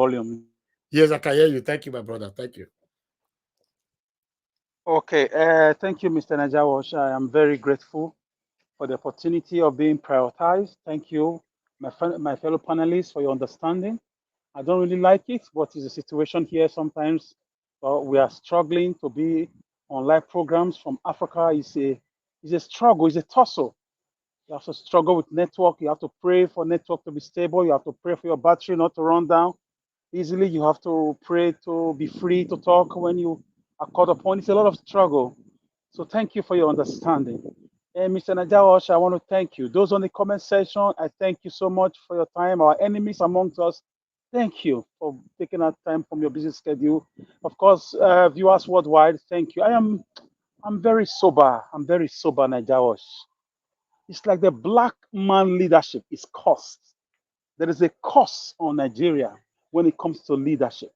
volume. Yes, I can hear you. Thank you, my brother. Thank you. Okay, thank you, Mr. Najawash. I am very grateful for the opportunity of being prioritized. Thank you, my fellow panelists, for your understanding. I don't really like it, but it's a situation here sometimes. We are struggling to be on live programs from Africa. It's a struggle, it's a tussle. You have to struggle with network. You have to pray for network to be stable. You have to pray for your battery not to run down easily. You have to pray to be free to talk when you are called upon. It's a lot of struggle. So thank you for your understanding. And Mr. Najawash, I want to thank you. Those on the comment section, I thank you so much for your time. Our enemies amongst us, thank you for taking out time from your busy schedule. Of course, viewers worldwide, thank you. I'm very sober. I'm very sober, Najawash. It's like the black man leadership is cost. There is a cost on Nigeria when it comes to leadership.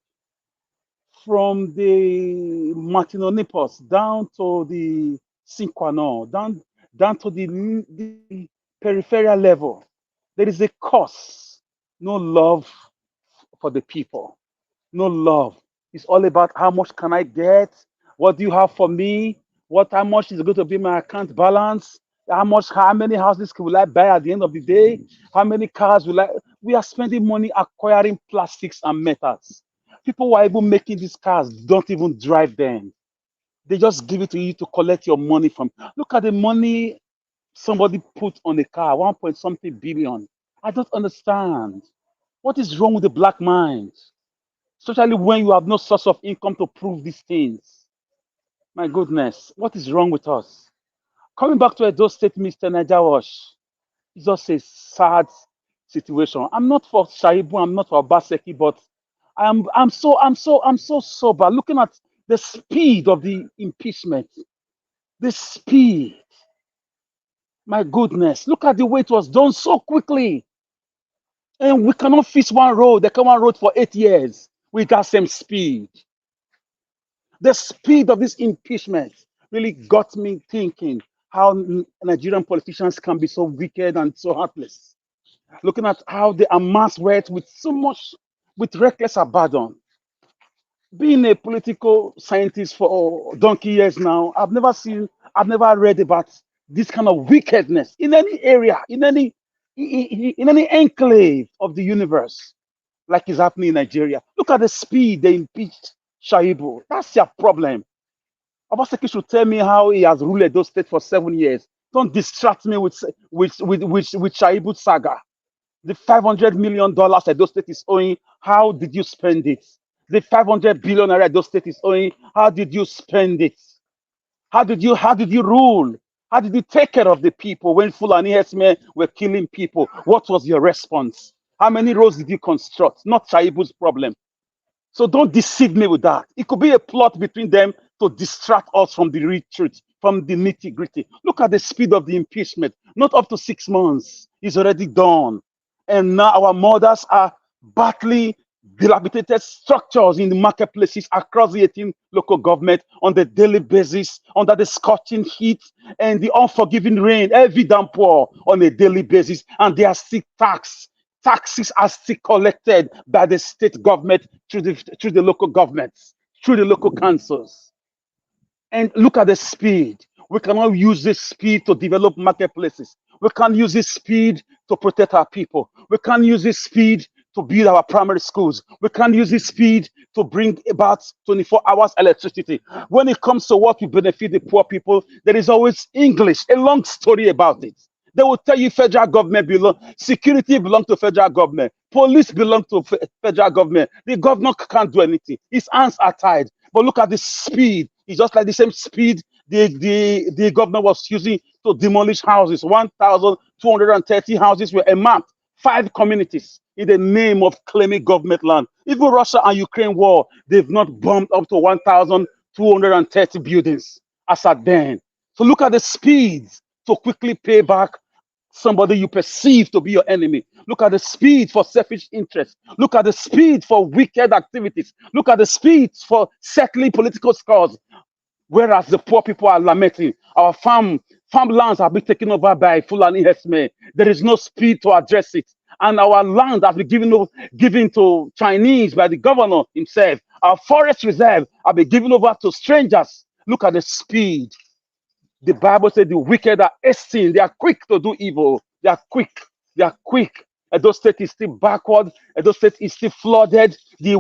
From the Martinonipos down to the Cinquano, down to the peripheral level, there is a cost. No love for the people. No love. It's all about how much can I get? What do you have for me? How much is going to be my account balance? How many houses will I buy at the end of the day? How many cars will I? We are spending money acquiring plastics and metals. People who are even making these cars don't even drive them. They just give it to you to collect your money from. Look at the money somebody put on a car, 1 point something billion. I don't understand. What is wrong with the black mind? Especially when you have no source of income to prove these things. My goodness, what is wrong with us? Coming back to Edo State, Mr. Najawash, it's just a sad situation. I'm not for Shaibu, I'm not for Baseki, but I'm so sober. Looking at the speed of the impeachment, the speed. My goodness, look at the way it was done so quickly. And we cannot fix one road. They come on road for 8 years with that same speed. The speed of this impeachment really got me thinking how Nigerian politicians can be so wicked and so heartless. Looking at how they amass wealth with so much, with reckless abandon. Being a political scientist for donkey years now, I've never read about this kind of wickedness in any area, in any enclave of the universe, like is happening in Nigeria. Look at the speed they impeached Shaibu. That's your problem. Obaseki should tell me how he has ruled those states for 7 years. Don't distract me with Shaibu saga. The $500 million Edo State is owing, how did you spend it? The 500 billion naira Edo State is owing, how did you spend it? How did you rule? How did you take care of the people when Fulani herdsmen were killing people? What was your response? How many roads did you construct? Not Shaibu's problem. So don't deceive me with that. It could be a plot between them to distract us from the real truth, from the nitty gritty. Look at the speed of the impeachment. Not up to 6 months. It's already done. And now our mothers are battling dilapidated structures in the marketplaces across the 18 local government on the daily basis, under the scorching heat and the unforgiving rain, every downpour on a daily basis, and they are still taxed. Taxes are still collected by the state government through the local governments, through the local councils. And look at the speed. We cannot use this speed to develop marketplaces. We can't use this speed to protect our people. We can't use this speed to build our primary schools. We can't use this speed to bring about 24 hours electricity. When it comes to what will benefit the poor people, there is always English, a long story about it. They will tell you federal government security belong to federal government, police belong to federal government. The governor can't do anything. His hands are tied. But look at the speed. It's just like the same speed the governor was using to demolish houses. 1,230 houses were mapped. 5 communities in the name of claiming government land. Even Russia and Ukraine war, they've not bombed up to 1,230 buildings as at then. So look at the speed to quickly pay back somebody you perceive to be your enemy. Look at the speed for selfish interest. Look at the speed for wicked activities. Look at the speed for settling political scores. Whereas the poor people are lamenting, our farmlands have been taken over by Fulani herdsmen. There is no speed to address it. And our land has been given to Chinese by the governor himself. Our forest reserve have been given over to strangers. Look at the speed. The Bible said the wicked are hasting. They are quick to do evil. They are quick. They are quick. Edo State is still backward. Edo State is still flooded. The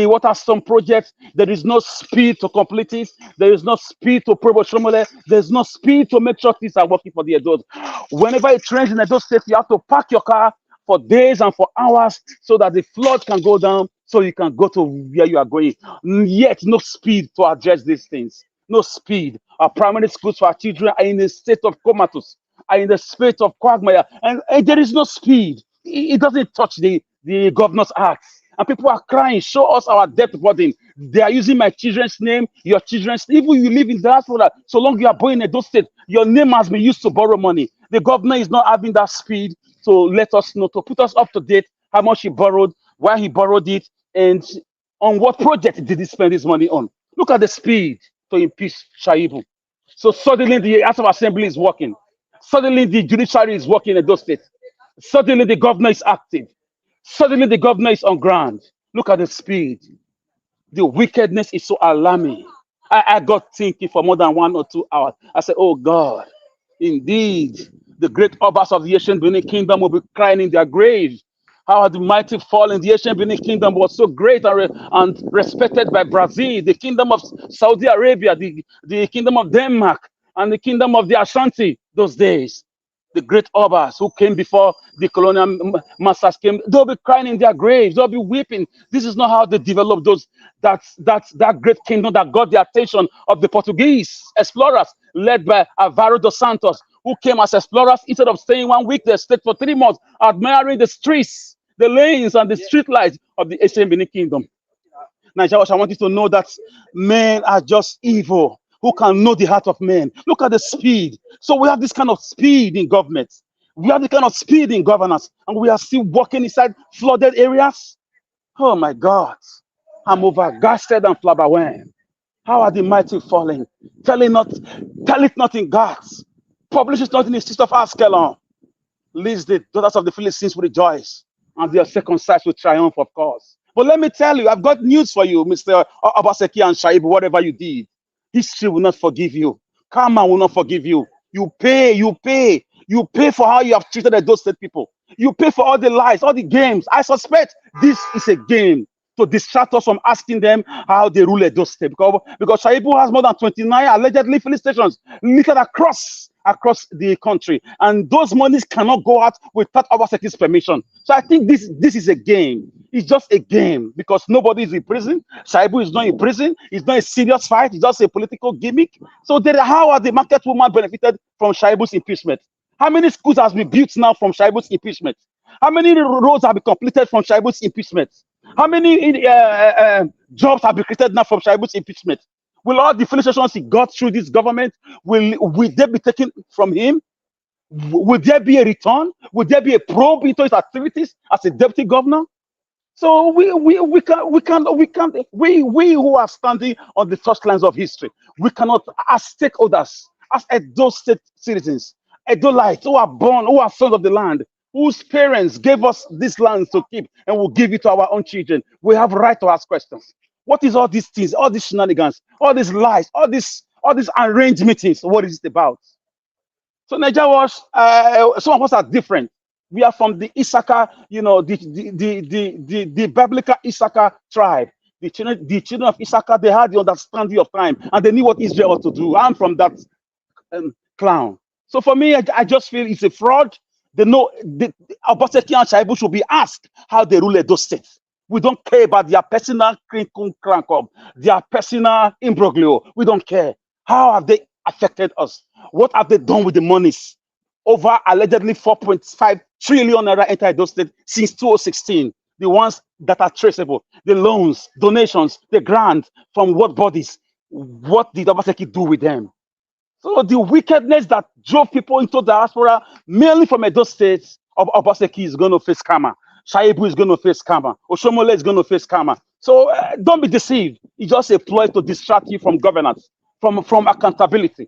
water storm project, there is no speed to complete it. There is no speed to Provo Shomole. There's no speed to make sure things are working for the Edos. Whenever it rains in Edo State, you have to park your car for days and for hours so that the flood can go down so you can go to where you are going. Yet, no speed to address these things. No speed. Our primary schools for our children are in a state of comatose, are in the state of quagmire, and there is no speed. It doesn't touch the governor's heart. And people are crying, show us our debt burden. They are using my children's name, your children's name. Even you live in diaspora, so long you are born in those states, your name has been used to borrow money. The governor is not having that speed to let us know, to put us up to date, how much he borrowed, why he borrowed it, and on what project did he spend his money on. Look at the speed to impeach Shaibu. So suddenly the House of Assembly is working. Suddenly the judiciary is working in those states. Suddenly the governor is active. Suddenly the governor is on ground. Look at the speed. The wickedness is so alarming. I got thinking for more than 1 or 2 hours. I said, oh God, indeed, the great obas of the ancient Benin kingdom will be crying in their graves. How the mighty fall in the ancient Benin kingdom was so great and respected by Brazil, the kingdom of Saudi Arabia, the kingdom of Denmark, and the kingdom of the Ashanti those days. The great obas who came before the colonial masters came, they'll be crying in their graves, they'll be weeping. This is not how they developed that great kingdom that got the attention of the Portuguese explorers led by Alvaro dos Santos, who came as explorers. Instead of staying 1 week, they stayed for 3 months, admiring the streets, the lanes, and the street lights of the ancient Benin kingdom. Nigeria, I want you to know that men are just evil. Who can know the heart of men? Look at the speed. So we have this kind of speed in government. We have the kind of speed in governance, and we are still walking inside flooded areas. Oh my God. I'm overgasted and flabbergasted. How are the mighty falling? Tell it not in Gath. Publish it not in the city of Askelon. Lest the daughters of the Philistines will rejoice, and their circumcised will triumph, of course. But let me tell you, I've got news for you, Mr. Obaseki and Shaibu, whatever you did. History will not forgive you. Karma will not forgive you. You pay for how you have treated those state people. You pay for all the lies, all the games. I suspect this is a game to distract us from asking them how they rule those states. Because Shaibu has more than 29 allegedly filling stations littered across the country, and those monies cannot go out without Obaseki's permission. So I think this is a game. It's just a game because nobody is in prison. Shaibu is not in prison. It's not a serious fight. It's just a political gimmick. So how are the market woman benefited from Shaibu's impeachment? How many schools has been built now from Shaibu's impeachment? How many roads have been completed from Shaibu's impeachment? How many jobs have been created now from Shaibu's impeachment? Will all the felicitations he got through this government, will they be taken from him? Will there be a return? Will there be a probe into his activities as a deputy governor? So we who are standing on the first lines of history, we cannot, as stakeholders, as Edo State citizens, Edolites who are born, who are sons of the land, whose parents gave us this land to keep and will give it to our own children. We have right to ask questions. What is all these things, all these shenanigans, all these lies, all these arranged meetings? What is it about? So Nigeria was, some of us are different. We are from the Issachar, the biblical Issachar tribe. The children of Issachar, they had the understanding of time and they knew what Israel ought to do. I'm from that clown. So for me, I just feel it's a fraud. They know Obaseki and Shaibu should be asked how they rule those states. We don't care about their personal crank up, their personal imbroglio. We don't care. How have they affected us? What have they done with the monies? Over allegedly 4.5 trillion naira entered those states since 2016. The ones that are traceable, the loans, donations, the grants from what bodies? What did Obaseki do with them? So the wickedness that drove people into diaspora, mainly from those states, Obaseki is going to face karma. Shaibu is going to face karma. Oshomole is going to face karma. So don't be deceived. It's just a ploy to distract you from governance, from accountability.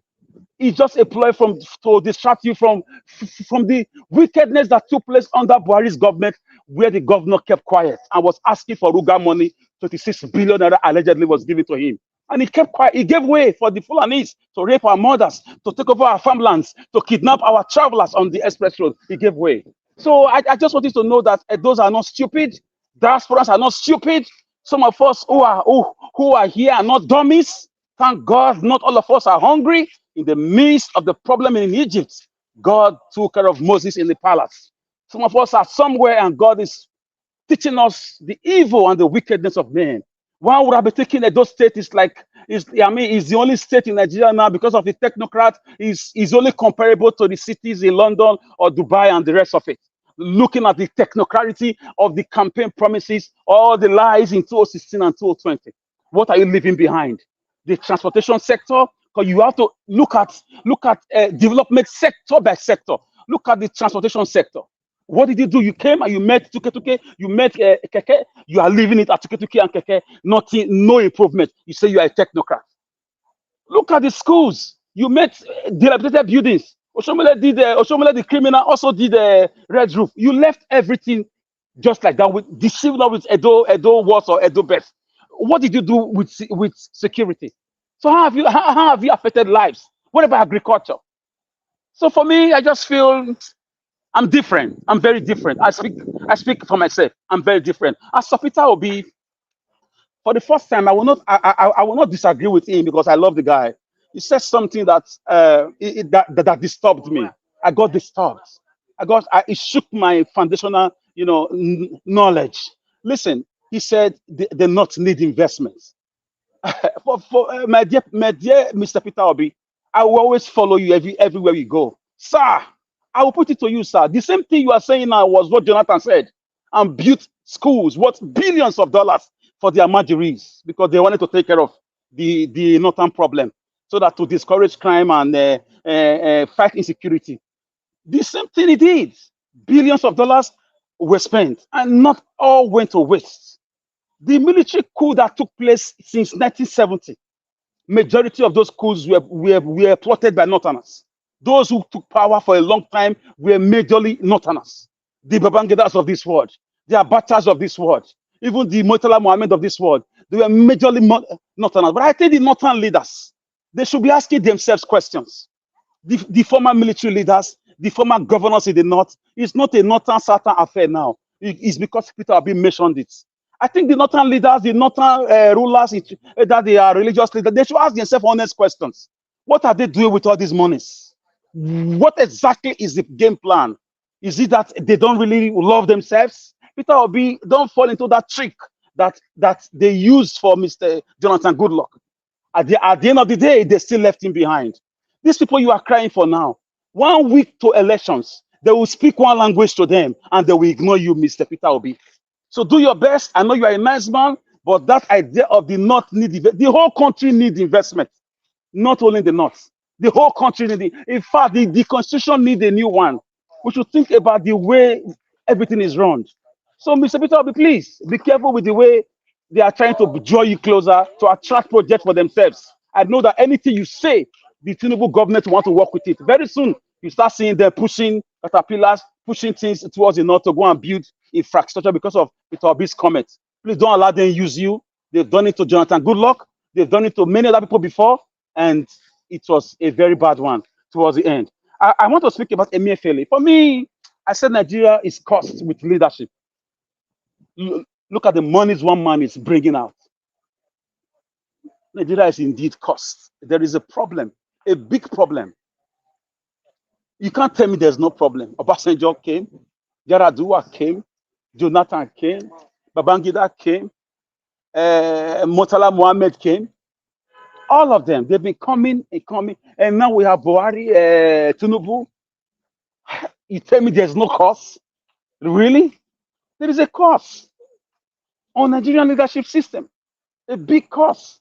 It's just a ploy from to distract you from the wickedness that took place under Buhari's government, where the governor kept quiet and was asking for Ruga money. 26 billion naira allegedly was given to him, and he kept quiet. He gave way for the Fulanis to rape our mothers, to take over our farmlands, to kidnap our travelers on the express road. He gave way. So I just want you to know that those are not stupid. Diasporans are not stupid. Some of us who are here are not dummies. Thank God, not all of us are hungry. In the midst of the problem in Egypt, God took care of Moses in the palace. Some of us are somewhere, and God is teaching us the evil and the wickedness of men. One would have been thinking that those state is like, is the only state in Nigeria now because of the technocrat, is only comparable to the cities in London or Dubai and the rest of it. Looking at the technocracy of the campaign promises, all the lies in 2016 and 2020. What are you leaving behind? The transportation sector, because you have to look at development sector by sector. Look at the transportation sector. What did you do? You came and you met Tuke, you met Keke. You are leaving it at Tuke and Keke. Nothing, no improvement. You say you are a technocrat. Look at the schools. You met dilapidated buildings. Oshomole did Oshomole the criminal also did red roof. You left everything just like that with deceived with Edo Wars or Edo Best. What did you do with security? So how have you affected lives? What about agriculture? So for me, I just feel I'm different. I'm very different. I speak for myself. I'm very different. As Sopita Obi, for the first time, I will not disagree with him because I love the guy. He said something that that disturbed me. I got disturbed. It shook my foundational knowledge. Listen, he said they not need investments. My dear Mr. Peter Obi, I will always follow you everywhere you go, sir. I will put it to you, sir. The same thing you are saying now was what Jonathan said, and built schools worth billions of dollars for their Almajiris because they wanted to take care of the northern problem, so that to discourage crime and fight insecurity. The same thing he did. Billions of dollars were spent, and not all went to waste. The military coup that took place since 1970, majority of those coups were plotted by Northerners. Those who took power for a long time were majorly Northerners. The Babangidas of this world, the Abatas of this world, even the Murtala Mohammed of this world, they were majorly Northerners. But I think the Northern leaders, they should be asking themselves questions. The former military leaders, the former governors in the North, it's not a Northern-Southern affair now. It's because people have been mentioned it. I think the Northern leaders, the Northern rulers, that they are religious leaders, they should ask themselves honest questions. What are they doing with all these monies? What exactly is the game plan? Is it that they don't really love themselves? Peter Obi, don't fall into that trick that they used for Mr. Jonathan Goodluck. At the end of the day, they still left him behind. These people you are crying for now, 1 week to elections, they will speak one language to them and they will ignore you, Mr. Peter Obi. So do your best. I know you are a nice man, but that idea of the North the whole country needs investment, not only the North. The whole country needs in fact, the constitution needs a new one. We should think about the way everything is run. So, Mr. Peter Obi, please be careful with the way they are trying to draw you closer to attract projects for themselves. I know that anything you say, the Tinubu government want to work with it. Very soon, you start seeing them pushing caterpillars, pushing things towards the North to go and build infrastructure because of Peter Obi's comments. Please don't allow them to use you. They've done it to Jonathan Goodluck. They've done it to many other people before, and it was a very bad one towards the end. I want to speak about Emefiele. For me, I said Nigeria is cursed with leadership. Look at the monies one man is bringing out. Nigeria is indeed cursed. There is a problem, a big problem. You can't tell me there's no problem. Obasanjo came, Yaradua came, Jonathan came, Babangida came, Murtala Mohammed came. All of them, they've been coming and coming. And now we have Buhari, Tinubu. You tell me there's no cause? Really? There is a cause on Nigerian leadership system. A big cause.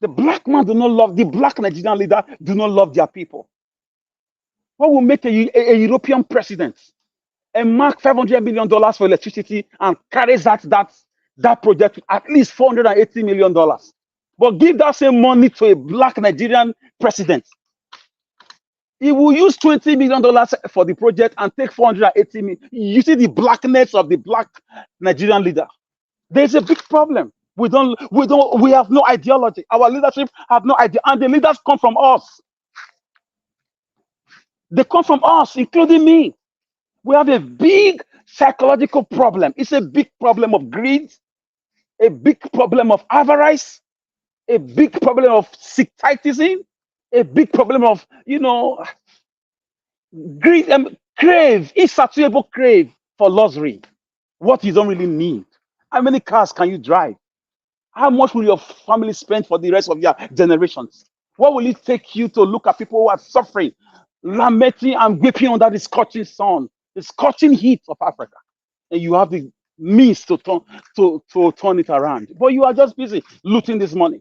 The black man do not love, the black Nigerian leader do not love their people. What will make a European president and mark $500 million for electricity and carries that project to at least $480 million? But give that same money to a black Nigerian president. He will use $20 million for the project and take 480 million. You see the blackness of the black Nigerian leader. There's a big problem. We have no ideology. Our leadership have no idea, and the leaders come from us. They come from us, including me. We have a big psychological problem. It's a big problem of greed, a big problem of avarice, a big problem of sectitism, a big problem of, greed and insatiable crave for luxury. What you don't really need. How many cars can you drive? How much will your family spend for the rest of your generations? What will it take you to look at people who are suffering, lamenting and weeping under the scorching sun, the scorching heat of Africa? And you have the means to turn it around. But you are just busy looting this money.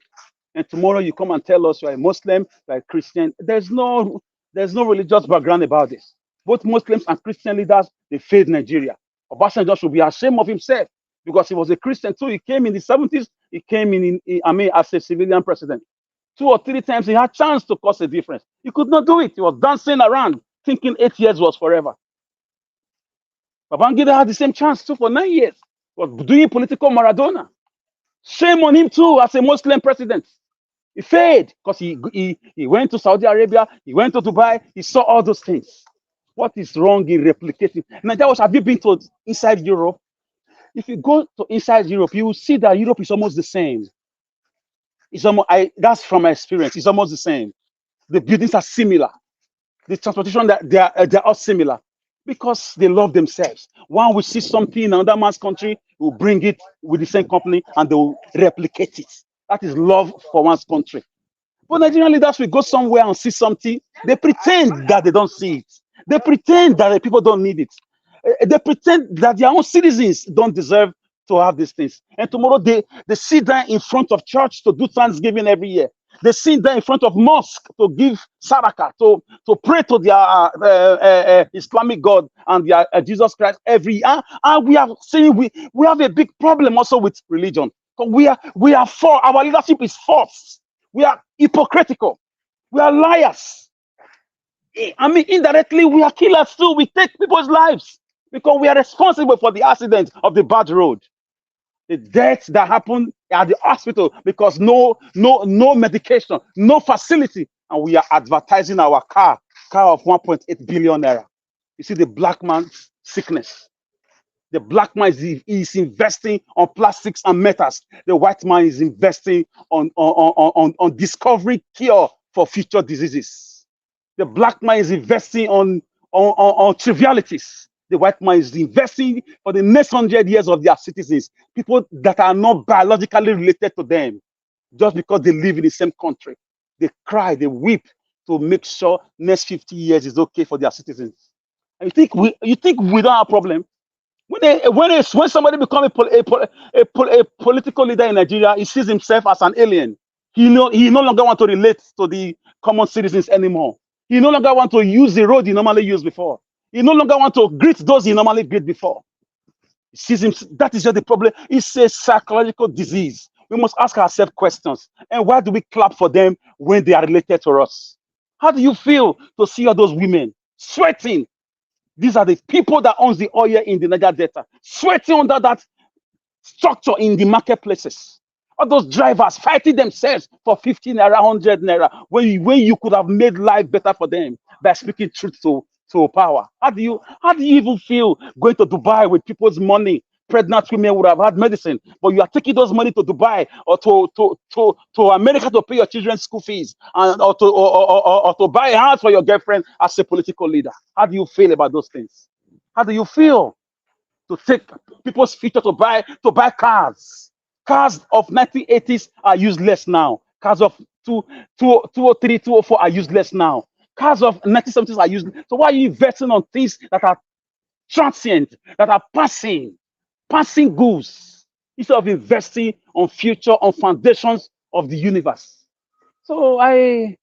And tomorrow you come and tell us you're a Muslim, you're a Christian. There's no religious background about this. Both Muslims and Christian leaders, they failed Nigeria. Obasanjo should be ashamed of himself because he was a Christian too. He came in the 70s. He came as a civilian president. 2 or 3 times he had chance to cause a difference. He could not do it. He was dancing around, thinking 8 years was forever. Babangida had the same chance too for 9 years. He was doing political Maradona. Shame on him too as a Muslim president. He failed because he went to Saudi Arabia, he went to Dubai, he saw all those things. What is wrong in replicating? Now, have you been to inside Europe? If you go to inside Europe, you will see that Europe is almost the same. It's almost, that's from my experience. It's almost the same. The buildings are similar. The transportation, they're all similar because they love themselves. One will see something in another man's country, will bring it with the same company and they will replicate it. That is love for one's country. But Nigerian leaders will go somewhere and see something. They pretend that they don't see it. They pretend that the people don't need it. They pretend that their own citizens don't deserve to have these things. And tomorrow they sit down in front of church to do Thanksgiving every year. They sit down in front of mosque to give sadaqah, to pray to their Islamic God and their Jesus Christ every year. And we are saying we have a big problem also with religion. We are for our leadership is false. We are hypocritical. We are liars. I mean, indirectly, we are killers too. We take people's lives because we are responsible for the accident of the bad road. The deaths that happen at the hospital because no medication, no facility, and we are advertising our car of 1.8 billion naira. You see the black man's sickness. The black man is investing on plastics and metals. The white man is investing on discovering cure for future diseases. The black man is investing on trivialities. The white man is investing for the next 100 years of their citizens, people that are not biologically related to them, just because they live in the same country. They cry, they weep to make sure next 50 years is okay for their citizens. And you think we don't have a problem? When somebody becomes a political leader in Nigeria, he sees himself as an alien. He no longer want to relate to the common citizens anymore. He no longer want to use the road he normally used before. He no longer want to greet those he normally greet before. He sees him. That is just the problem. It's a psychological disease. We must ask ourselves questions. And why do we clap for them when they are related to us? How do you feel to see all those women sweating? These are the people that owns the oil in the Niger Delta, sweating under that structure in the marketplaces. All those drivers fighting themselves for 50 naira, 100 naira, when you could have made life better for them by speaking truth to power. How do you even feel going to Dubai with people's money? Pregnant women would have had medicine, but you are taking those money to Dubai or to America to pay your children's school fees or to buy a house for your girlfriend as a political leader. How do you feel about those things? How do you feel to take people's future to buy cars? Cars of 1980s are useless now. Cars of 203, 204 are useless now. Cars of 1970s are useless. So why are you investing on things that are transient, that are passing goods, instead of investing on future, on foundations of the universe? So I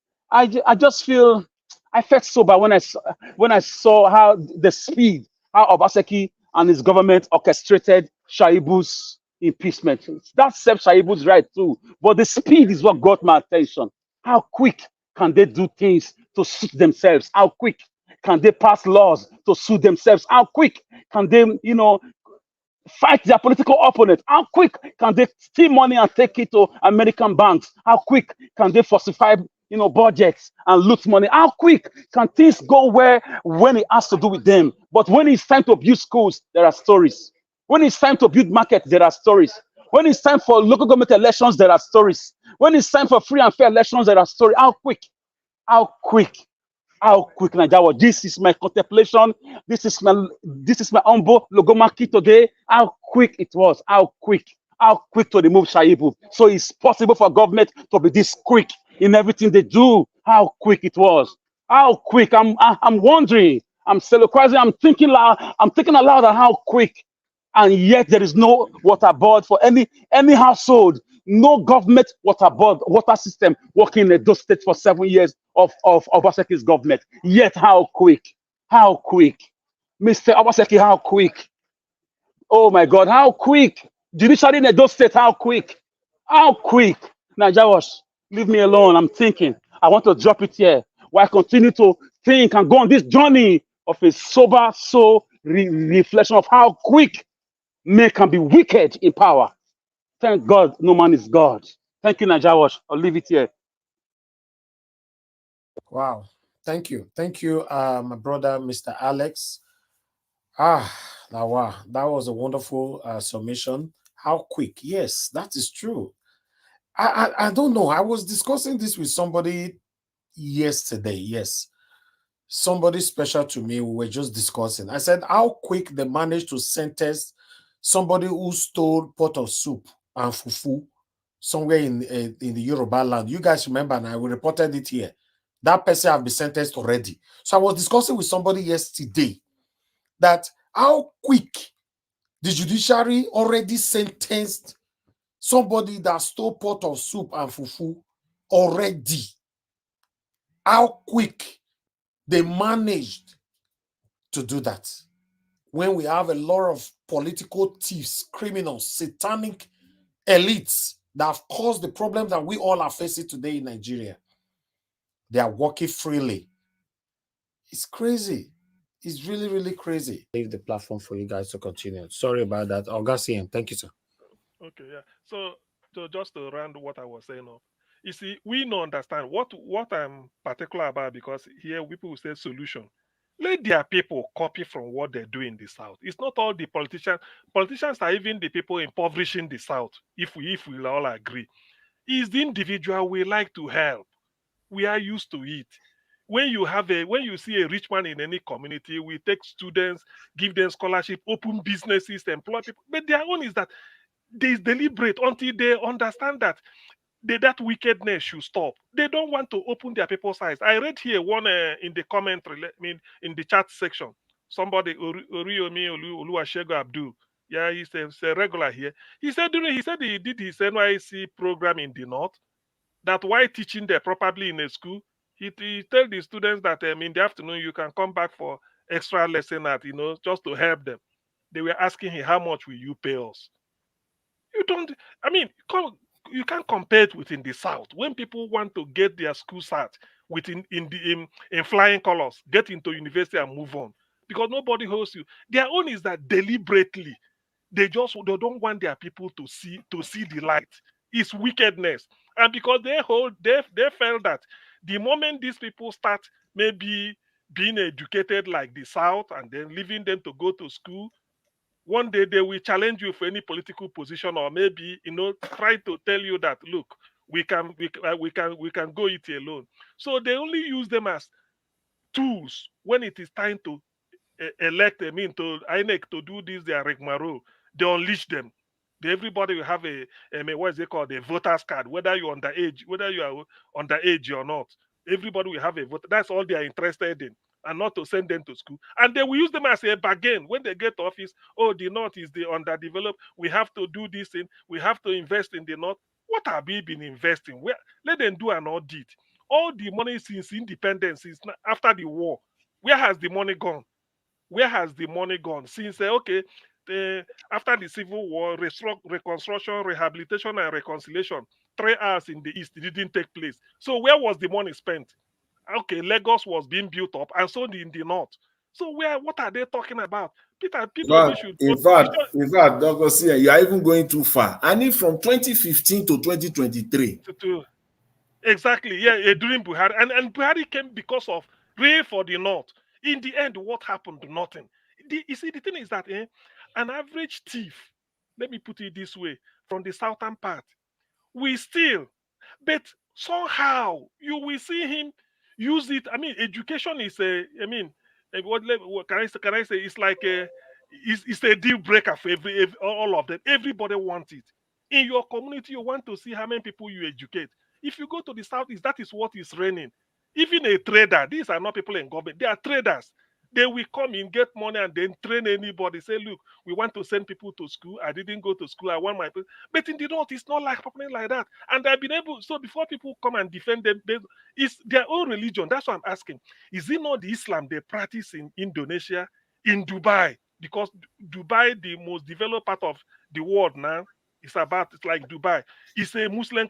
just feel, I felt sober when I saw how the speed, how Obaseki and his government orchestrated Shaibu's impeachment. That's Shaibu's right too, but the speed is what got my attention. How quick can they do things to suit themselves? How quick can they pass laws to suit themselves? How quick can they, fight their political opponent? How quick can they steal money and take it to American banks? How quick can they falsify, budgets and loot money? How quick can things go where when it has to do with them? But when it's time to build schools, there are stories. When it's time to build markets, there are stories. When it's time for local government elections, there are stories. When it's time for free and fair elections, there are stories. How quick? How quick? How quick, Najawa? This is my contemplation. This is my humble logomaki today. How quick it was. How quick. How quick to remove Shaibu. So it's possible for government to be this quick in everything they do. How quick it was. How quick. I'm wondering. I'm soliloquizing. I'm thinking loud. I'm thinking aloud at how quick. And yet there is no water board for any household, no government water board, water system working in those states for 7 years of Obaseki's government. Yet how quick, Mr. Obaseki, how quick? Oh my God, how quick? Judiciary in those states, how quick? Now, Jawash, leave me alone. I'm thinking. I want to drop it here. While I continue to think and go on this journey of a sober soul reflection of how quick men can be wicked in power. Thank God no man is God. Thank you, Najawash. I'll leave it here. Wow. Thank you. Thank you, my brother, Mr. Alex. Now, wow. That was a wonderful submission. How quick? Yes, that is true. I don't know. I was discussing this with somebody yesterday. Yes. Somebody special to me. We were just discussing. I said, how quick they managed to sentence somebody who stole pot of soup and fufu somewhere in the Yoruba land. You guys remember now, we reported it here. That person have been sentenced already. So I was discussing with somebody yesterday that how quick the judiciary already sentenced somebody that stole pot of soup and fufu already. How quick they managed to do that. When we have a lot of political thieves, criminals, satanic elites that have caused the problems that we all are facing today in Nigeria. They are working freely. It's crazy. It's really, really crazy. Leave the platform for you guys to continue. Sorry about that. Augustine, thank you, sir. Okay, yeah. So just to round what I was saying off, you see, we don't understand what I'm particular about because here people will say solution. Let their people copy from what they do in the south. It's not all the politicians. Politicians are even the people impoverishing the south. If we all agree, it's the individual we like to help. We are used to it. When you see a rich man in any community, we take students, give them scholarship, open businesses, employ people. But their own is that they is deliberate until they understand that that wickedness should stop. They don't want to open their people's eyes. I read here one in the commentary, I mean, in the chat section. Somebody, Oriomi Oluwashego Abdul, yeah, he's a regular here. He said he did his NYC program in the north. That while teaching there properly in a school, he tell the students that in the afternoon you can come back for extra lesson at just to help them. They were asking him, how much will you pay us? You don't. I mean, you can't compare it within the south when people want to get their school cert within in flying colors, get into university and move on because nobody holds you. Their own is that deliberately they don't want their people to see the light. It's wickedness, and because they felt that the moment these people start maybe being educated like the south and then leaving them to go to school, one day they will challenge you for any political position or maybe try to tell you that look, we can go it alone. So they only use them as tools when it is time to elect to INEC to do this their rigmarole. They unleash them. Everybody will have what is it called, a voter's card, whether you're underage, whether you are underage or not. Everybody will have a vote. That's all they are interested in, and not to send them to school. And they will use them as a bargain when they get to office. Oh, the north is the underdeveloped. We have to do this thing. We have to invest in the north. What have we been investing? Where let them do an audit. All the money since independence, since after the war, where has the money gone? Where has the money gone since after the civil war, reconstruction, rehabilitation and reconciliation, 3 hours in the east didn't take place? So where was the money spent? Okay, Lagos was being built up, and so in the north. So what are they talking about? Peter Obi But should in fact, Dr. Sia, you are even going too far. I mean, from 2015 to 2023. to exactly, yeah, during Buhari, and Buhari came because of rain for the north. In the end, what happened? Nothing. You see, the thing is that an average thief, let me put it this way, from the southern part, we steal, but somehow you will see him use it. I mean, education is I mean, what can I say? It's like it's a deal breaker for every all of them. Everybody wants it. In your community, you want to see how many people you educate. If you go to the southeast, that is what is raining. Even a trader, these are not people in government, they are traders. They will come in, get money, and then train anybody. Say, look, we want to send people to school. I didn't go to school. I want my. But in the north, it's not like happening like that. And I've been able. So before people come and defend them, it's their own religion. That's what I'm asking. Is it not the Islam they practice in Indonesia, in Dubai? Because Dubai, the most developed part of the world now, it's like Dubai. It's a Muslim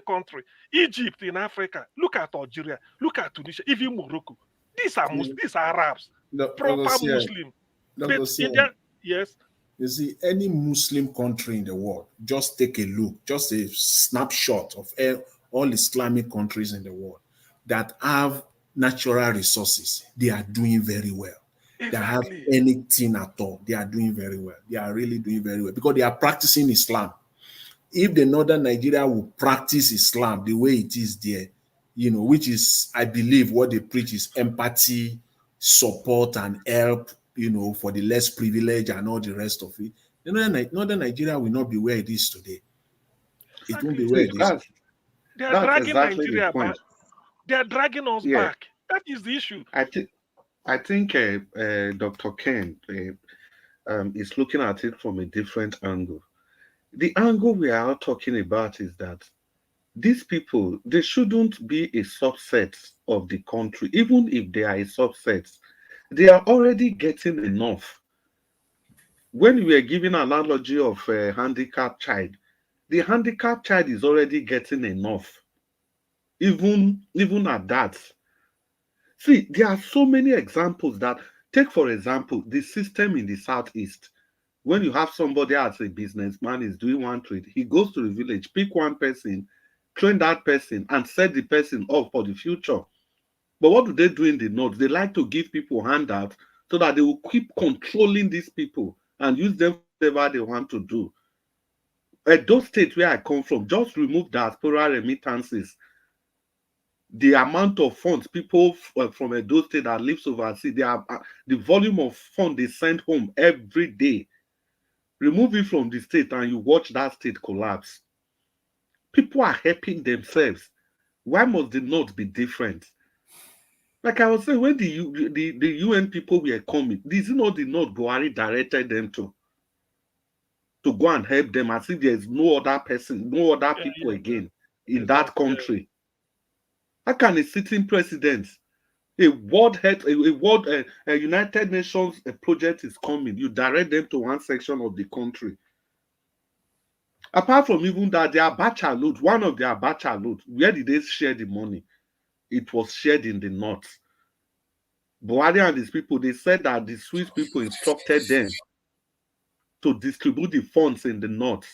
country. Egypt in Africa. Look at Algeria. Look at Tunisia. Even Morocco. These are These are Arabs. Proper Muslim. Dr. But Sia, India, yes. you see, any Muslim country in the world, just take a look, just a snapshot of all Islamic countries in the world that have natural resources, they are doing very well. Exactly. They have anything at all, they are doing very well. They are really doing very well because they are practicing Islam. If the northern Nigeria will practice Islam the way it is there, which is, I believe, what they preach is empathy, support, and help, for the less privileged and all the rest of it. Northern Nigeria will not be where it is today. Exactly. It won't be where it is. They are dragging exactly Nigeria back. They are dragging us back. That is the issue. I think Dr. Ken is looking at it from a different angle. The angle we are talking about is that these people, they shouldn't be a subset of the country. Even if they are a subset, they are already getting enough. When we are giving an analogy of a handicapped child, the handicapped child is already getting enough. Even at that. See, there are so many examples that, take for example, the system in the Southeast. When you have somebody as a businessman is doing one trade, he goes to the village, pick one person, train that person, and set the person up for the future. But what do they do in the north? They like to give people handouts so that they will keep controlling these people and use them whatever they want to do. At those states where I come from, just remove diaspora remittances. The amount of funds people from Edo State that lives overseas, the volume of funds they send home every day. Remove it from the state and you watch that state collapse. People are helping themselves. Why must the North be different? Like I was saying, when the UN people were coming, this is not the North Buhari directed them to go and help them as if there's no other person, no other people again in that country. How can a sitting president, a United Nations project is coming, you direct them to one section of the country? Apart from even that, the Abacha load, one of the Abacha load, where did they share the money? It was shared in the north. Buhari and his people, they said that the Swiss people instructed them to distribute the funds in the north.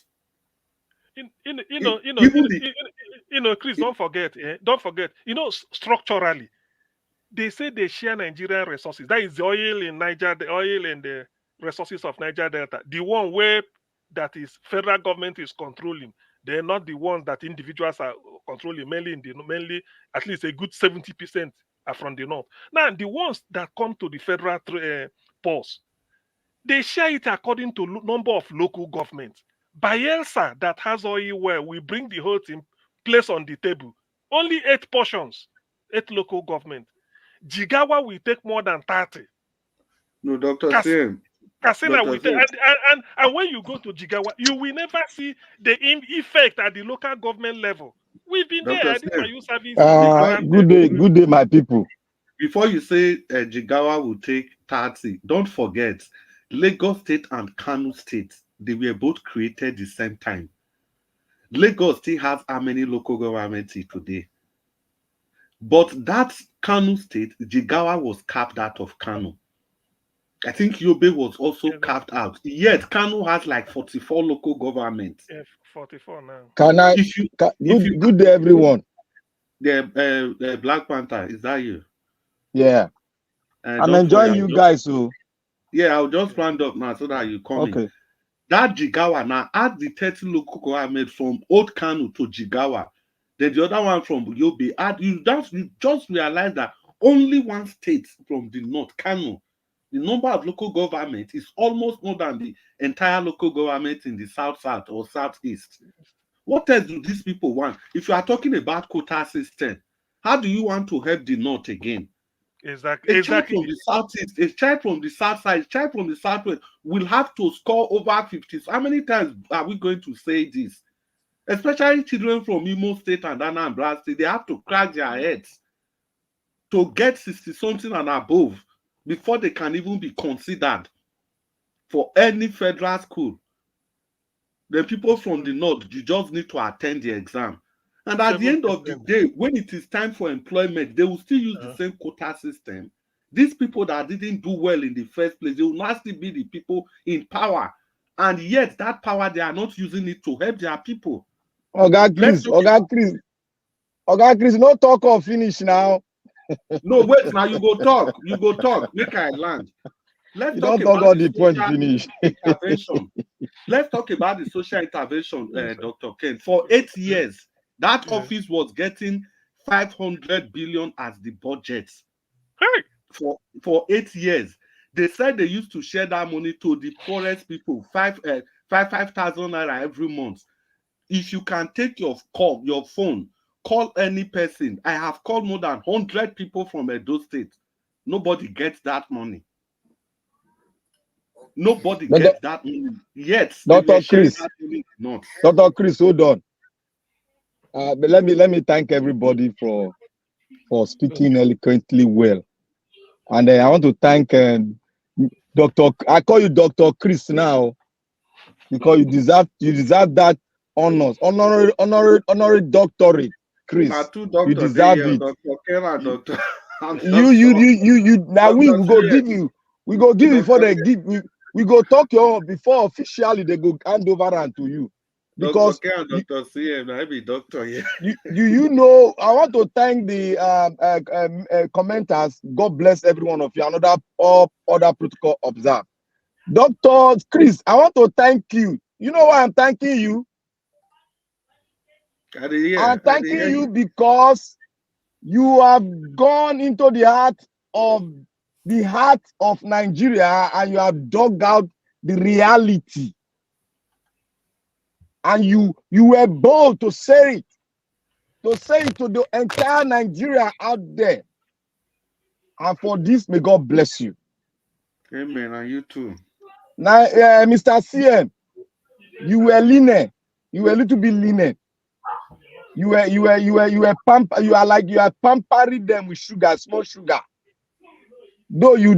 Chris, don't forget, structurally, they say they share Nigerian resources. That is the oil in Niger, the oil and the resources of Niger Delta. The one where that is federal government is controlling. They're not the ones that individuals are controlling. Mainly, at least a good 70% are from the north. Now, the ones that come to the federal pulse, they share it according to number of local governments. Bayelsa, that has oil well, we bring the whole thing, place on the table. Only 8 portions, 8 local government. Jigawa will take more than 30. No, Dr. Sim. Kasina will take, and when you go to Jigawa, you will never see the effect at the local government level. We've been there. I did my youth service. Good day, my people. Before you say Jigawa will take 30, don't forget, Lagos State and Kano State, they were both created the same time. Lagos still has how many local governments today? But that Kano state, Jigawa was carved out of Kano. I think Yobe was also carved out. Yet Kano has like 44 local governments. 44 now. Can I? If you, Good day, everyone. The Black Panther, is that you? Yeah. I'm enjoying you guys. So yeah, I'll just round up now so that you come in. That Jigawa now add the 30 local government from Old Kano to Jigawa. Then the other one from Yobe. You just realize that only one state from the north, Kano, the number of local government is almost more than the entire local government in the south or southeast. What else do these people want? If you are talking about quota system, how do you want to help the north again? Exactly. A child from the southeast, a child from the south side, a child from the southwest will have to score over 50. How many times are we going to say this? Especially children from Imo State and Anambra State, they have to crack their heads to get 60-something and above before they can even be considered for any federal school. The people from the north, you just need to attend the exam. And at the end of the day, when it is time for employment, they will still use the same quota system. These people that didn't do well in the first place, they will not still be the people in power. And yet that power, they are not using it to help their people. Chris, no talk or finish now. No, wait, now you go talk. Make I land. Let's talk about the point finish. Intervention. Let's talk about the social intervention, Dr. Ken. For 8 years, that office was getting 500 billion as the budget. Hey. For 8 years. They said they used to share that money to the poorest people, 5,000 naira every month. If you can take your phone, call any person. I have called more than 100 people from Edo State. Nobody gets that money. Nobody gets that money. Yet, Dr. Chris, hold on. But let me thank everybody for speaking eloquently well. And I want to thank I call you Dr. Chris now because you deserve that honors, honorary doctorate, Chris. You deserve it. Dr. Ken and Dr. You now we go give you. We go give you before they give you. We go talk your before officially they go hand over and to you. Because Dr. Ken and Dr. CM, I be doctor here. You know, I want to thank the commenters. God bless every one of you. All other protocol observed. Dr. Chris, I want to thank you. You know why I'm thanking you? I'm thanking you because you have gone into the heart of Nigeria and you have dug out the reality. And you were bold to say it. To say it to the entire Nigeria out there. And for this, may God bless you. Amen. And you too. Now, Mr. CM, you were lenient. You were a little bit lenient. You are pampering them with sugar, small sugar. Though you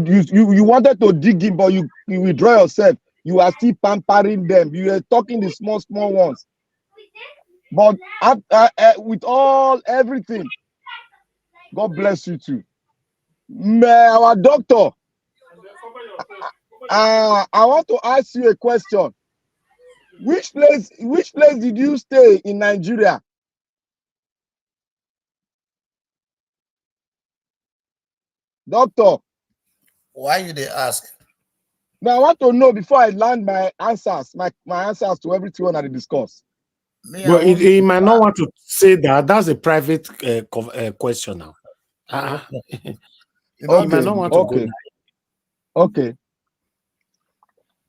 wanted to dig in, but you withdraw yourself. You are still pampering them. You are talking the small ones. But with everything, God bless you too. Our doctor, I want to ask you a question. Which place did you stay in Nigeria? Doctor. Why you they ask? Now I want to know before I land my answers, my answers to everything that I discuss. Well, he might not want to say that. That's a private question now. Okay. He might not want to go there. Okay.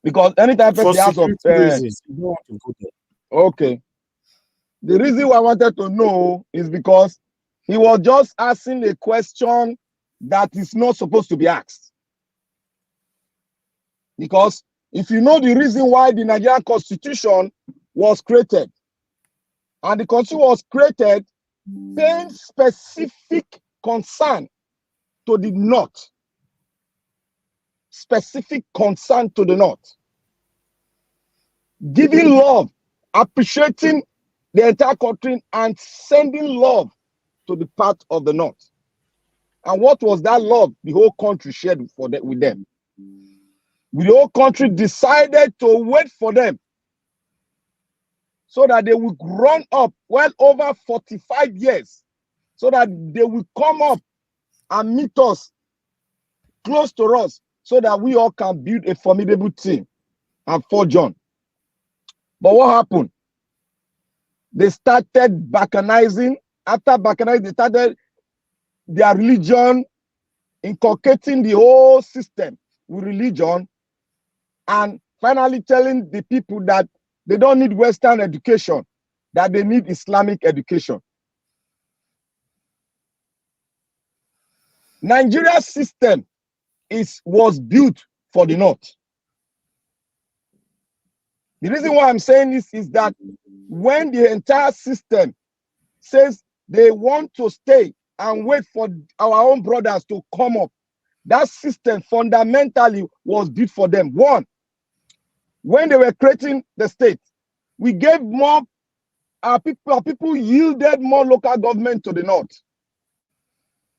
Because anytime person has reasons, you don't want to go there. Okay. The reason why I wanted to know is because he was just asking a question that is not supposed to be asked. Because if you know the reason why the Nigerian Constitution was created, and the Constitution was created paying specific concern to the North. Specific concern to the North. Giving love, appreciating the entire country, and sending love to the part of the north. And what was that love the whole country shared with them? The whole country decided to wait for them so that they would run up well over 45 years, so that they will come up and meet us close to us, so that we all can build a formidable team and forge on. But what happened? They started balkanizing. After balkanizing, they started their religion, inculcating the whole system with religion, and finally telling the people that they don't need Western education, that they need Islamic education. Nigeria's system was built for the north. The reason why I'm saying this is that when the entire system says they want to stay and wait for our own brothers to come up, that system fundamentally was built for them. One, when they were creating the state, we gave more, our people yielded more local government to the north.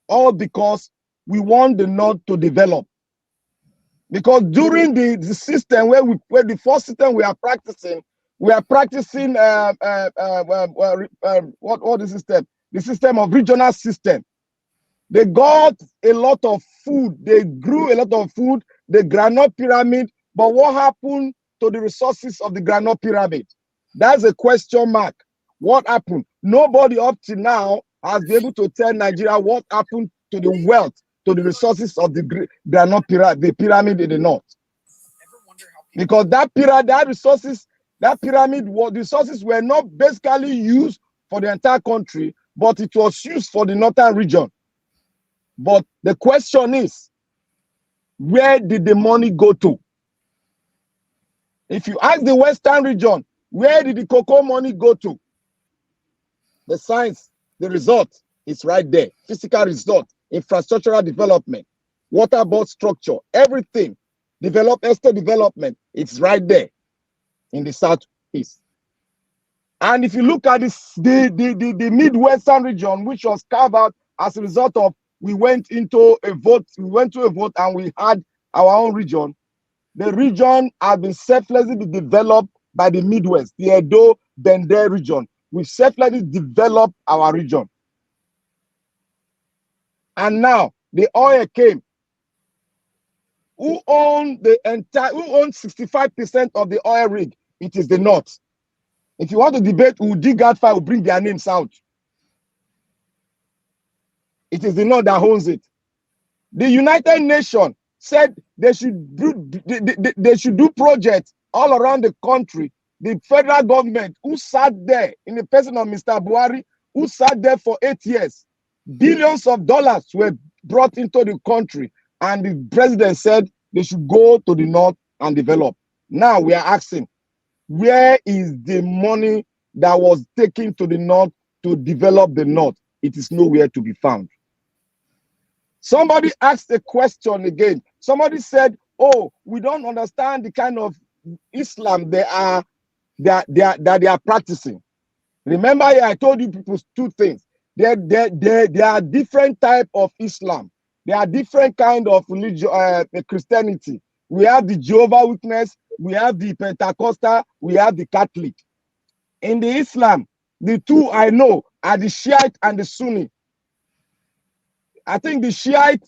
All because we want the north to develop. Because during the system where the first system we are practicing what is the system? The system of regional system. They got a lot of food, they grew a lot of food, the granite pyramid, but what happened to the resources of the granite pyramid? That's a question mark. What happened? Nobody up to now has been able to tell Nigeria what happened to the wealth, to the resources of the granite pyramid, the pyramid in the north. Because that pyramid, the resources were not basically used for the entire country, but it was used for the northern region. But the question is, where did the money go to? If you ask the western region, where did the cocoa money go to? The science, the result is right there. Physical result, infrastructural development, water board structure, everything, estate development, it's right there in the southeast. And if you look at this, the Midwestern region, which was carved out as a result of we went to a vote and we had our own region. The region has been selflessly developed by the Midwest, the Edo Bende region. We selflessly developed our region. And now the oil came. Who owned 65% of the oil rig? It is the North. If you want to debate who dig out fire, will bring their names out. It is the North that owns it. The United Nations said they should do projects all around the country. The federal government, who sat there in the person of Mr. Buhari, who sat there for 8 years, billions of dollars were brought into the country, and the president said they should go to the north and develop. Now we are asking, where is the money that was taken to the north to develop the north? It is nowhere to be found. Somebody asked a question again. Somebody said, oh, we don't understand the kind of Islam they are practicing. Remember, I told you people two things. There are different types of Islam. There are different kind of religion, Christianity. We have the Jehovah's Witness, we have the Pentecostal, we have the Catholic. In the Islam, the two I know are the Shiite and the Sunni. I think the Shiite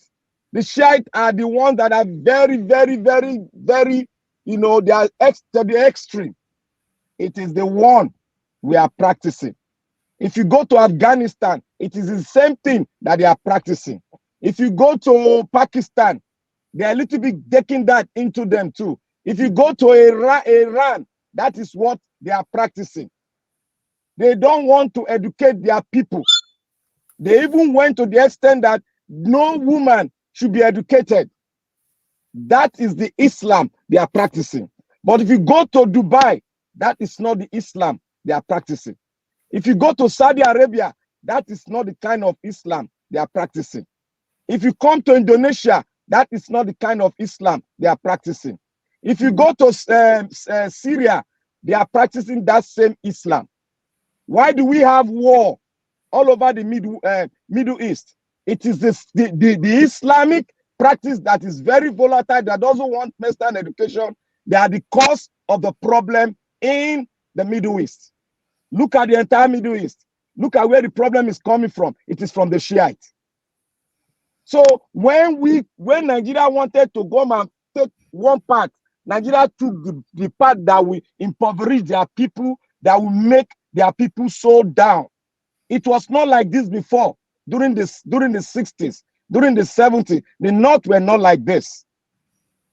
are the ones that are very, very, very, very, they are to the extreme. It is the one we are practicing. If you go to Afghanistan, it is the same thing that they are practicing. If you go to Pakistan, they are a little bit taking that into them too. If you go to Iran, that is what they are practicing. They don't want to educate their people. They even went to the extent that no woman should be educated. That is the Islam they are practicing. But if you go to Dubai, that is not the Islam they are practicing. If you go to Saudi Arabia, that is not the kind of Islam they are practicing. If you come to Indonesia, that is not the kind of Islam they are practicing. If you go to Syria, they are practicing that same Islam. Why do we have war all over the Middle East. It is the Islamic practice that is very volatile, that doesn't want Western education. They are the cause of the problem in the Middle East. Look at the entire Middle East. Look at where the problem is coming from. It is from the Shiites. So when Nigeria wanted to go and take one part, Nigeria took the part that will impoverish their people, that will make their people so down. It was not like this before. During the 60s, during the 70s, the North were not like this.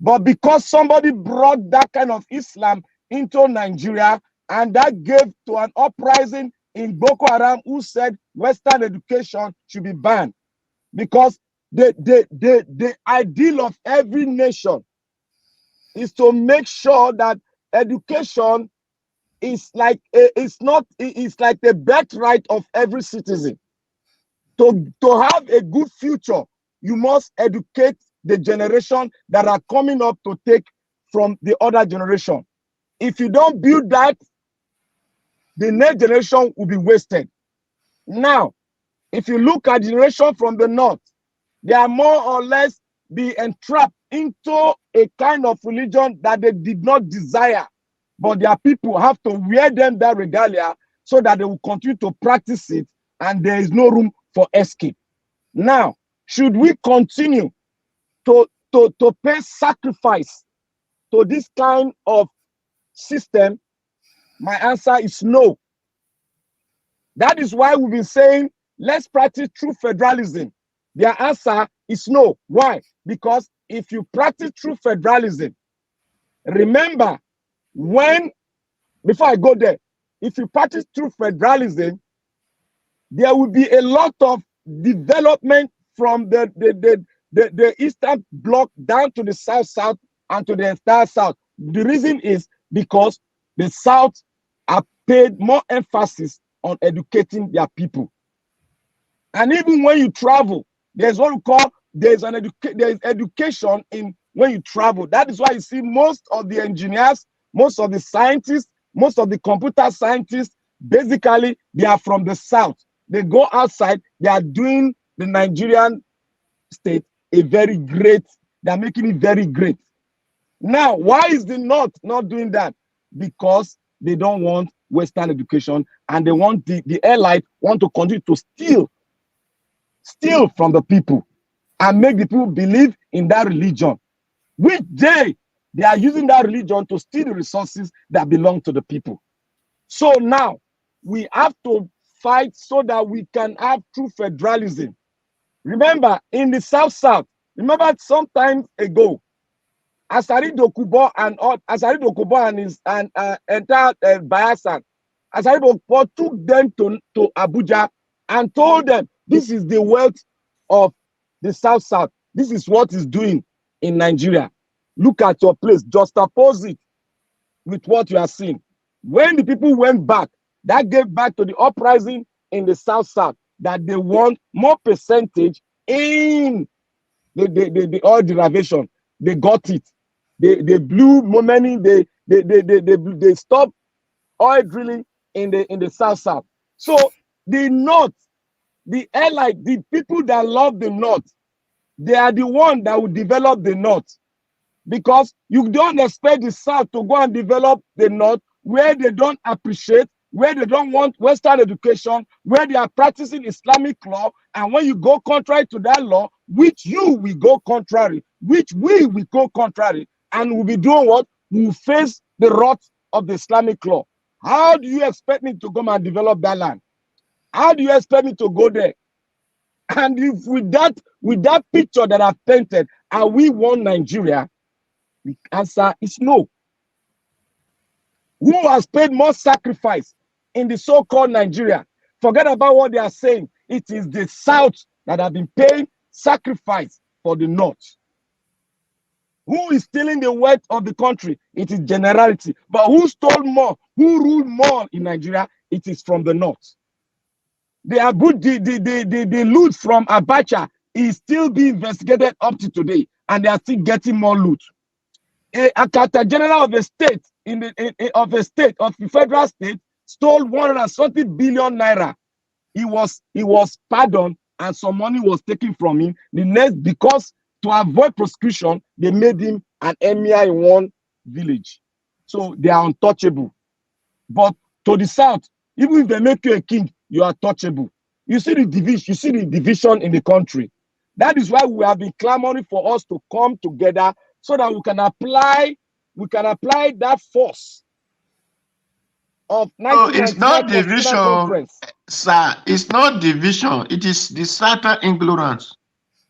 But because somebody brought that kind of Islam into Nigeria, and that gave to an uprising in Boko Haram, who said Western education should be banned. Because the ideal of every nation is to make sure that education is like it's like the birthright of every citizen. To have a good future, you must educate the generation that are coming up to take from the other generation. If you don't build that, the next generation will be wasted. Now, if you look at generation from the North, they are more or less be entrapped into a kind of religion that they did not desire, but their people have to wear them that regalia so that they will continue to practice it, and there is no room for escape. Now, should we continue to pay sacrifice to this kind of system? My answer is no. That is why we've been saying, let's practice true federalism. Their answer is no. Why? Because if you practice true federalism, remember, before I go there, if you practice true federalism, there will be a lot of development from the Eastern Bloc down to the South and to the entire South. The reason is because the South have paid more emphasis on educating their people. And even when you travel, there's what we call, there's education in when you travel. That is why you see most of the engineers, most of the scientists, most of the computer scientists, basically, they are from the South. They go outside, they are doing the Nigerian state a very great, they're making it very great. Now, why is the North not doing that? Because they don't want Western education, and they want the elite want to continue to steal from the people and make the people believe in that religion, which they are using that religion to steal the resources that belong to the people. So now we have to fight so that we can have true federalism. Remember, in the South, remember some time ago, Asari Dokubo and his entire Bayelsa, Asari Dokubo took them to Abuja and told them, this is the wealth of the South. This is what it's doing in Nigeria. Look at your place, just oppose it with what you are seeing. When the people went back, that gave back to the uprising in the South, that they want more percentage in the oil derivation. They got it. They blew more money. They stopped oil drilling in the South. So the North, the elite, the people that love the North, they are the one that will develop the North. Because you don't expect the South to go and develop the North where they don't appreciate, where they don't want Western education, where they are practicing Islamic law, and when you go contrary to that law, which you will go contrary, which we will go contrary, and we'll be doing what? We'll face the wrath of the Islamic law. How do you expect me to come and develop that land? How do you expect me to go there? And if with that picture that I've painted, are we one Nigeria? The answer is no. Who has paid more sacrifice in the so-called Nigeria? Forget about what they are saying. It is the South that have been paying sacrifice for the North. Who is stealing the wealth of the country? It is generality. But who stole more? Who ruled more in Nigeria? It is from the North. They are good. The loot from Abacha is still being investigated up to today, and they are still getting more loot. A Carter General of a state of the federal state stole 170 billion naira he was pardoned and some money was taken from him. The next, because to avoid prosecution, they made him an emir in one village. So they are untouchable. But to the south, even if they make you a king, you are touchable. You see the division in the country. That is why we have been clamoring for us to come together so that we can apply that force of No, it's 1999 not Constitutional division, Conference. sir. It's not division. It is the Southern ignorance.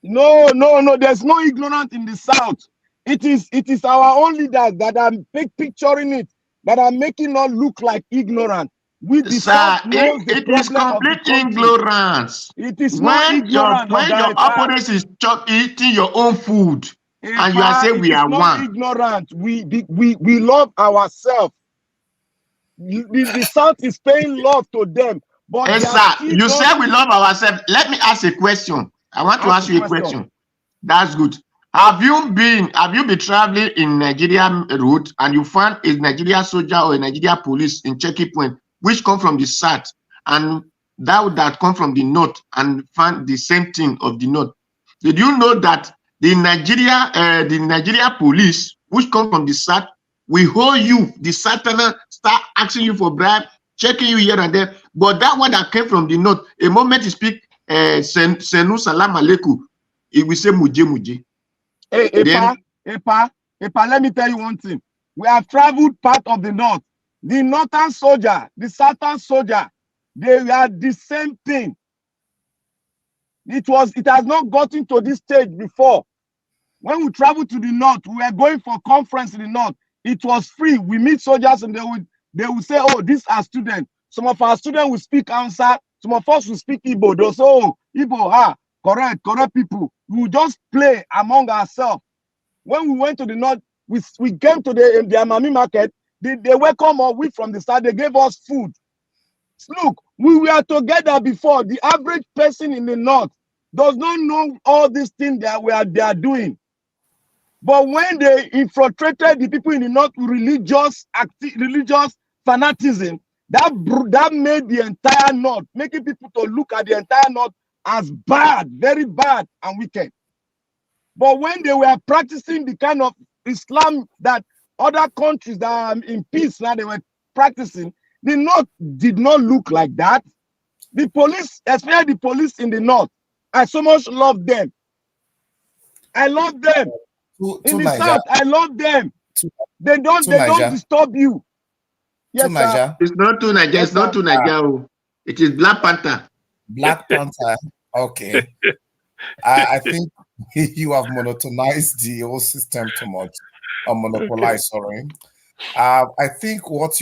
No. There's no ignorance in the south. It is our own leaders that are picturing it, that are making us look like ignorant. We the Sir, south knows the it is problem of the complete country. ignorance. It is not When your ignorant of that. opponent is eating your own food, and you are saying we are one. Ignorant. We love ourselves. The south is paying love to them. But Yes, sir. You said we love ourselves. Let me ask a question. I want to ask you a question. That's good. Have you been traveling in Nigerian route and you found a Nigerian soldier or a Nigerian police in checking point which come from the south and that come from the north and found the same thing of the north? Did you know that the Nigeria police which come from the south will hold you, the Southerner, start asking you for bribe, checking you here and there, but that one that came from the north, a moment you speak Senu Salam Aleikum, it will say muje muje. Hey, Epa, let me tell you one thing. We have traveled part of the north. The northern soldier, the southern soldier, they are the same thing. It has not gotten to this stage before. When we travel to the north, we are going for conference in the north. It was free. We meet soldiers and they will say, oh, these are students. Some of our students will speak Hausa. Some of us will speak Igbo. They'll say, oh, Igbo, correct people. We will just play among ourselves. When we went to the north, we came to the Amami market. They welcome us. We from the start, they gave us food. Look, we were together before. The average person in the north does not know all these things they are doing. But when they infiltrated the people in the north with religious fanaticism, that made the entire north, making people to look at the entire north as bad, very bad and wicked. But when they were practicing the kind of Islam that other countries that are in peace now they were practicing, the north did not look like that. The police, especially the police in the north, I so much love them. I love them. In the south, I love them. They don't disturb you. Yes, sir. It's not to Nigeria. It's not to Nigeria. It is Black Panther. Black Panther. Okay. I think you have monotonized the whole system too much. Or monopolized, sorry. I think what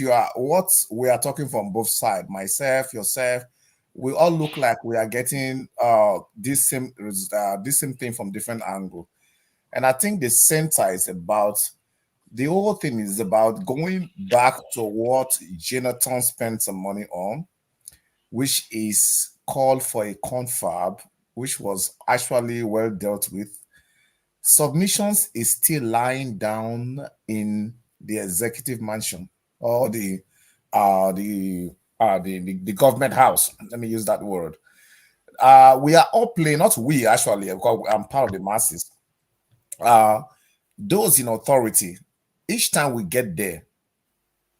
we are talking from both sides, myself, yourself, we all look like we are getting this same thing from different angle. And I think the center is about, the whole thing is about going back to what Jonathan spent some money on, which is called for a confab, which was actually well dealt with. Submissions is still lying down in the executive mansion or the government house. Let me use that word. We are all playing, not we actually, because I'm part of the masses. Those in authority, each time we get there,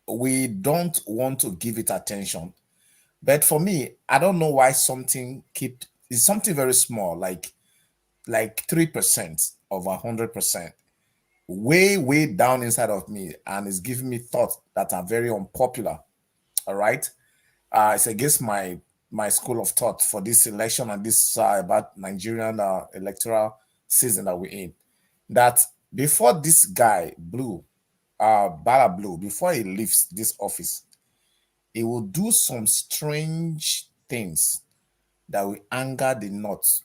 we don't want to give it attention. But for me, I don't know why it's something very small, like 3% of 100%, way down inside of me, and it's giving me thoughts that are very unpopular. All right, it's against my school of thought for this election and this about Nigerian electoral season that we're in. That before this guy Bala Blue, before he leaves this office, he will do some strange things that will anger the North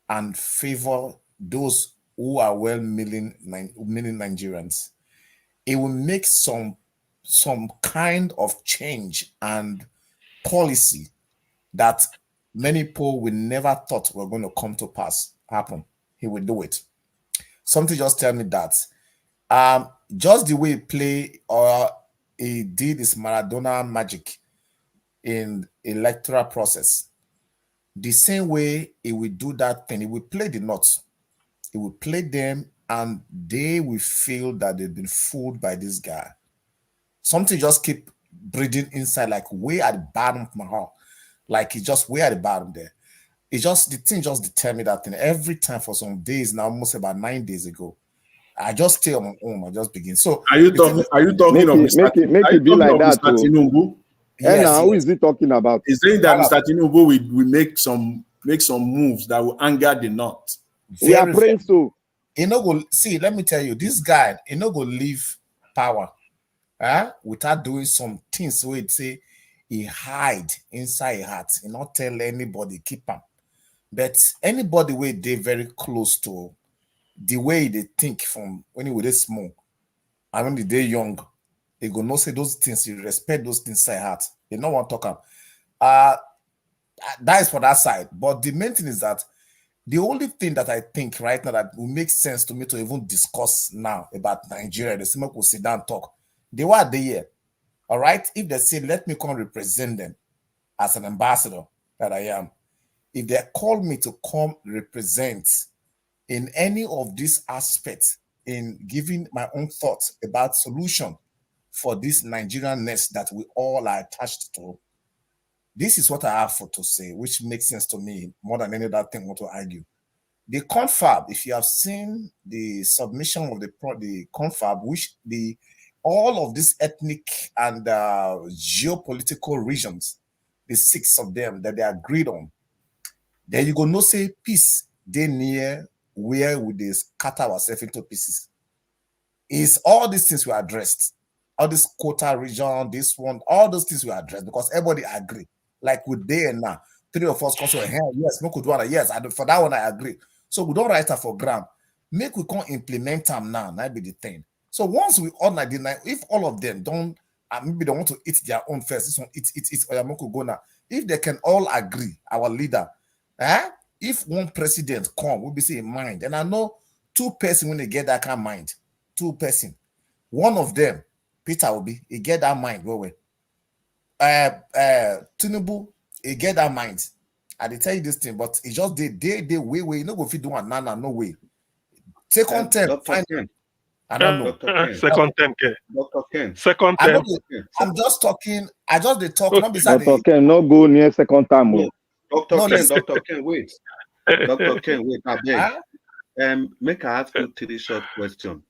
and favor those who are well-meaning Nigerians. It will make some kind of change and policy that many people will never thought were going to come to happen. He will do it. Something just tell me that just the way he play or he did his Maradona magic, in electoral process. The same way he will do that thing, he will play the nuts. He will play them, and they will feel that they've been fooled by this guy. Something just keep breathing inside, like way at the bottom of my heart. Like it's just way at the bottom there. It's just the thing just determined that thing every time for some days now, almost about 9 days ago. I just stay on my own. I just begin. So are you talking? Are you talking of Mr. Make it be like that Mr. Tinubu? Yes, now, who is he talking about? He's saying that Mr. Tinubu will make some moves that will anger the North. We are praying so. You know, go see. Let me tell you, this guy, you know, go leave power, without doing some things where it say he hide inside his heart. He not tell anybody keep him. But anybody where they very close to the way they think from when he was small, and when they young, they go no say those things. You respect those things inside heart. They don't want to talk up. That is for that side. But the main thing is that the only thing that I think right now that will make sense to me to even discuss now about Nigeria, the same will sit down and talk. They were there. All right. If they say, let me come represent them as an ambassador that I am, if they call me to come represent in any of these aspects in giving my own thoughts about solution for this Nigerian nest that we all are attached to, this is what I have for to say, which makes sense to me more than any other thing I want to argue. The confab, if you have seen the submission of the confab, which all of these ethnic and geopolitical regions, the 6 of them that they agreed on, then you go no say peace, they near where would they scatter ourselves into pieces. Is all these things we addressed, all this quota region, this one, all those things we addressed because everybody agree. Like with day and now, 3 of us come say, yes, no could do it. Yes, for that one I agree. So we don't write that for gram. Make we can't implement them now. That be the thing. So once we all 99, if all of them don't, maybe they want to eat their own first, this one eat, or go now. If they can all agree, our leader, if one president come, we'll be saying mind. And I know 2 person when they get that kind of mind, 2 person. One of them, Peter will be, he get that mind, go away. Tinubu, he get that mind. I did tell you this thing, but it just they way you know go fit do one no way. Second term, I don't know. Second term, Dr. Ken. Second term. I'm just talking. I just they talk. Dr. Ken, no go near second time. No, Dr. Ken, wait. Dr. Ken, wait. I beg. Make I ask you 3 short questions.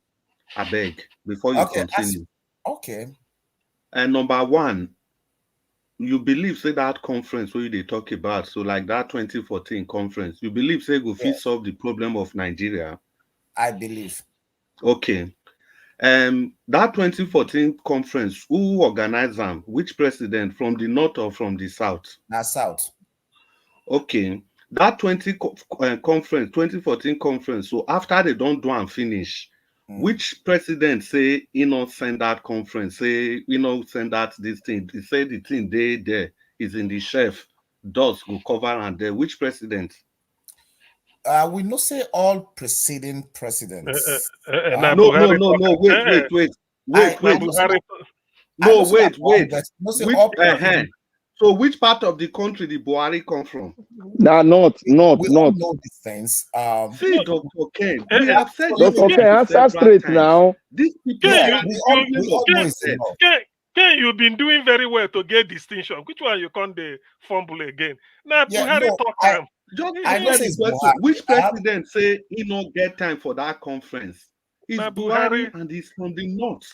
I beg before you continue. Okay. And number 1. You believe say that conference where they talk about, so like that 2014 conference, you believe say go fit solve the problem of Nigeria? I believe. Okay. That 2014 conference, who organized them? Which president, from the north or from the south? South. Okay. That 2014 conference, so after they don't do and finish, which president say send that conference, say send that this thing, they say the thing there is in the shelf, does go cover and there. Which president? We not say all preceding presidents. No, wait. So which part of the country did Buhari come from? Nah, not. We all know the things. See, Dr. Ken, we have said Dr. Ken, answer straight now. These people, Ken, you've been doing very well to get distinction. Which one you can't fumble again? Now, Buhari talk time. Which president say he not get time for that conference? It's Buhari and he's from the north.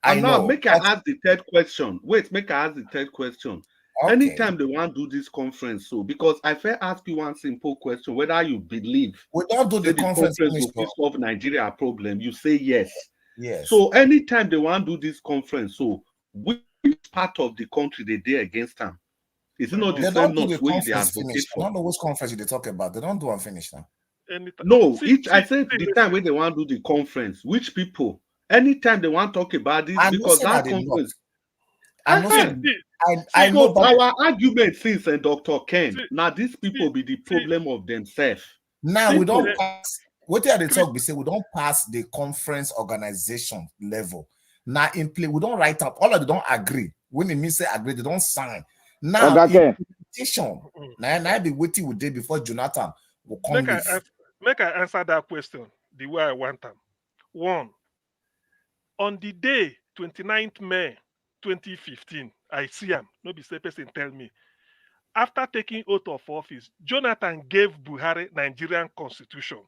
And now make I ask the 3rd question. Wait, make I ask the 3rd question. Okay. Anytime they want to do this conference, so because I fair ask you one simple question, whether you believe we don't do the conference will solve Nigeria problem, you say yes. Yes. So anytime they want to do this conference, so which part of the country they did against them? Is it not the same notes where they advocate for? I don't know which conference they talk about. They don't do and finish now. No, I said the time when they want to do the conference, which people? Anytime they want to talk about this, because that conference. I know our argument since Dr. Ken. Now these people be the problem of themselves. Now we don't pass. What they talk? We say we don't pass the conference organization level. Now in play, we don't write up. All of them don't agree. When it means say agree, they don't sign. Now, Okay. petition. Now I be waiting with day before Jonathan will come Make I answer that question the way I want them. One, on the day 29th May 2015, I see him. No be say person tell me. After taking oath of office, Jonathan gave Buhari Nigerian constitution.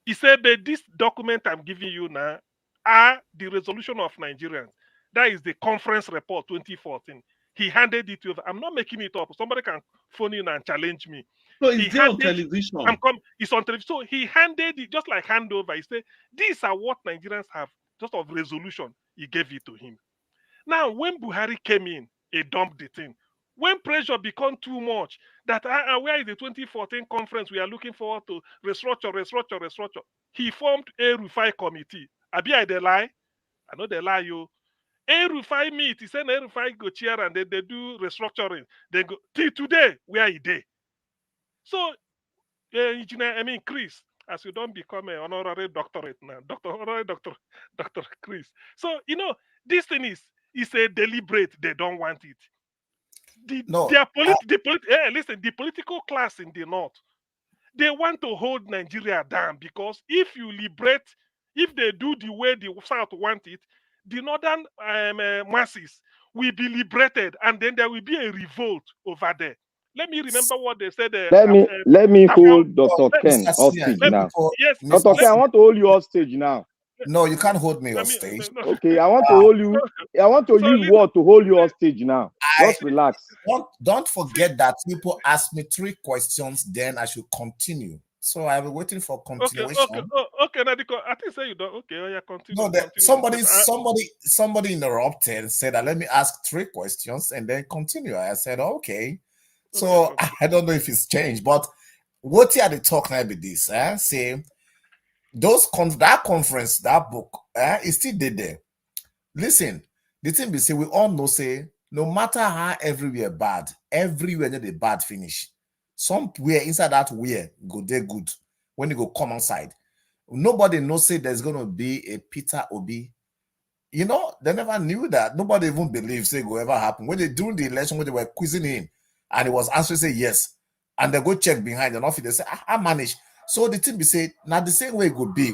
He said, but this document I'm giving you now are the resolution of Nigerians. That is the conference report 2014. He handed it over. I'm not making it up. Somebody can phone in and challenge me. So it's there on television. It's on television. So he handed it just like handover. He said, these are what Nigerians have, just of resolution. He gave it to him. Now, when Buhari came in, he dumped the thing. When pressure became too much, that where is the 2014 conference we are looking forward to restructure. He formed a Rufai committee. Abi I dey lie? I know they lie you. A Rufai meet. He said A Rufai go chair and then they do restructuring. They go till today where he dey. So, Chris, as you don't become an honorary doctorate now, Dr. Chris. So this thing is a deliberate. They don't want it. Listen, the political class in the north, they want to hold Nigeria down because if they do the way the south want it, the northern masses will be liberated, and then there will be a revolt over there. Let me remember what they said. Let me hold Dr. Ken hostage now. Yes, Dr. Ken, I want to hold you hostage now. No, you can't hold me hostage. Okay, I want to hold you. I want to use word to hold you hostage now. Just relax. Don't forget that people asked me 3 questions, then I should continue. So I'll be waiting for continuation. Okay, Nadiko, I think say you don't. Okay, yeah, continue. No, continue. somebody interrupted and said that let me ask 3 questions and then continue. I said okay. So Okay. I don't know if it's changed, but what you had to talk now be this? Say that conference, that book, is still there. Listen, the thing we say, we all know, say, no matter how everywhere the bad finish. Somewhere inside that where go there good. When you go come outside, nobody knows say there's gonna be a Peter Obi. They never knew that. Nobody even believes it will ever happen. When they during the election, when they were quizzing him, and he was answering say yes, and they go check behind the office, they say, I manage. So the thing be say, now the same way it could be,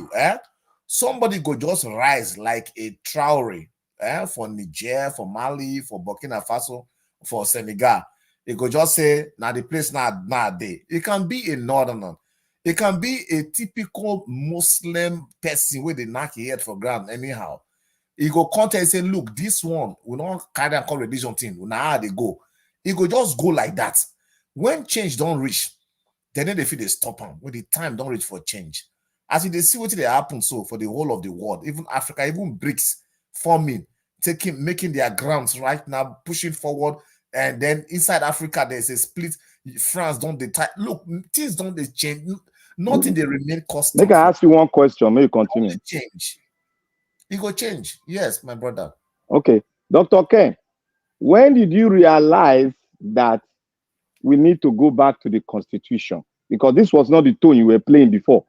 somebody go just rise like a Traore, for Niger, for Mali, for Burkina Faso, for Senegal. It could just say, now the place now there. It can be a northerner. It can be a typical Muslim person where they knock your head for ground anyhow. He go contact and say, look, this one, we don't carry and call religion thing. Now how they go. It go just go like that. When change don't reach, then they feel they stop them. When the time don't reach for change. As they see what they happen so for the whole of the world, even Africa, even BRICS forming, making their grounds right now, pushing forward. And then inside Africa, there's a split. France don't they look, things don't they change. Nothing they remain constant. Make I ask you one question. May you continue? Change. It go change. Yes, my brother. Okay. Dr. Ken, when did you realize that we need to go back to the Constitution? Because this was not the tone you were playing before.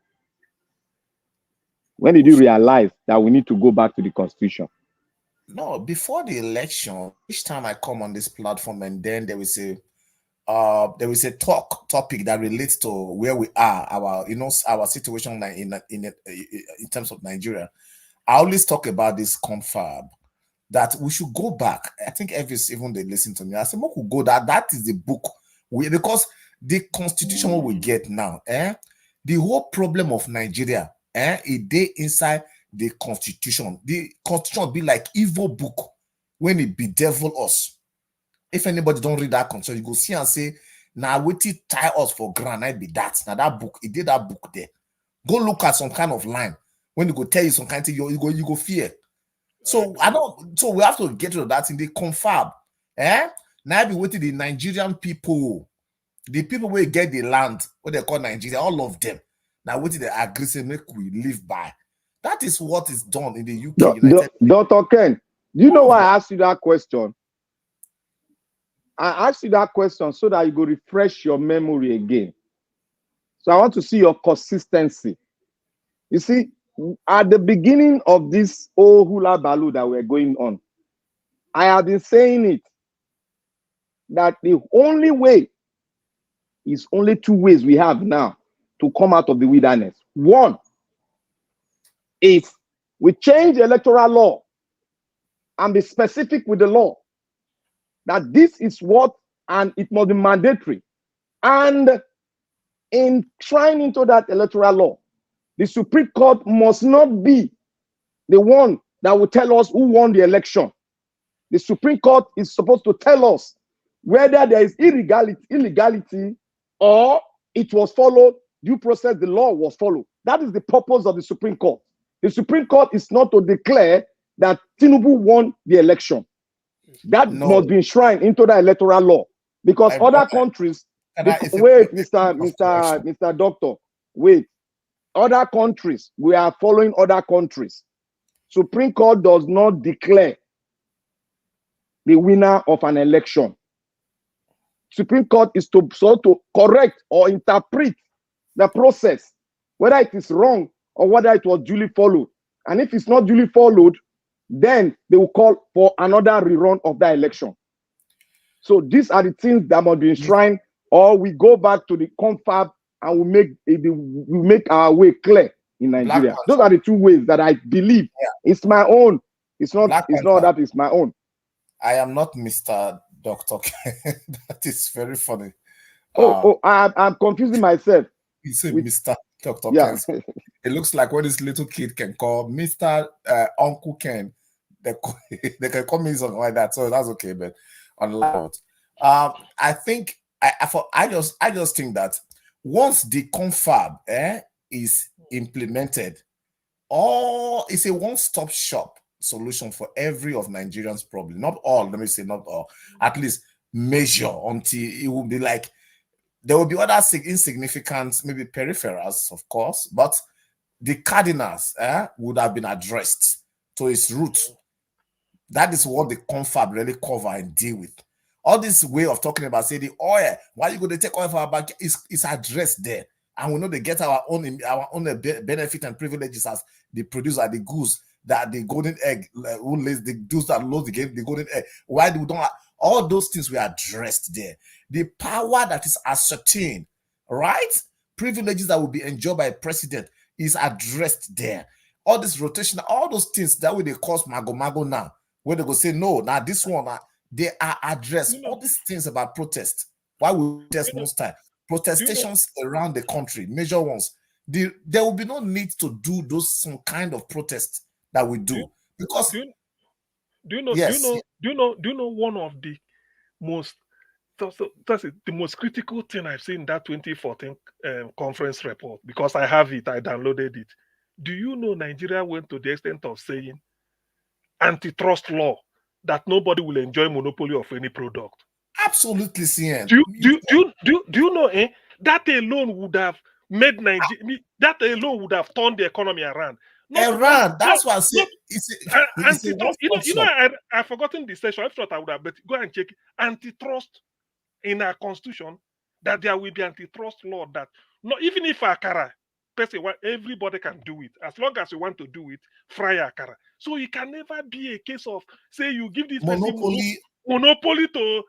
When did you realize that we need to go back to the Constitution? No, before the election, each time I come on this platform and then there is a topic that relates to where we are, our situation in terms of Nigeria. I always talk about this confab that we should go back. I think even they listen to me. I said, we could go that is the book because the constitution we get now, the whole problem of Nigeria, it dey inside the constitution. The constitution be like evil book when it bedevil us. If anybody don't read that constitution, you go see and say, now wait it tie us for ground. I be that. Now that book, it did that book there. Go look at some kind of line. When you go tell you some kind of thing, you go fear. So we have to get rid of that in the confab. Now I be waiting the Nigerian people, the people where get the land, what they call Nigeria, all of them. Now waiting the aggressive make we live by. That is what is done in the UK. Dr. Ken, do you know why I asked you that question? I asked you that question so that you go refresh your memory again. So I want to see your consistency. You see, at the beginning of this whole hula baloo that we're going on, I have been saying it, that the only way is only two ways we have now to come out of the wilderness. One is we change the electoral law and be specific with the law that this is what, and it must be mandatory. And in trying into that electoral law, the Supreme Court must not be the one that will tell us who won the election. The Supreme Court is supposed to tell us whether there is illegality or it was followed, due process, the law was followed. That is the purpose of the Supreme Court. The Supreme Court is not to declare that Tinubu won the election. That must be enshrined into the electoral law, because other countries, wait, Mr. Doctor, wait. Other countries, we are following other countries. Supreme Court does not declare the winner of an election. Supreme Court is to correct or interpret the process, whether it is wrong or whether it was duly followed. And if it's not duly followed, then they will call for another rerun of that election. So these are the things that must be enshrined, or we go back to the confab and we make our way clear in Nigeria. Those are the two ways that I believe. It's my own. It's not that it's my own. I am not Mr. Dr. That is very funny. I'm confusing myself. You say Mr. Dr. Yeah. Ken. It looks like what this little kid can call Mr. Uncle Ken. They can call me something like that. So that's okay, but on loud. I think I just think that once the confab is implemented, it's a one-stop shop solution for every of Nigerians' problem. Not all, let me say not all, at least measure until it will be like there will be other insignificant, maybe peripherals, of course, but the cardinals would have been addressed to its root. That is what the confab really cover and deal with. All this way of talking about, say, the oil, why you going to take oil for our bank is addressed there. And we know they get our own benefit and privileges as the producer, the goose, that the golden egg, who lays the goose that loads the golden egg. Why do we don't have, all those things were addressed there. The power that is ascertained, right? Privileges that will be enjoyed by a president is addressed there. All this rotation, all those things that way they cause mago now, where they go say, no, now this one, they are addressed. All these things about protest. Why we protest most time? Protestations around the country, major ones. There will be no need to do some kind of protest that we do. Because do you know one of the most the most critical thing I've seen in that 2014 conference report, because I have it, I downloaded it. Do you know Nigeria went to the extent of saying antitrust law, that nobody will enjoy monopoly of any product? Absolutely, CN. Do you know that alone would have made Nigeria, that alone would have turned the economy around. That's why I say I've forgotten the session. I thought I would have, but go and check antitrust in our constitution, that there will be antitrust law that even if Akara, everybody can do it as long as you want to do it, fry Akara. So it can never be a case of say you give this monopoly to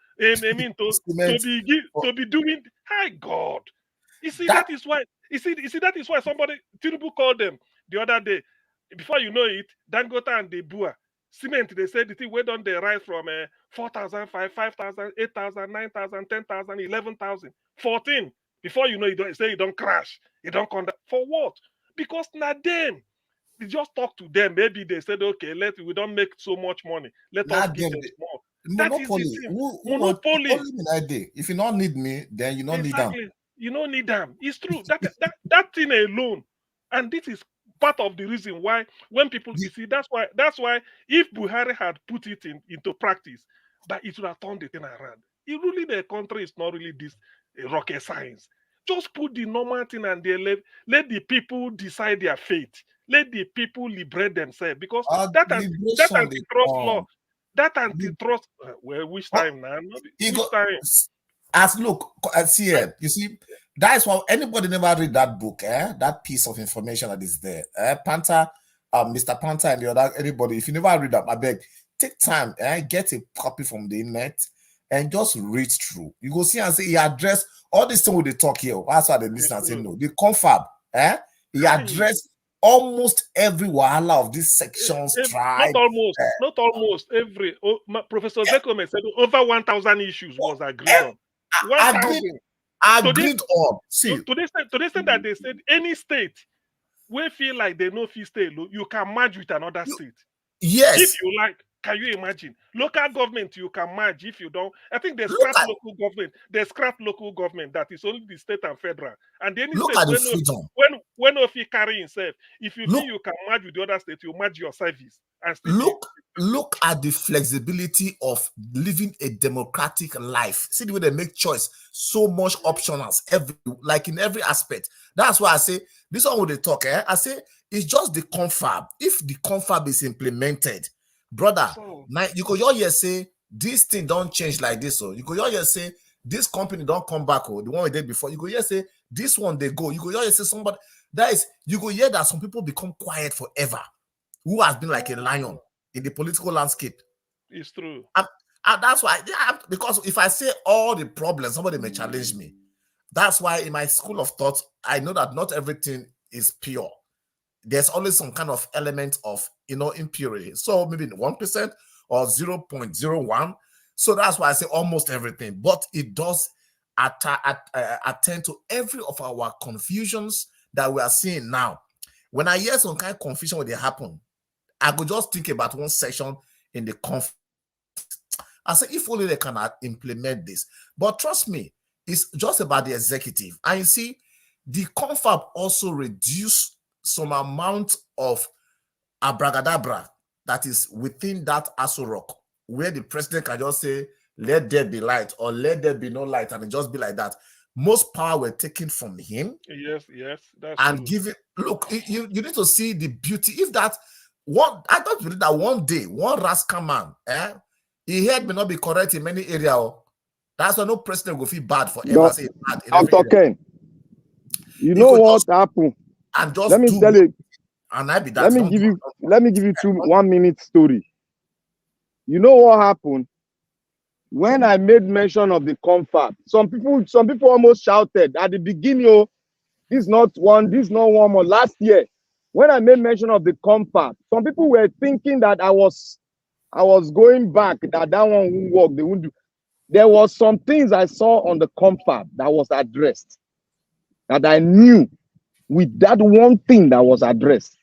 be doing. Hi God, you see that is why. You see that is why somebody Tinubu called them the other day. Before you know it, Dangote and the Bua cement, they said the thing went on the rise from 4,000, 5,000, 8,000, 9,000, 10,000, 11,000, 14. Before you know it don't crash, it don't come down. For what? Because now them, they just talk to them. Maybe they said, okay, we don't make so much money. Let us give them more. Monopoly. Monopoly. If you don't need me, then you don't need them. You don't need them. It's true. That thing alone, and this is part of the reason why when people see that's why if Buhari had put it into practice, but it would have turned the thing around. The country is not really this rocket science. Just put the normal thing and let the people decide their fate. Let the people liberate themselves, because that antitrust law, that antitrust. Which time now? Which time? See it. You see, that's why anybody never read that book, that piece of information that is there. Panther, Mr. Panther and the other anybody, if you never read that, I beg, take time and get a copy from the internet and just read through. You go see and say he addressed all this thing with the talk here. That's why they listen and say no. The confab, he addressed almost every wahala of this section strike. Not almost every. Professor Zekome said over 1,000 issues was agreed on. 1,000. Agreed on. See, to the extent that they said any state we feel like they know fee state, you can merge with another state. Yes. If you like, can you imagine? Local government, you can merge. If you don't, I think they scrap local government. They scrap local government that is only the state and federal. And then look at the freedom. When if he carry himself, if you think you can merge with the other state, you merge your service. And look at the flexibility of living a democratic life. See the way they make choice. So much optionals, like in every aspect. That's why I say this one with the talk. I say it's just the confab. If the confab is implemented, brother, you could all say this thing don't change like this. So you could all say this company don't come back. Or the one we did before. You could say this one they go. You could all say somebody that is. You could hear that some people become quiet forever. Who has been like a lion in the political landscape? It's true. And that's why, because if I say all the problems, somebody may challenge me. That's why in my school of thought, I know that not everything is pure. There's always some kind of element of, impurity. So maybe 1% or 0.01. So that's why I say almost everything. But it does attend to every of our confusions that we are seeing now. When I hear some kind of confusion when they happen, I could just think about one section in the conflict. I say, if only they can implement this. But trust me, it's just about the executive. And you see, the confab also reduce some amount of abracadabra that is within that Aso Rock, where the president can just say, let there be light, or let there be no light, and it just be like that. Most power were taken from him. Yes, that's and true. give it. Look, you need to see the beauty. If that one, I don't believe that one day, one rascal man, he head may not be correct in many areas. That's why no president will feel bad forever. Say bad I'm talking. You know what happened? And just let me tell you. And I be that. Let me give you 1 minute story. You know what happened? When I made mention of the confab, some people almost shouted at the beginning, "Oh, this is not one more." Last year, when I made mention of the confab, some people were thinking that I was going back, that one won't work, they won't do. There was some things I saw on the confab that was addressed, that I knew with that one thing that was addressed,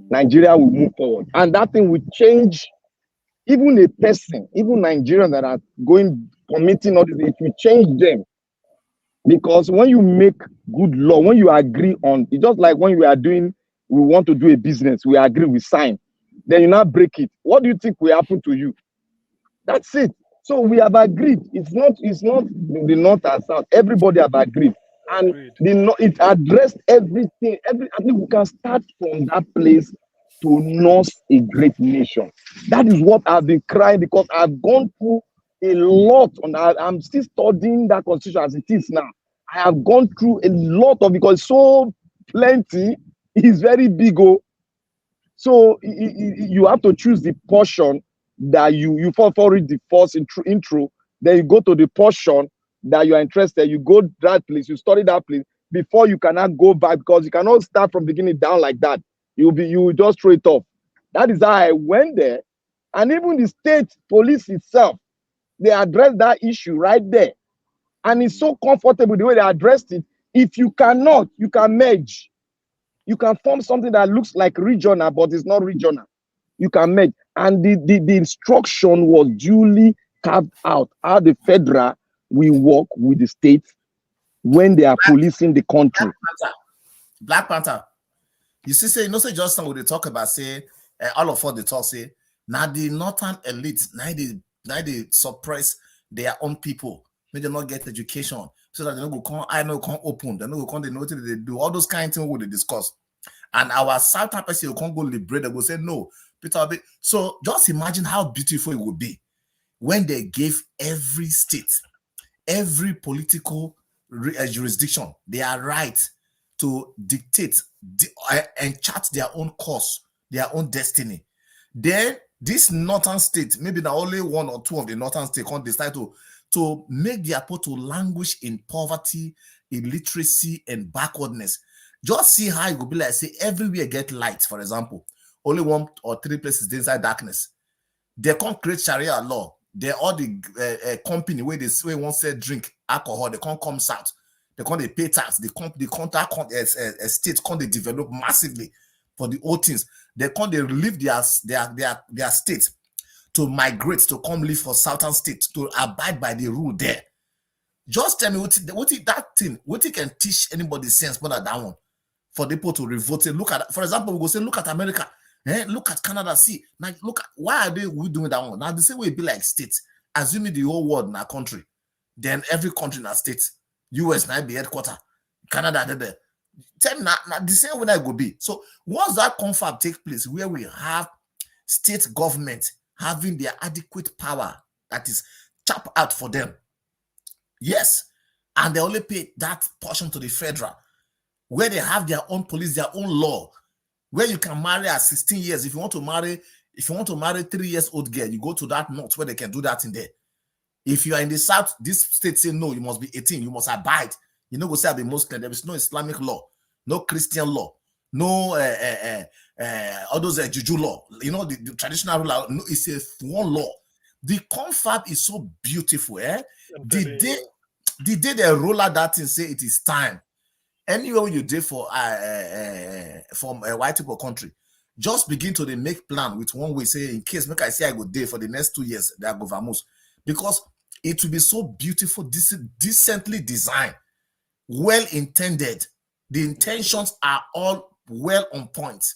Nigeria will move forward. And that thing will change even a person, even Nigerians that are committing all this, it will change them. Because when you make good law, when you agree on, it's just like when we want to do a business, we agree, we sign. Then you now break it. What do you think will happen to you? That's it. So we have agreed. It's not the North and South. Everybody have agreed. And it addressed everything. I think we can start from that place to nurse a great nation. That is what I've been crying, because I've gone through a lot. I'm still studying that constitution as it is now. I have gone through a lot of, because so plenty is very big. So you have to choose the portion that you read the first intro, then you go to the portion that you are interested. You go to that place, you study that place before you cannot go back, because you cannot start from beginning down like that. You will just throw it off. That is how I went there. And even the state police itself, they addressed that issue right there. And it's so comfortable the way they addressed it. If you cannot, you can merge. You can form something that looks like regional, but it's not regional. You can merge. And the instruction was duly carved out how the federal will work with the states when they are policing the country. Black Panther. You see, say just now they talk about, say, all of us they talk, say, now the northern elite, now they suppress their own people, may they not get education, so that they don't go come, I know can't open, they don't go come, they know what they do, all those kind of things we discuss. And our southern person can't go liberate, they go say no, Peter. So just imagine how beautiful it would be when they gave every state, every political jurisdiction, their right to dictate and chart their own course, their own destiny. Then This northern state, maybe the only one or two of the northern state can decide to make their people to languish in poverty, illiteracy, and backwardness. Just see how it will be like, say, everywhere get light, for example. Only 1 or 3 places inside darkness. They can't create Sharia law. They all the company where they won't say drink alcohol, they can't come south. They can't pay tax. The contact state can't they develop massively for the old things. They can't they leave their state to migrate to come live for southern states to abide by the rule there. Just tell me what that thing, what it can teach anybody sense more than that one for people to revolt. Look at, for example, we go say, look at America. Look at Canada. See, now look at why are we doing that one? Now the same way it be like states, assuming the whole world in our country, then every country in our state, US now be headquarter, Canada there. Tell me now the same way that it will be. So once that confab take place, where we have state government having their adequate power that is chap out for them, yes, and they only pay that portion to the federal, where they have their own police, their own law. Where you can marry at 16 years. If you want to marry 3-year-old girl, you go to that north where they can do that in there. If you are in the south, this state say no, you must be 18, you must abide. You know, go say I be Muslim. There is no Islamic law, no Christian law, no all those juju law. You know, the traditional law. No, it's a one law. The confab is so beautiful. The day they roll out that and say it is time. Anywhere you did from white people country, just begin to make plan with one way. Say in case make I say I go there for the next 2 years, they go vamos, because it will be so beautiful, decently designed, well intended. The intentions are all well on point.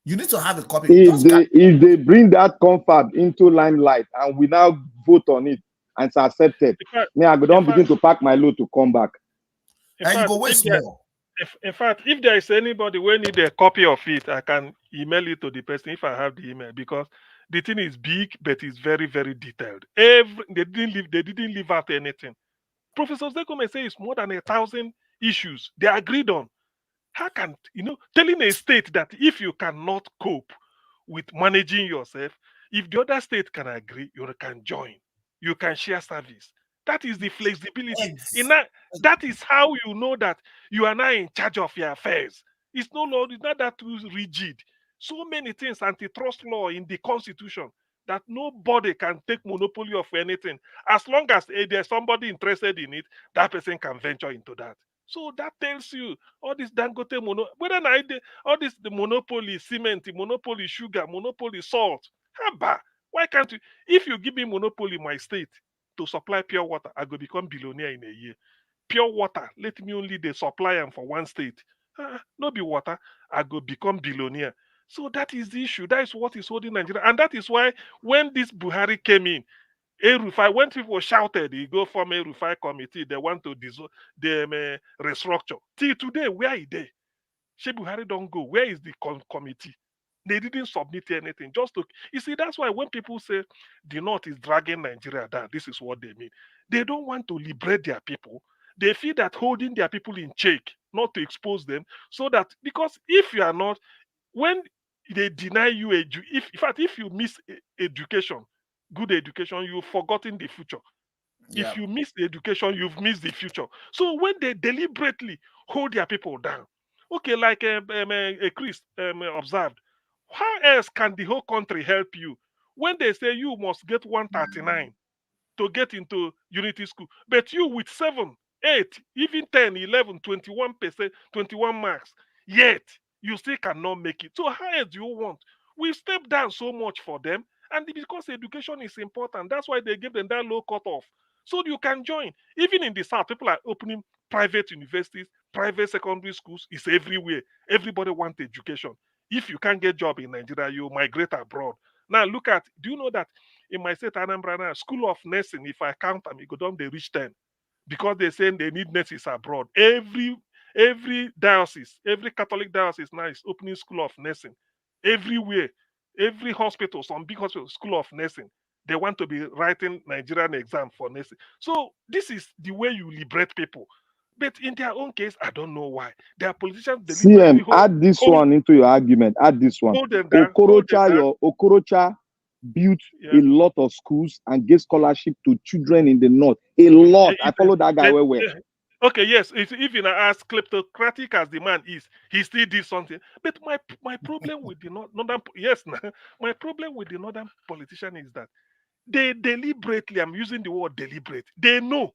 You need to have a copy. If they bring that confab into limelight and we now vote on it and it's accepted, I don't begin to pack my load to come back. And you go waste more. In fact, if there is anybody who need a copy of it, I can email it to the person if I have the email, because the thing is big, but it's very, very detailed. They didn't leave out anything. Professor Zekome say it's more than 1,000 issues they agreed on. How can, telling a state that if you cannot cope with managing yourself, if the other state can agree, you can join. You can share service. That is the flexibility. That is how you know that you are now in charge of your affairs. It's not that too rigid. So many things, antitrust law in the constitution, that nobody can take monopoly of anything. As long as there's somebody interested in it, that person can venture into that. So that tells you all this Dangote all this the monopoly cement, monopoly sugar, monopoly salt. Haba, why can't you? If you give me monopoly my state to supply pure water, I go become billionaire in a year. Pure water, let me only the supply them for one state. No be water, I go become billionaire. So that is the issue. That is what is holding Nigeria. And that is why when this Buhari came in, El-Rufai, when people shouted, he go form a El-Rufai committee, they want to restructure. Till today, where is they? Sheikh Buhari don't go. Where is the committee? They didn't submit anything. You see, that's why when people say the North is dragging Nigeria down, this is what they mean. They don't want to liberate their people. They feel that holding their people in check, not to expose them, so that, because if you are not, when they deny you if you miss education, good education, you've forgotten the future. Yeah. If you miss the education, you've missed the future. So when they deliberately hold their people down, okay, like Chris observed, how else can the whole country help you when they say you must get 139 to get into Unity School, but you with 7, 8, even 10, 11, 21%, 21 marks, yet you still cannot make it. So how else do you want? We step down so much for them, and because education is important, that's why they give them that low cutoff. So you can join. Even in the South, people are opening private universities, private secondary schools. It's everywhere. Everybody wants education. If you can't get a job in Nigeria, you migrate abroad. Now look at, do you know that in my state, Anambra now, School of Nursing, if I count them, it go down, they reach 10. Because they're saying they need nurses abroad. Every diocese, every Catholic diocese now is opening School of Nursing. Everywhere, every hospital, some big hospital, School of Nursing. They want to be writing Nigerian exam for nursing. So this is the way you liberate people. But in their own case, I don't know why. Their politicians... CM, add this one into your argument. Add this one. Okorocha built Yeah. a lot of schools and gave scholarship to children in the north. A lot. I follow that guy well. Okay, yes. Even as kleptocratic as the man is, he still did something. But my problem with the northern my problem with the northern politician is that they deliberately, I'm using the word deliberate, they know.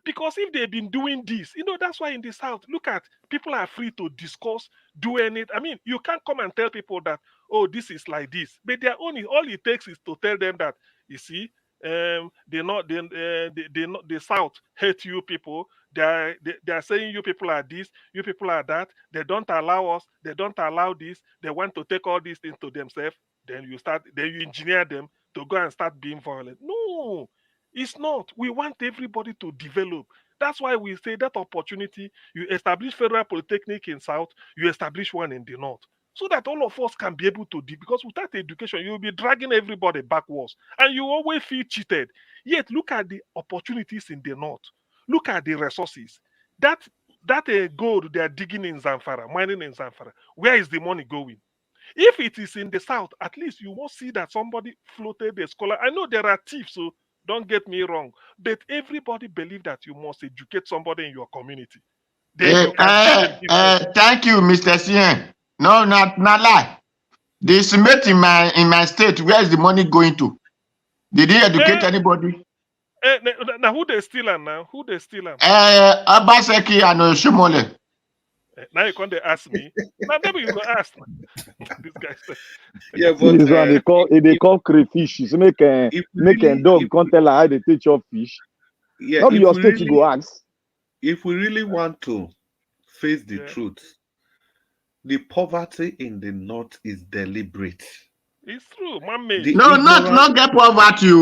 Because if they've been doing this, that's why in the South, look at, people are free to discuss, do anything. I mean, you can't come and tell people that, oh, this is like this. But all it takes is to tell them that, you see, the South hate you people. They are saying you people are this, you people are that. They don't allow us. They don't allow this. They want to take all these things to themselves. Then you engineer them to go and start being violent. No, it's not. We want everybody to develop. That's why we say that opportunity, you establish federal polytechnic in South, you establish one in the North. So that all of us can be able to do, because without education, you'll be dragging everybody backwards. And you always feel cheated. Yet look at the opportunities in the North. Look at the resources. That gold they are digging in Zamfara, mining in Zamfara, where is the money going? If it is in the South, at least you must see that somebody floated a scholar. I know there are thieves, so don't get me wrong. But everybody believes that you must educate somebody in your community. Then you can thank you, Mr. Sien. No, not lie. The cement in my state, where is the money going to? Did he educate anybody? Now who they steal now? Who they steal? Abaseki and Shomole. Now you can't ask me. Now maybe you go ask. This guy said. Yeah, but This one they call crayfish. So make a dog can't tell her how they teach your fish. Yeah, Not your state you go ask. If we really want to face the truth, the poverty in the North is deliberate. It's true, man. No, not get poverty,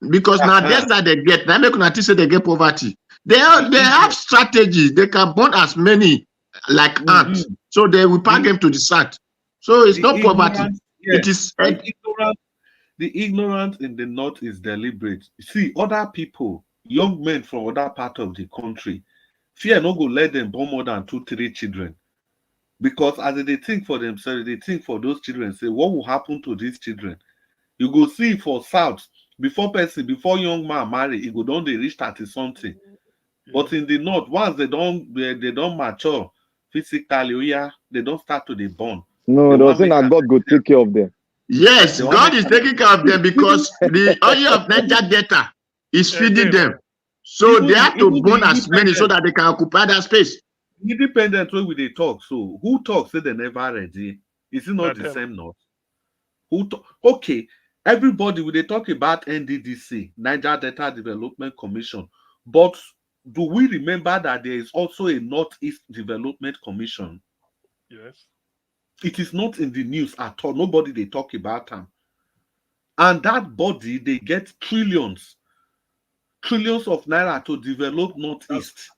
because now that's that they get. Now make una say they get poverty. They have strategies. They can burn as many like ants, so they will pack them to the site. So it's not poverty. It is the ignorance in the North is deliberate. See, other people, young men from other part of the country, fear no go let them born more than 2-3 children. Because as they think for themselves, they think for those children, say, what will happen to these children? You go see for South, before young man marry, he go down, they reach 30-something. But in the North, once they don't mature physically, they don't start to be born. No, they'll say that God go take care of them. Yes, God is taking care of them because the oil of Niger Delta is feeding them. So they have to burn as many so that they can occupy that space. Independent way they talk. So who talks say they never ready? Is it not the same North? Okay, everybody will they talk about NDDC, Niger Delta Development Commission, but do we remember that there is also a Northeast Development Commission? Yes. It is not in the news at all. Nobody they talk about them. And that body, they get trillions of naira to develop Northeast.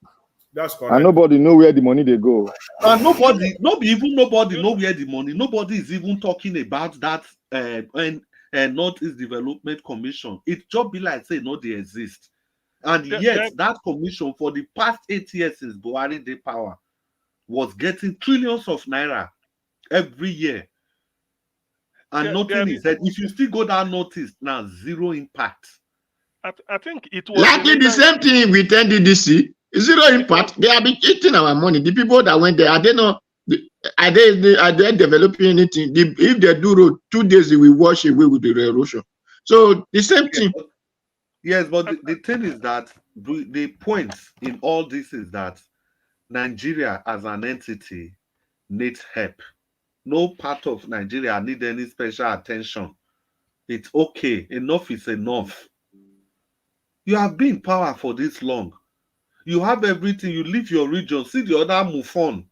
That's correct. And nobody know where the money they go. And nobody know where the money. Nobody is even talking about that Northeast Development Commission. It just be like say no, they exist. And yet that commission for the past 8 years since Buhari Day power was getting trillions of naira every year. And nothing is said. If you still go down Northeast now, zero impact. I think it was likely the same thing with NDDC. Zero impact. They have been eating our money. The people that went there, are they developing anything? If they do road, 2 days they will wash away with the erosion. So the same thing. Yes, but the thing is that the point in all this is that Nigeria as an entity needs help. No part of Nigeria needs any special attention. It's okay. Enough is enough. You have been in power for this long. You have everything. You leave your region. See the other Mufon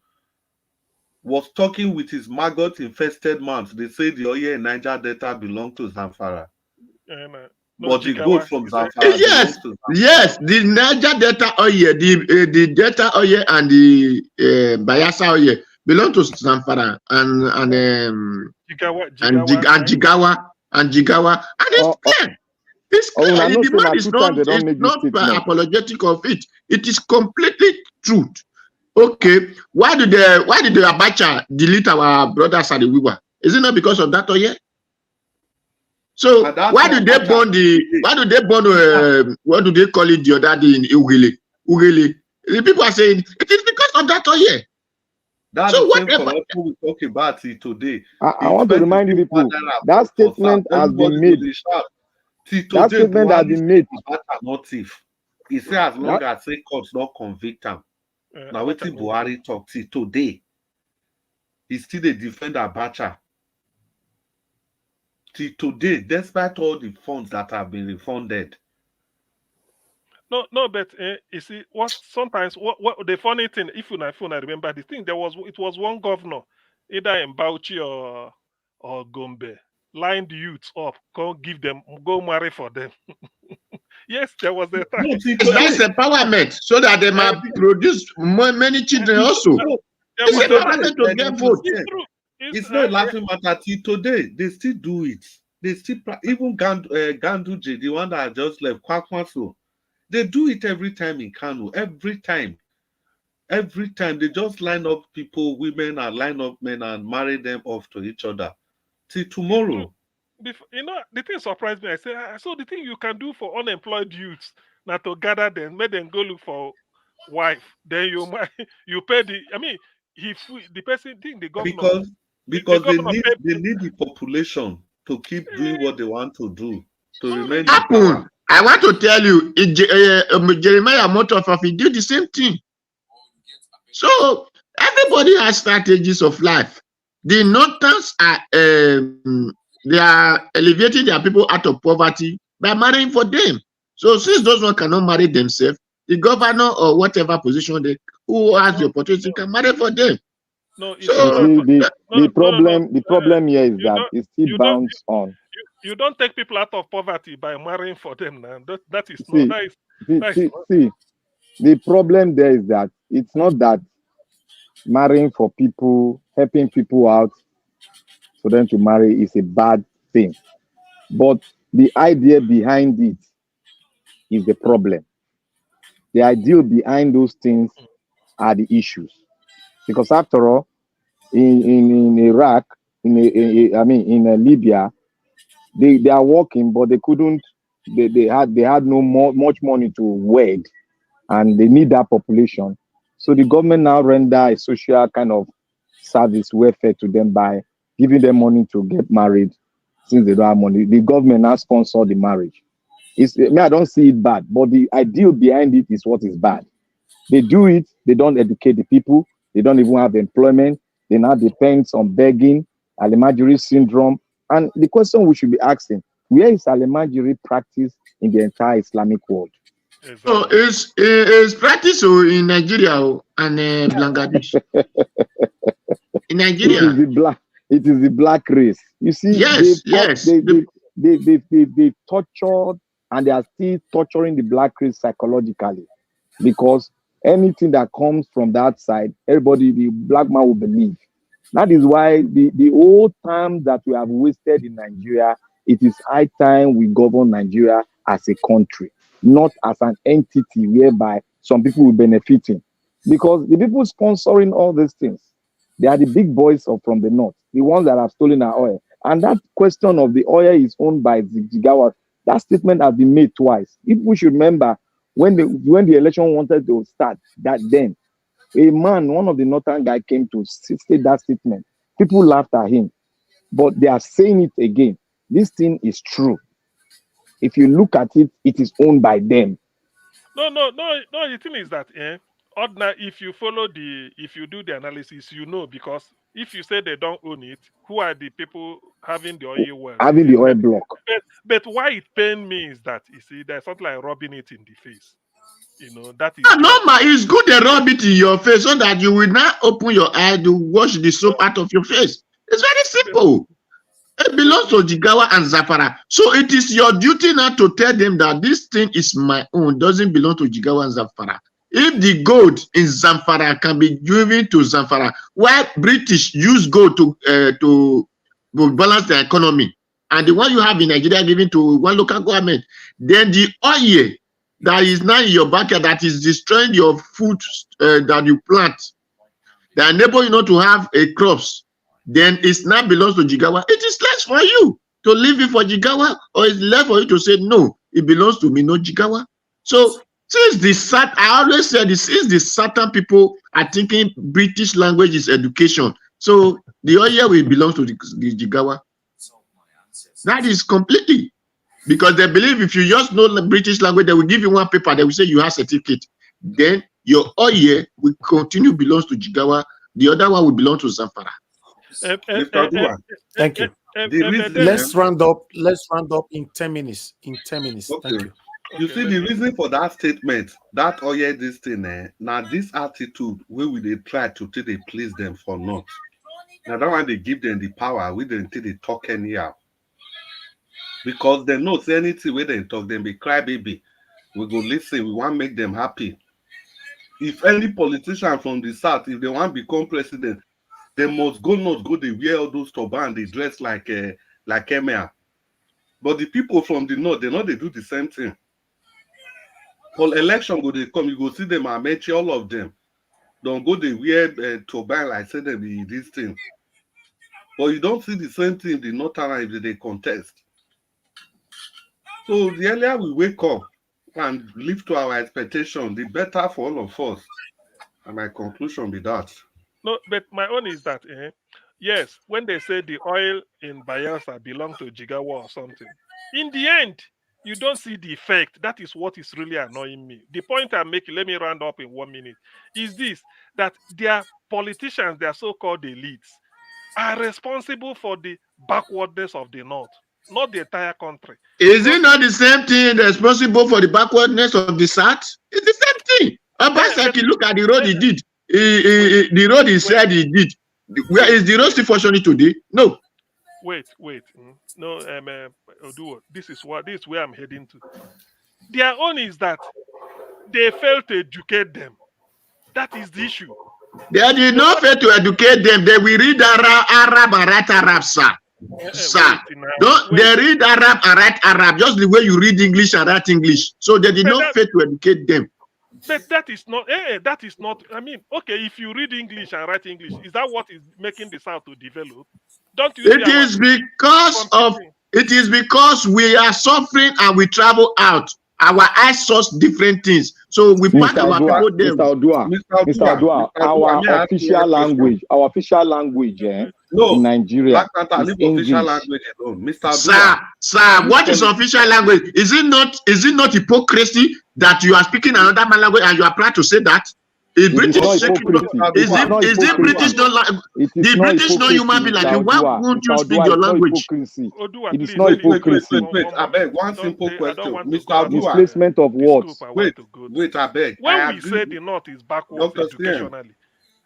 was talking with his maggot-infested mouth. They say the oil in Niger Delta belong to Zamfara. But the gold from Zamfara. Yes, the Niger Delta oil, the Delta oil and the Bayelsa oil belong to Zamfara and Jigawa, and it's clear. It's clear. The demand is not apologetic of it. It is completely truth. Okay, why did the Abacha delete our brothers at the Wiwa? Is it not because of that oil? So And that's why why do they burn what do they call it the other day in Ugele? The people are saying it is because of that oil. That's So the same whatever. corruption we talk about it today. I want to remind you people, that statement has been made. That statement has been made. Not thief. He said as long as the courts not convict him. Now wetin Buhari talk till today. He still dey defend Abacha. Till today, despite all the funds that have been refunded. No, but you see, what the funny thing, if I remember the thing, it was one governor, either in Bauchi or Gombe, lined the youths up, go marry for them. Yes, there was the time. That's empowerment, so that they might produce many children also. It's empowerment to get vote. It's not a laughing matter. Till today, they still do it. They still even Ganduje, the one that just left, Kwakwaso, they do it every time in Kano. Every time they just line up people, women, and line up men and marry them off to each other. Till tomorrow. The thing surprised me. I said, so the thing you can do for unemployed youths, now to gather them, make them go look for wife. Then you pay the person think the government because they need the population to keep doing what they want to do to remain. Happen. I want to tell you, Jeremiah Motoff, he did the same thing. So everybody has strategies of life. The Northerns are they are elevating their people out of poverty by marrying for them. So since those one cannot marry themselves, the governor or whatever position who has the opportunity can marry for them. No, so the problem here is that it still bounds on. You don't take people out of poverty by marrying for them now. That is see, the problem there is that it's not that marrying for people, helping people out for them to marry is a bad thing. But the idea behind it is the problem. The idea behind those things are the issues. Because after all, in Iraq, in Libya, they are working, but they couldn't. They had no much money to wed, and they need that population. So the government now render a social kind of service welfare to them by giving them money to get married. Since they don't have money, the government now sponsor the marriage. I don't see it bad, but the ideal behind it is what is bad. They do it. They don't educate the people. They don't even have employment. They now depend on begging, Alimajiri syndrome. And the question we should be asking, where is Alimajiri practice in the entire Islamic world? So it's practice in Nigeria and Bangladesh. In Nigeria. It is the black race. You see, they tortured and they are still torturing the black race psychologically, because anything that comes from that side, the black man will believe. That is why the old time that we have wasted in Nigeria, it is high time we govern Nigeria as a country, not as an entity whereby some people will benefiting. Because the people sponsoring all these things, they are the big boys from the north, the ones that have stolen our oil. And that question of the oil is owned by Jigawa, that statement has been made twice. If we should remember, when the election wanted to start, then a man, one of the northern guy, came to state that statement. People laughed at him, but they are saying it again. This thing is true. If you look at it, it is owned by them. No. The thing is that if you do the analysis, because if you say they don't own it, who are the people having the oil well? Having the oil block. But why it pains me is that, you see, there's something like rubbing it in the face. That is normal. It's good to rub it in your face so that you will not open your eye to wash the soap out of your face. It's very simple. It belongs to Jigawa and Zamfara. So it is your duty now to tell them that this thing is my own, doesn't belong to Jigawa and Zamfara. If the gold in Zamfara can be given to Zamfara, why British use gold to balance the economy, and the one you have in Nigeria given to one local government, then the oil that is now in your backyard that is destroying your food that you plant, that enable you not to have a crops, then it now belongs to Jigawa. It is less for you. to leave it for Jigawa, or it's left for you to say, no, it belongs to me, not Jigawa? So since I always said this, since the certain people are thinking British language is education, so the Oye will belong to the Jigawa. That is completely, because they believe if you just know the British language, they will give you one paper, they will say you have certificate. Then your Oye will continue belongs to Jigawa, the other one will belong to Zamfara. Thank you. Let's round up in 10 minutes. In 10 minutes. Okay. Thank you. You see, the reason for that statement, that this thing, now this attitude, where will they try to take they please them for not? Now that one they give them the power, we don't take they talk anyhow. Because they know say anything where they talk, them be cry baby. We go listen, we want to make them happy. If any politician from the south, if they want to become president, they must not go, they wear all those turban, they dress like Emir. But the people from the north, they know they do the same thing. For election go they come, you go see them, I mention all of them. Don't go they wear turban like say them be this thing. But you don't see the same thing the northern if they contest. So the earlier we wake up and live to our expectation, the better for all of us. And my conclusion be that. No, but my own is that, yes, when they say the oil in Bayelsa belongs to Jigawa or something, in the end, you don't see the effect. That is what is really annoying me. The point I'm making, let me round up in 1 minute, is this, that their politicians, their so-called elites, are responsible for the backwardness of the North, not the entire country. Is it not the same thing responsible for the backwardness of the South? It's the same thing. Obaseki, look at the road he did. The road he said he did. Where is the road still functioning today? No. Wait. No, Oduo, this is where I'm heading to. Their own is that they failed to educate them. That is the issue. They did not fail to educate them. They will read Arab and write Arab, sir. Sir, they read Arab and write Arab, just the way you read English and write English. So they did not fail to educate them. But that is not, I mean, okay, if you read English and write English, is that what is making the South to develop? Don't you? It is because we are suffering and we travel out. Our eyes saw different things. So we pack our people there. Mr. Odua, our official language in Nigeria is English. Sir, what is official language? Is it not hypocrisy that you are speaking another language and you are proud to say that? Is British the British not human being like you? Why won't you speak your language? It is not hypocrisy. Wait, I beg one simple question. Mr. Displacement of words. Wait, I beg. When we say the North is backwards educationally,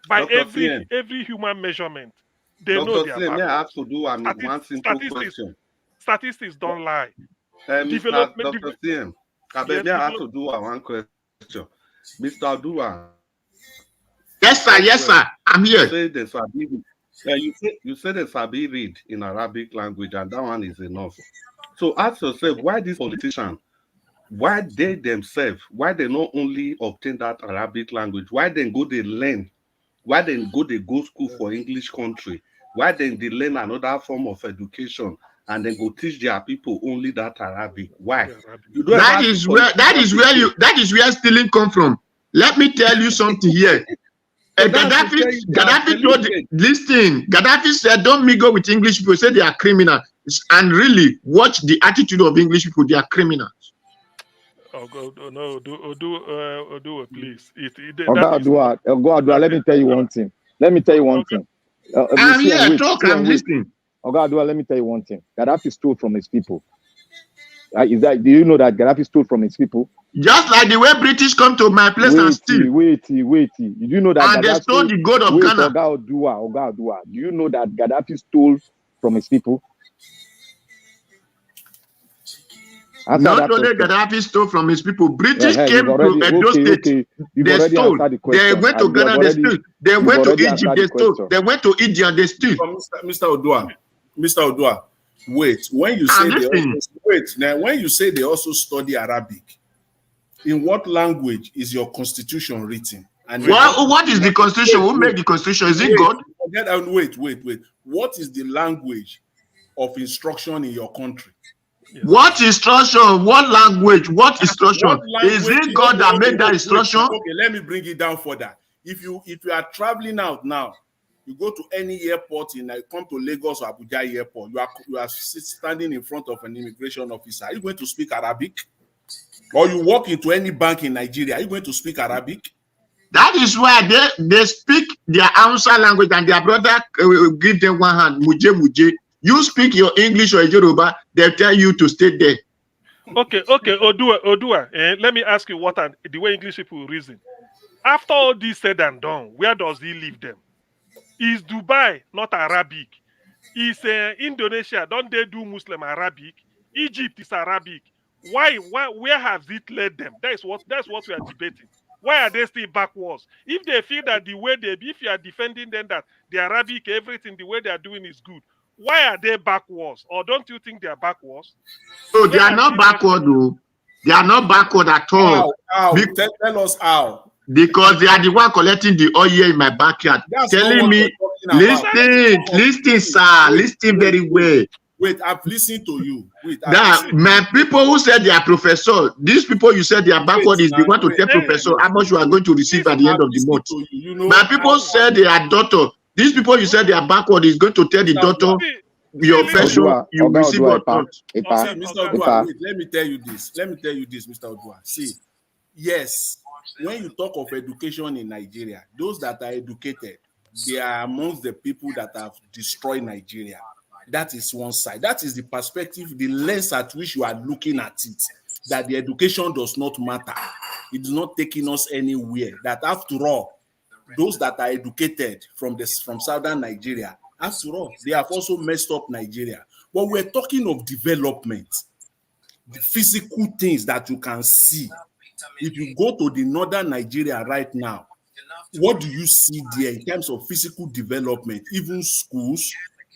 by every human measurement, they know they are backwards. I have to do one simple question. Statistics don't lie. Dr. CM, I beg I have to do one question. Mr. Odua. Yes, sir. I'm here. You said the Sabi read in Arabic language, and that one is enough. So ask yourself, why these politicians, why they themselves, why they not only obtain that Arabic language, why they go they learn, why they go school for English country, why they learn another form of education, and then go teach their people only that Arabic? Why? That is where stealing come from. Let me tell you something here. Gaddafi told this thing. Gaddafi said, "Don't mingle with English people." Say they are criminals, and really watch the attitude of English people. They are criminals. Oduo, please. Odua, let me tell you one thing. I'm here. I'm listening. Odua, let me tell you one thing. Gaddafi stole from his people. Do you know that Gaddafi stole from his people? Just like the way British come to my place and steal. Wait. Do you know that and Gaddafi, they stole the gold of Ghana? Odua. Do you know that Gaddafi stole from his people? Not only Gaddafi stole from his people. British came to Edo State. They stole. They went to Ghana. They stole. They went to Egypt. They stole. They went to India. They stole. Mr. Odua. Wait. When you say they also study Arabic, in what language is your constitution written? And what is the constitution? Who made the constitution? Is it God? Wait. What is the language of instruction in your country. Yes. What instruction? What language? What instruction? What Is language it God that made that instruction? Okay, let me bring it down further. If you are traveling out now, you go to any airport come to Lagos or Abuja airport, you are standing in front of an immigration officer. Are you going to speak Arabic? Or you walk into any bank in Nigeria, are you going to speak Arabic? That is why they speak their Hausa language, and their brother will give them one hand. Muje muje. You speak your English or Yoruba, they tell you to stay there. Okay, Odua. Let me ask you the way English people reason. After all this said and done, where does he leave them? Is Dubai not Arabic? Is Indonesia, don't they do Muslim Arabic? Egypt is Arabic. Why? Where has it led them? That's what we are debating. Why are they still backwards? If they feel that the way if you are defending them that the Arabic, everything, the way they are doing is good, why are they backwards? Or don't you think they are backwards? So they are not backward, though. They are not backward at all. How? Tell us how. Because they are the one collecting the oil in my backyard. That's telling me, listen, sir, listen very well. Wait, I've listened to you. Wait, my people who said they are professor, these people you said they are backward is the one to tell professor how much you are going to receive at the end of the month. My people said they are daughter. These people you said they are backward is going to tell the daughter your pension you receive what not. Mr. Odua, wait, let me tell you this, Mr. Odua. See, yes, when you talk of education in Nigeria, those that are educated, they are amongst the people that have destroyed Nigeria. That is one side. That is the perspective, the lens at which you are looking at it, that the education does not matter. It is not taking us anywhere. That after all, those that are educated from southern Nigeria, after all, they have also messed up Nigeria. But we're talking of development, the physical things that you can see. If you go to the northern Nigeria right now, what do you see there in terms of physical development? Even schools,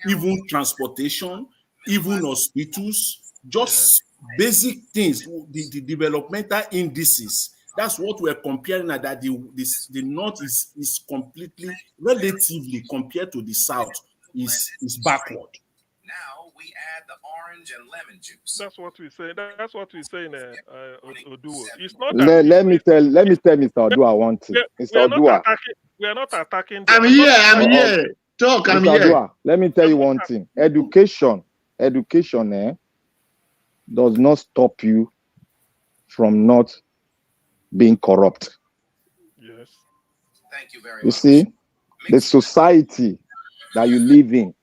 even transportation, even hospitals, just basic things, the developmental indices. That's what we're comparing, that the north is completely, relatively compared to the south, is backward. Now we add the orange and lemon juice. That's what we say. That's what we say in Oduo. It's not let me tell Mr. Odua one thing. Mr. Odua. We are not attacking. I'm here. Talk, I'm here. Odua, let me tell you one thing. Education does not stop you from not being corrupt. Yes. Thank you very much. You see, the society that you live in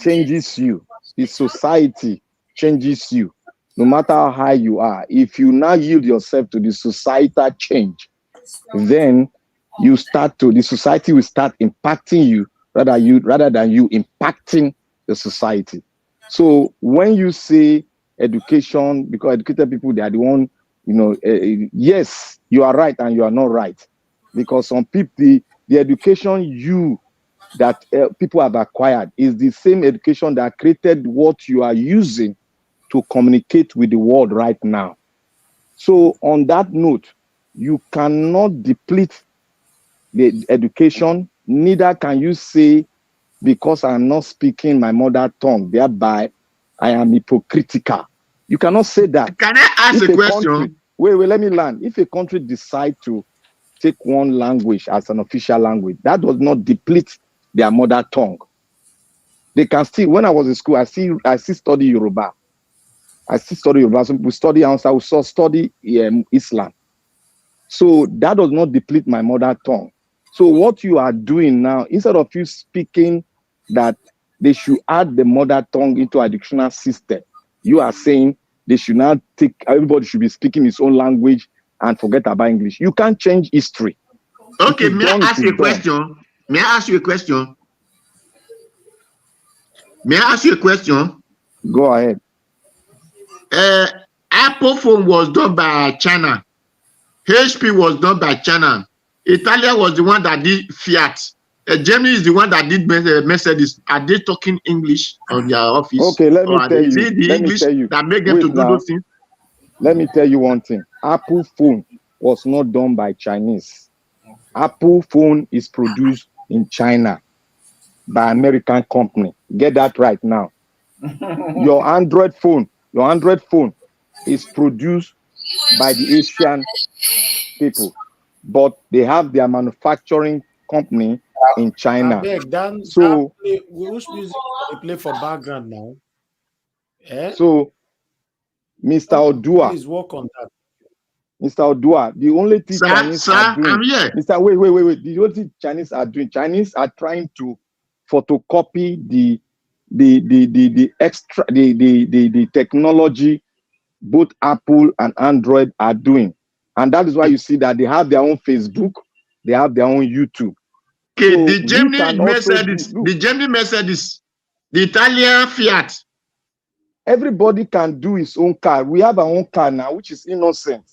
changes you. The society changes you. No matter how high you are, if you now yield yourself to the societal change, then the society will start impacting you rather than you impacting the society. So when you say education, because educated people, they are the one, yes, you are right and you are not right. Because some people, the education that people have acquired is the same education that created what you are using to communicate with the world right now. So on that note, you cannot deplete the education, neither can you say, because I am not speaking my mother tongue, thereby I am hypocritical. You cannot say that. Can I ask a question? Wait, let me land. If a country decides to take one language as an official language, that does not deplete their mother tongue. They can still, when I was in school, I still study Yoruba. Some people study Hausa, we study Islam. So that does not deplete my mother tongue. So what you are doing now, instead of you speaking that they should add the mother tongue into our educational system, you are saying they should not everybody should be speaking his own language and forget about English. You can't change history. Okay, may I ask you a question? May I ask you a question? Go ahead. Apple phone was done by China. HP was done by China. Italia was the one that did Fiat. Germany is the one that did Mercedes. Are they talking English on their office? Okay, let me tell you. That make them to do those things? Let me tell you one thing. Apple phone was not done by Chinese. Apple phone is produced in China. by American company. Get that right now. Your Android phone is produced by the Asian people, but they have their manufacturing company in China. So which music they play for background now? So, Mr. Odua, please work on that. Mr. Odua, the only thing Chinese are doing, I'm here. Mr. Wait. The only thing Chinese are doing, Chinese are trying to photocopy the technology both Apple and Android are doing, and that is why you see that they have their own Facebook, they have their own YouTube. Okay, So the Germany Mercedes, the Italian Fiat. Everybody can do his own car. We have our own car now, which is innocent.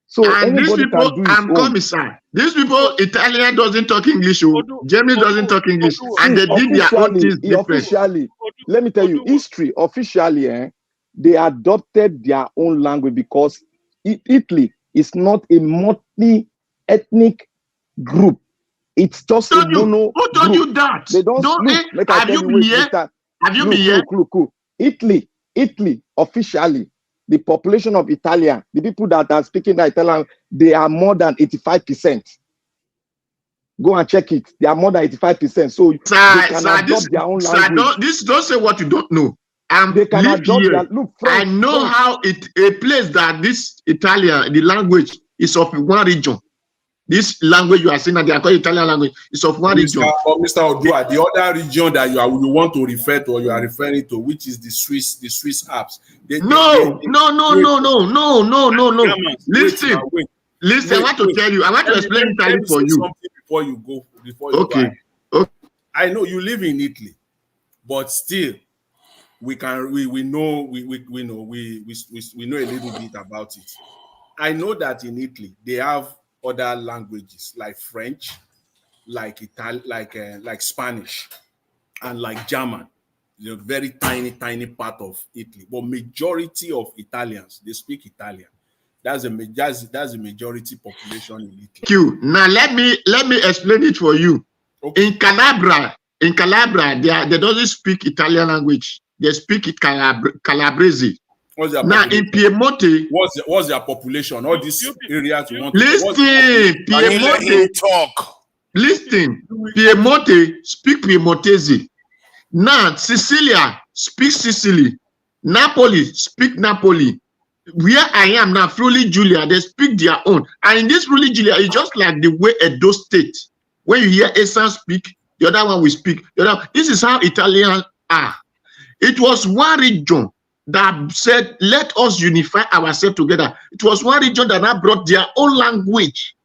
So and anybody these people, can do his own. Commissar. These people, Italian doesn't talk English, Germany doesn't talk English, and they did their own things different. Officially, let me tell you, history officially, they adopted their own language because Italy is not a multi-ethnic group. It's just a mono. Who told you that? They don't look. Have you been here? Have you been here? Look. Italy, officially, the population of Italian, the people that are speaking that Italian, they are more than 85%. Go and check it. They are more than 85%. So they can adopt their own language. Don't say what you don't know. They can adopt here. I know how a place that this Italian, the language is of one region. This language you are saying that they are called Italian language is of one region. Mr. Odua, the other region that you want to refer to or you are referring to, which is the Swiss Alps. No. Listen. I want to tell you. I want to explain Italy for you. Before you go. Okay. I know you live in Italy, but still, we know a little bit about it. I know that in Italy they have other languages like French, like Italian, like Spanish, and like German. You know, very tiny part of Italy. But majority of Italians, they speak Italian. That's the majority population in Italy. Thank you. Now let me explain it for you. Okay. In Calabria, they don't speak Italian language. They speak it Calabrese. Now in Piemonte, what's their population? All these areas you want to Listen, Piemonte speak Piemontese. Now Sicilia speak Sicily. Napoli speak Napoli. Where I am now, Friuli Julia, they speak their own. And in this Friuli Julia, it's just like the way Edo State. When you hear Esan speak, the other one will speak. This is how Italians are. It was one region that said, let us unify ourselves together. It was one region that now brought their own language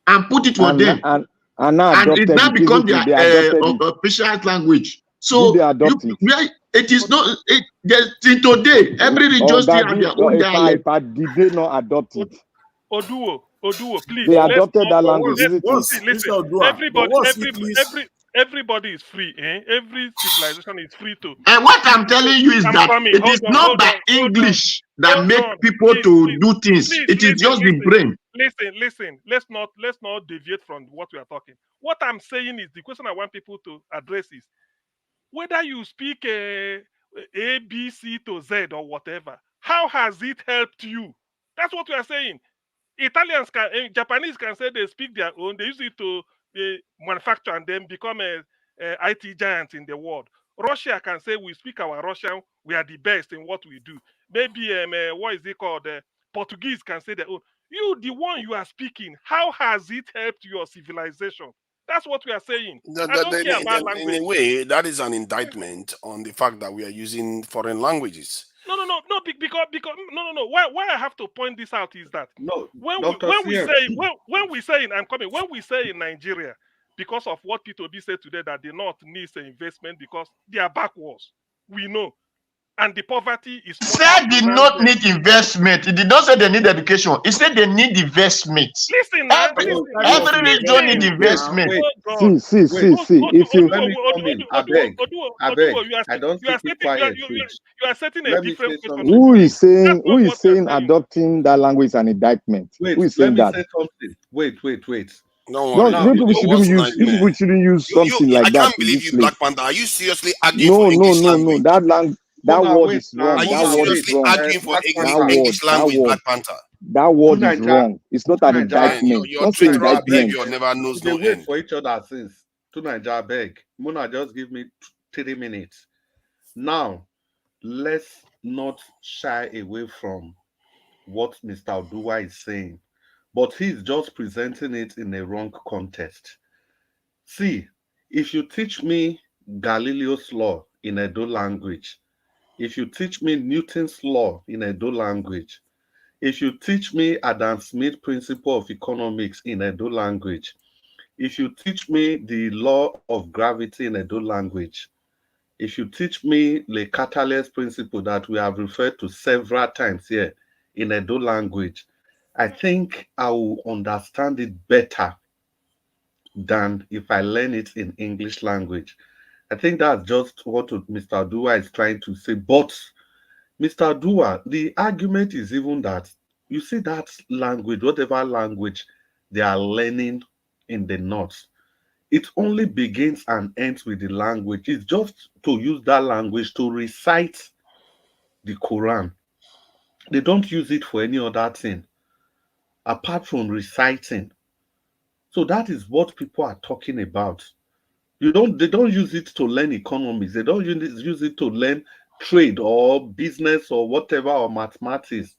and put it for them. And it now become their official language. So it is not, till today, every region still have their own dialect. But did they not adopt it? Oduo, please. They adopted that language. Listen, everybody is free. Every civilization is free to. And what I'm telling you is that it is not by English that make people to do things. It is just the brain. Listen. Let's not deviate from what we are talking. What I'm saying is the question I want people to address is whether you speak A, B, C to Z or whatever. How has it helped you? That's what we are saying. Japanese can say they speak their own. They use it to manufacture and then become a IT giant in the world. Russia can say we speak our Russian. We are the best in what we do. Maybe what is it called? Portuguese can say their own. You, the one you are speaking, how has it helped your civilization? That's what we are saying. In a way, that is an indictment on the fact that we are using foreign languages. No. Why I have to point this out is that when we say in Nigeria, because of what P2B said today, that the North needs an investment because they are backwards. We know. And the poverty is... Said did not need investment. It did not say they need education. It said they need investment. Listen, every region need investment. See. If you... I don't think you are setting a different question. Who is saying adopting that language is an indictment? Wait, Who is saying that? Say something. Wait. Don't No, worry. Now, you people shouldn't What's use. You people shouldn't use You, something I like that can't to believe use you, slave. Black Panther. Are you seriously arguing No, for no, English no, no. language? That Mona, word wait is now. wrong. Are you That word is seriously wrong. arguing for Black That Panther. word. English That language, word. Black Panther? That To word is Naija, wrong. It's not to an Naija, Man, indictment. your Don't to say traitorous Naija, beg. indictment. behavior never knows They no wait end. for each other since. To Naija, beg. Mona, just give me 3 minutes. Now, let's not shy away from what Mr. Oduwa is saying, but he's just presenting it in a wrong context. See, if you teach me Galileo's law in Edo language, if you teach me Newton's law in Edo language, if you teach me Adam Smith's principle of economics in Edo language, if you teach me the law of gravity in Edo language, if you teach me Le Catalet's principle that we have referred to several times here in Edo language, I think I will understand it better than if I learn it in English language. I think that's just what Mr. Dua is trying to say. But Mr. Dua, the argument is even that you see that language, whatever language they are learning in the North, it only begins and ends with the language. It's just to use that language to recite the Quran. They don't use it for any other thing apart from reciting. So that is what people are talking about. They don't use it to learn economics. They don't use it to learn trade or business or whatever or mathematics.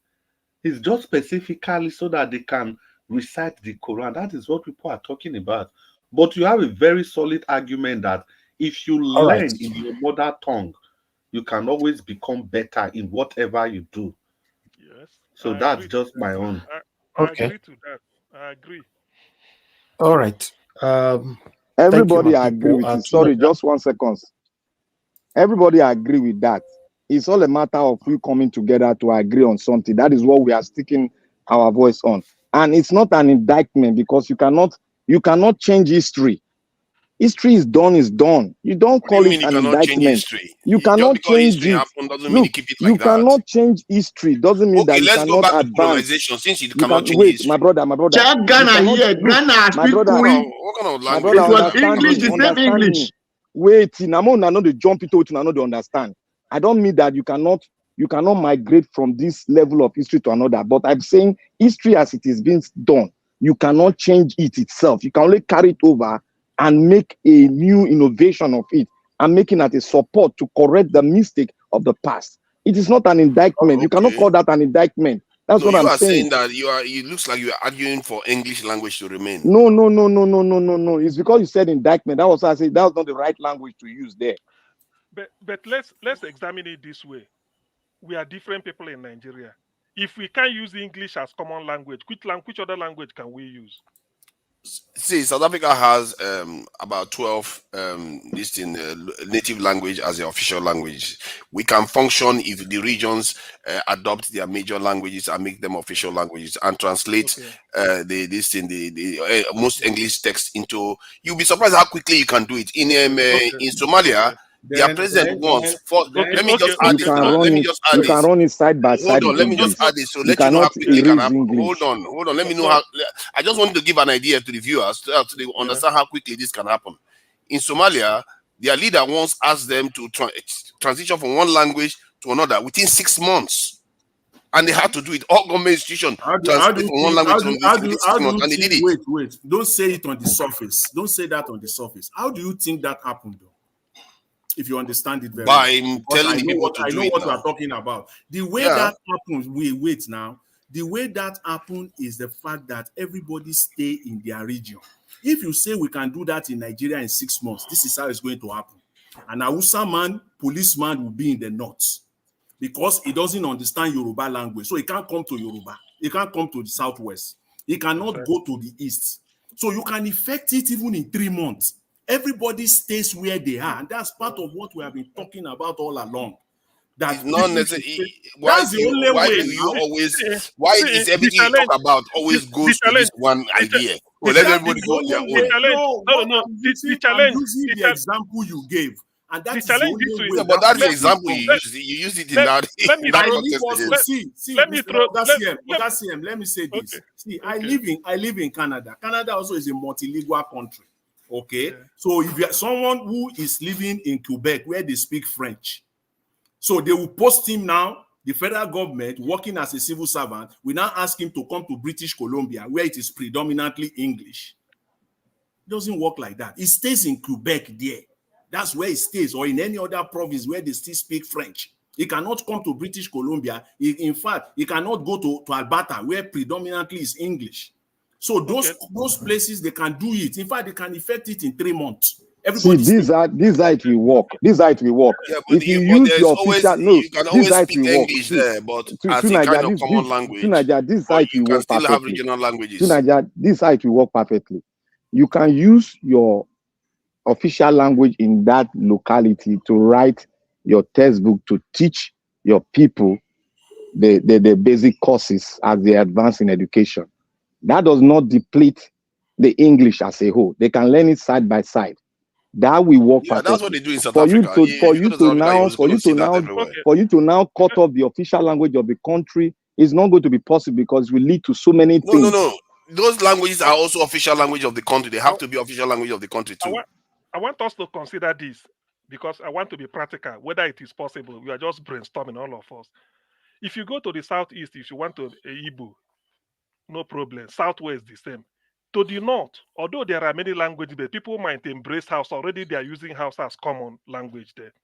It's just specifically so that they can recite the Quran. That is what people are talking about. But you have a very solid argument that if you All right. learn in your mother tongue, you can always become better in whatever you do. Yes. So I that's agree to just that. my own. I Okay. agree to that. I agree. All right. Thank you, Everybody my agree people. with it. Sorry, just 1 second. Everybody agree with that. It's all a matter of we coming together to agree on something. That is what we are sticking our voice on. And it's not an indictment because you cannot change history. History is done. You don't What do call you it mean you an cannot change indictment. history? You Just cannot because change history it. happened doesn't mean you Look, keep it you like that. cannot change history. Doesn't mean that Okay, you let's go cannot back to advance. colonization since you You cannot can change wait, history. my brother. Check You Ghana cannot here. look, Ghana my brother. What kind of My language? brother, It was understand English, me. the same Understand English. me. Wait, Namona, not the jump it out, not the understand. I don't mean that you cannot migrate from this level of history to another. But I'm saying history as it is being done, you cannot change it itself. You can only carry it over and make a new innovation of it and making it a support to correct the mistake of the past. It is not an indictment. Okay. You cannot call that an indictment. That's So what you I'm are saying. saying that it looks like you are arguing for English language to remain. No. It's because you said indictment. That was why I said that was not the right language to use there. But let's examine it this way. We are different people in Nigeria. If we can't use English as common language, which other language can we use? See, South Africa has about 12 native language as the official language. We can function if the regions adopt their major languages and make them official languages and translate most English text into. You'll be surprised how quickly you can do it. In Somalia. Then- Their president wants for. Let me just add this. You can run it side by side. Hold on, let me just add this. So you let you know how cannot quickly it can erase happen. English. Hold on. Let me know how. I just want to give an idea to the viewers so they understand how quickly this can happen. In Somalia, their leader once asked them to transition from one language to another within 6 months. And they had to do it. All government institutions translate from one language to another within 6 months, and they did it. Wait. Don't say it on the surface. Don't say that on the surface. How do you think that happened, though? If you understand it very well. Telling the people to do it. I know what we are talking about. The way that happens, wait now. The way that happened is the fact that everybody stay in their region. If you say we can do that in Nigeria in 6 months, this is how it's going to happen. An Hausa man, policeman will be in the north because he doesn't understand Yoruba language. So he can't come to Yoruba. He can't come to the southwest. He cannot go to the east. So you can effect it even in 3 months. Everybody stays where they are. And that's part of what we have been talking about all along. That's not necessarily. That's the only way. Why is everything you talk about always goes to this one idea? Well, let everybody go their own. The challenge. I'm using the example you gave. And that The is the challenge only is to way. Yeah, but that's the Let example you use. You use it in let- that let me in that I throw- live context also. again. See, let me Mr. throw- Ogasiem, let me say this. Okay. See, Okay. I live in Canada. Canada also is a multilingual country. Okay. Yeah. So if you are someone who is living in Quebec where they speak French, so they will post him now. The federal government, working as a civil servant, will now ask him to come to British Columbia, where it is predominantly English. It doesn't work like that. It stays in Quebec there. That's where it stays, or in any other province where they still speak French. He cannot come to British Columbia. In fact, he cannot go to Alberta, where predominantly is English. So those places, they can do it. In fact, they can effect it in 3 months. Everybody See, these are it will work. This how it will work. Yeah, but If you but use there's your always official you can this always how it speak will work. English See, there, but to as a kind Nigeria, of common language. to Nigeria, this how Or it you will can work still have perfectly. regional To languages. Nigeria, this how it will work perfectly. You can use your official language in that locality to write your textbook to teach your people the basic courses as they advance in education. That does not deplete the English as a whole. They can learn it side by side. That will work Yeah, perfectly. that's what they do in South For you Africa. to If you go to South Africa, for you to now cut off the official language of the country is not going to be possible because it will lead to so many things. No. Those languages are also official language of the country. They have to be official language of the country too. I want us to consider this because I want to be practical, whether it is possible. We are just brainstorming, all of us. If you go to the southeast, if you want to Igbo, no problem. Southwest, the same. To the north, although there are many languages, but people might embrace Hausa. Already they are using Hausa as common language there.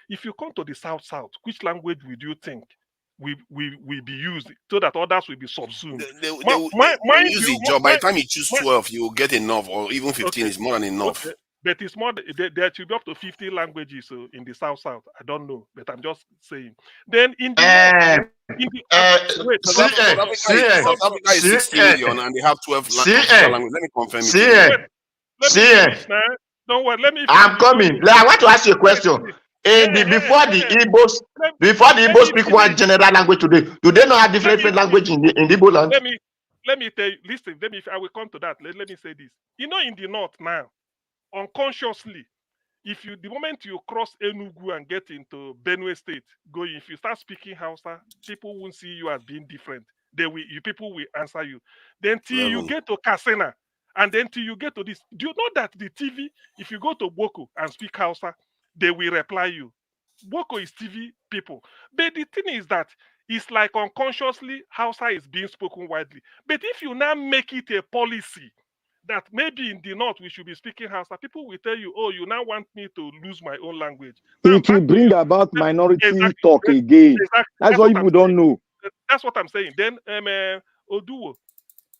If you come to the south, which language would you think will be used so that others will be subsumed? They will use it, Joe. By the time you choose 12, you will get enough, or even 15 is more than enough. Okay. But it's more, there should be up to 50 languages in the south. I don't know, but I'm just saying. Then in the South Africa is 60 million and they have 12 official languages. Let me confirm it. Don't worry, let me. I'm coming. I want to ask you a question. Before the Igbos speak one general language today, do they not have different language in the Igbo land? Let me tell you, listen, I will come to that. Let me say this. You know, in the north now, unconsciously, the moment you cross Enugu and get into Benue State, if you start speaking Hausa, people won't see you as being different. People will answer you. Then till you get to Kasena, and then till you get to this, do you know that the TV, if you go to Boko and speak Hausa, they will reply you. Boko is TV people. But the thing is that it's like unconsciously Hausa is being spoken widely. But if you now make it a policy that maybe in the north we should be speaking Hausa, people will tell you, oh, you now want me to lose my own language. Now, it will bring about minority talk again. That's what people don't know. That's what I'm saying. Then Oduwo,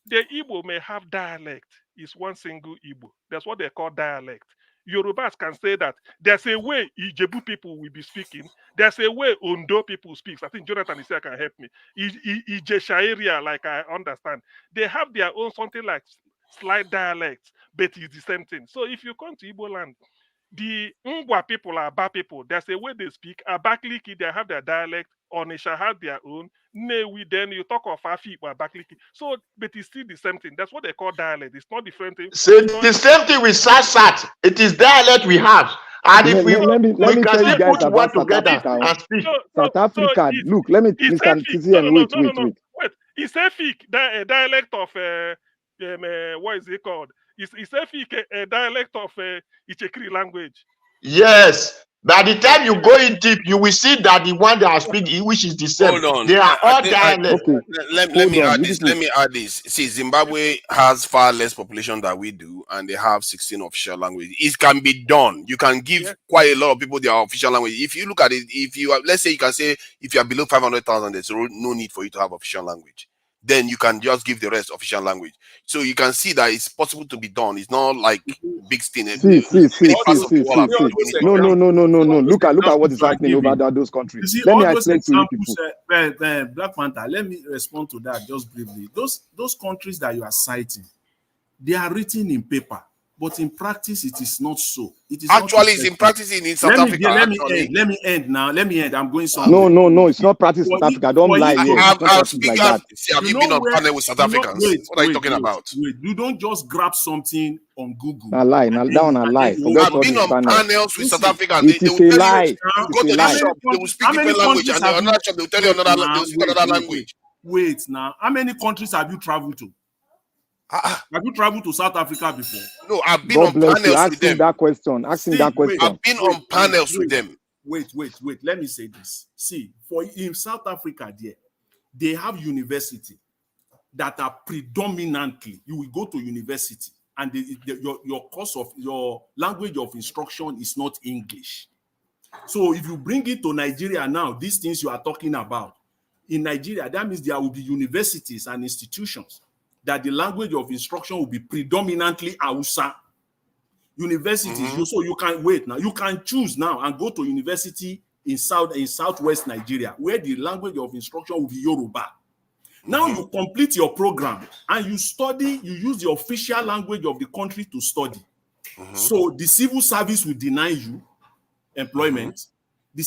the Igbo may have dialect. It's one single Igbo. That's what they call dialect. Yorubas can say that there's a way Ijebu people will be speaking. There's a way Ondo people speak. I think Jonathan is here, can help me. Ijesha area, like I understand, they have their own something like slight dialects, but it's the same thing. So if you come to Igbo land, the Ngwa people are Aba people. There's a way they speak. Abakaliki, they have their dialect. Onisha have their own. Newi, then you talk of Afi or Abakaliki. So, but it's still the same thing. That's what they call dialect. It's not different thing. So the same thing with Sasat. It is dialect we have. And if let me tell you guys about South Africa. And speak. South Africa, look, let me Mr. Wait. It's Efik, a dialect of what is it called? It's a dialect of Ichekiri language. Yes. By the time you go in deep, you will see that the one that speak which is the same. Hold on. They are all dialects. Let me add this. See, Zimbabwe has far less population than we do, and they have 16 official languages. It can be done. You can give quite a lot of people their official language. If you look at it, let's say you can say if you are below 500,000, there's no need for you to have official language. Then you can just give the rest official language. So you can see that it's possible to be done. It's not like big thing. No. Look at what is happening over those countries. Let me explain to you people. Black Panther, let me respond to that just briefly. Those countries that you are citing, they are written in paper. but in practice it is not so. It is actually it's in practice in South Africa. Let me end now. Let me end. I'm going somewhere. No, it's not practice in South Africa. Don't lie here. Have you been on panel with South Africans? What are you talking about? Wait, you don't just grab something on Google. A lie. I've been on panels with South Africans. They will tell you, go to the shop, they will speak different language, and the another shop they will tell you another language. Wait now, how many countries have you traveled to? Have you traveled to South Africa before? No, I've been on panels with them. Asking that question. I've been on panels with them. Wait. Let me say this. See, in South Africa, they have university that are predominantly, you will go to university and your language of instruction is not English. So if you bring it to Nigeria now, these things you are talking about, in Nigeria, that means there will be universities and institutions that the language of instruction will be predominantly Hausa. Universities, so you can wait now. You can choose now and go to university in southwest Nigeria, where the language of instruction will be Yoruba. Now you complete your program and you study, you use the official language of the country to study. So the civil service will deny you employment.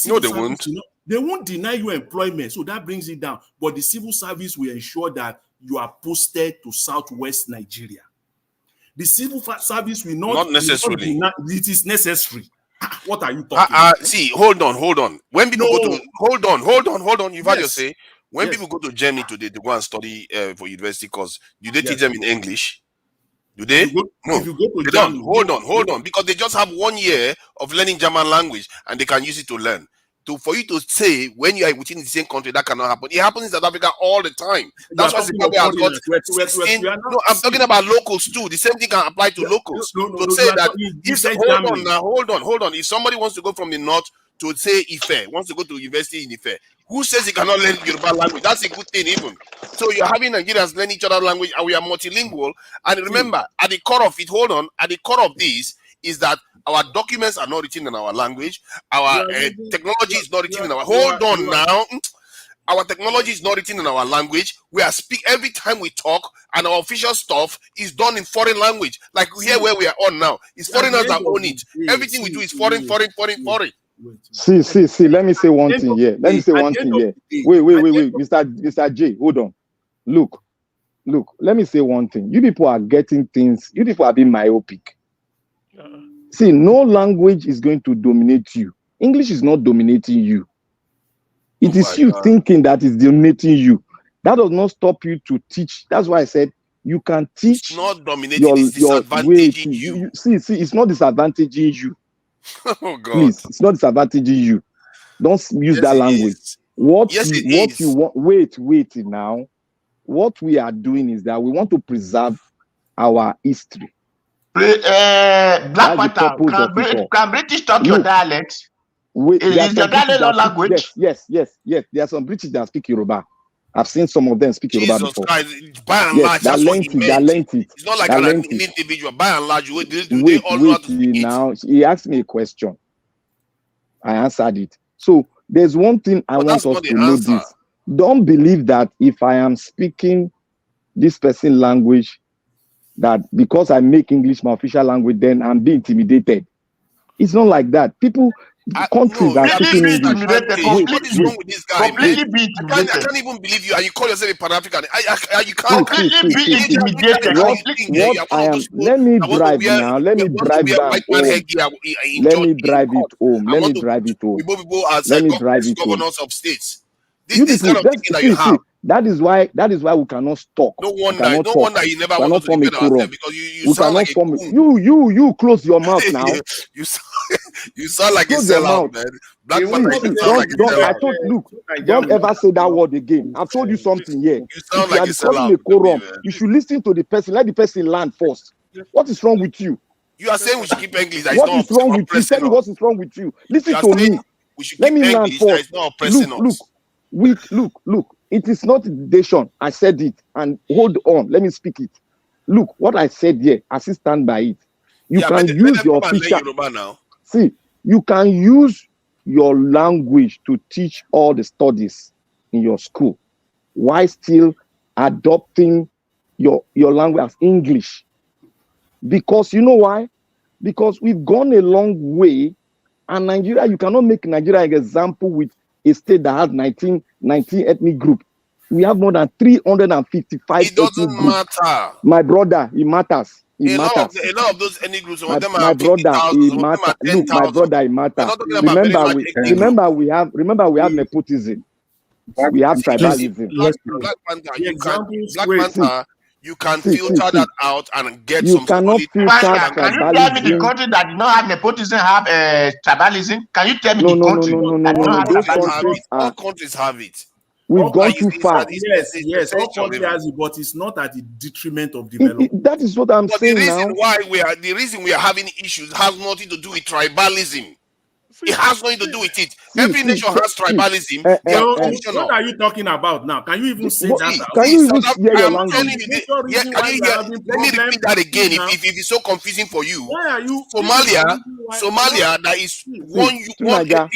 No, they won't. They won't deny you employment, so that brings it down. But the civil service will ensure that you are posted to southwest Nigeria. The civil service will not necessarily. It is necessary. What are you talking about? See, hold on. When people go to hold on. You've had your say. When people go to Germany today to go and study for university course, do they teach them in English? Do they? No, they don't. Hold on, because they just have 1 year of learning German language and they can use it to learn. For you to say when you are within the same country, that cannot happen. It happens in South Africa all the time. That's why Zimbabwe has got 16. No, I'm talking about locals too. The same thing can apply to locals. Hold on. If somebody wants to go from the north to say Ife, wants to go to university in Ife, who says he cannot learn Yoruba language? That's a good thing, even. So you're having Nigerians learn each other's language, and we are multilingual. And remember, at the core of it, at the core of this is that our documents are not written in our language. Our technology is not written in our. Hold on now. Our technology is not written in our language. We are every time we talk, and our official stuff is done in foreign language. Like here where we are on now, it's foreigners that own it. Everything we do is foreign. See. Let me say one thing here. Wait, Mr. J, hold on. Look. Let me say one thing. You people are getting things. You people are being myopic. See, no language is going to dominate you. English is not dominating you. It is you thinking that is dominating you. That does not stop you to teach. That's why I said you can teach. It's not dominating, it's disadvantaging you. See, it's not disadvantaging you. Oh God. Please, it's not disadvantaging you. Don't use that language. What you want? Wait now. What we are doing is that we want to preserve our history. Black Panther, can British talk your dialect? Is your dialect not language? Yes. There are some British that speak Yoruba. I've seen some of them speak Yoruba before. Christ, by and large, that's what he meant. It's not like an individual. By and large, they all know how to speak now. He asked me a question. I answered it. So there's one thing I want us to know this. Don't believe that if I am speaking this person language, that because I make English my official language, then I'm being intimidated. It's not like that. Countries are speaking English. What is wrong with this guy? I can't even believe you, and you call yourself a Pan-African. You can't be intimidated. Let me drive now. Let me drive back home. Let me drive it home. Let me drive it home. Governors of states. This kind of thing that you have. That is why we cannot talk. No wonder you never want to defend ourselves, because you sound like you close your mouth now. You sound like a sellout, man. Don't ever say that word again. I've told you something here. You sound like a sellout. You should listen to the person. Let the person learn first. What is wrong with you? You are saying we should keep English. What is wrong with you? Tell me what is wrong with you. Listen to me. Let me learn first. Look. It is not dictation. I said it, and hold on. Let me speak it. Look, what I said here, I still stand by it. You can use your official. See, you can use your language to teach all the studies in your school, while still adopting your language as English. Because you know why? Because we've gone a long way, and Nigeria, you cannot make Nigeria an example with a state that has 19 ethnic groups. We have more than 355 It doesn't ethnic groups. matter. My brother, it matters. It A matters. lot of those ethnic groups, some My, of them my are brother, 50,000, it some of them matters. are Look, my 10,000. brother, it We're matters. not talking about very large ethnic groups. Remember, we have nepotism. We have tribalism. Black Panther, you can See, filter that out and get you some cannot solid filter Can you tell me the country that did not have nepotism have tribalism? Can you tell me the country that did not have Those tribalism? countries all countries have it. We've gone too far. Yes, all countries has it, but it's not at the detriment of development. That is what I'm saying now. The reason we are having issues has nothing to do with tribalism. It has nothing to do with it. Every nation has tribalism. What are you talking about now? Can you even say that? Can you even hear your language? Let me repeat that again if it's so confusing for you. Why are you Somalia, that is one Tunaja,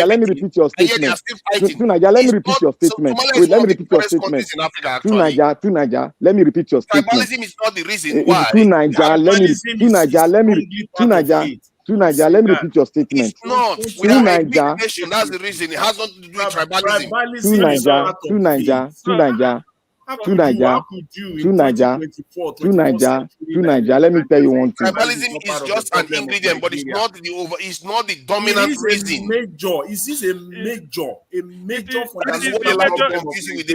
let me repeat your statement. Tunaja, let me repeat your statement. Wait, let me repeat your statement. Tunaja, let me repeat your statement. Tribalism is not the reason why. Tunaja, let me repeat your statement. It's not. We are a big nation. That's the reason. It has nothing to do with tribalism. Tunaja, let me tell you one thing. Tribalism is just an ingredient, but it's not the dominant reason. Is this a major That is what a lot of confusing with.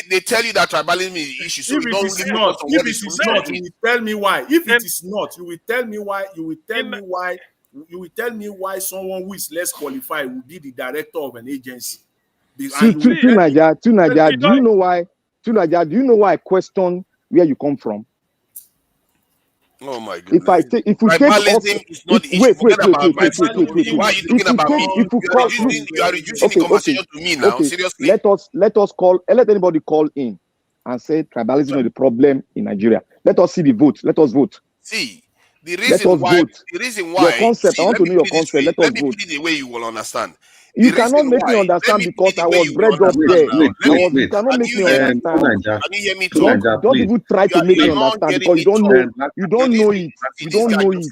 They tell you that tribalism is the issue. So if it is not, you will tell me why. If it is not, you will tell me why. You will tell me why someone who is less qualified will be the director of an agency. Tunaja, do you know why? Tunaja, do you know why I question where you come from? Oh my goodness. If we tribalism is not the issue. Wait. Why are you talking about me? You are reducing the conversation to me now. Seriously. Let anybody call in and say tribalism is the problem in Nigeria. Let us see the vote. Let us vote. See, the reason why your concept, I want to know your concept. Let us vote. Let me put it the way you will understand. You cannot make me understand because I was bred up there. You cannot make me understand. Can you hear me talk? Don't even try to make me understand because you don't know. You don't know it. You don't know it.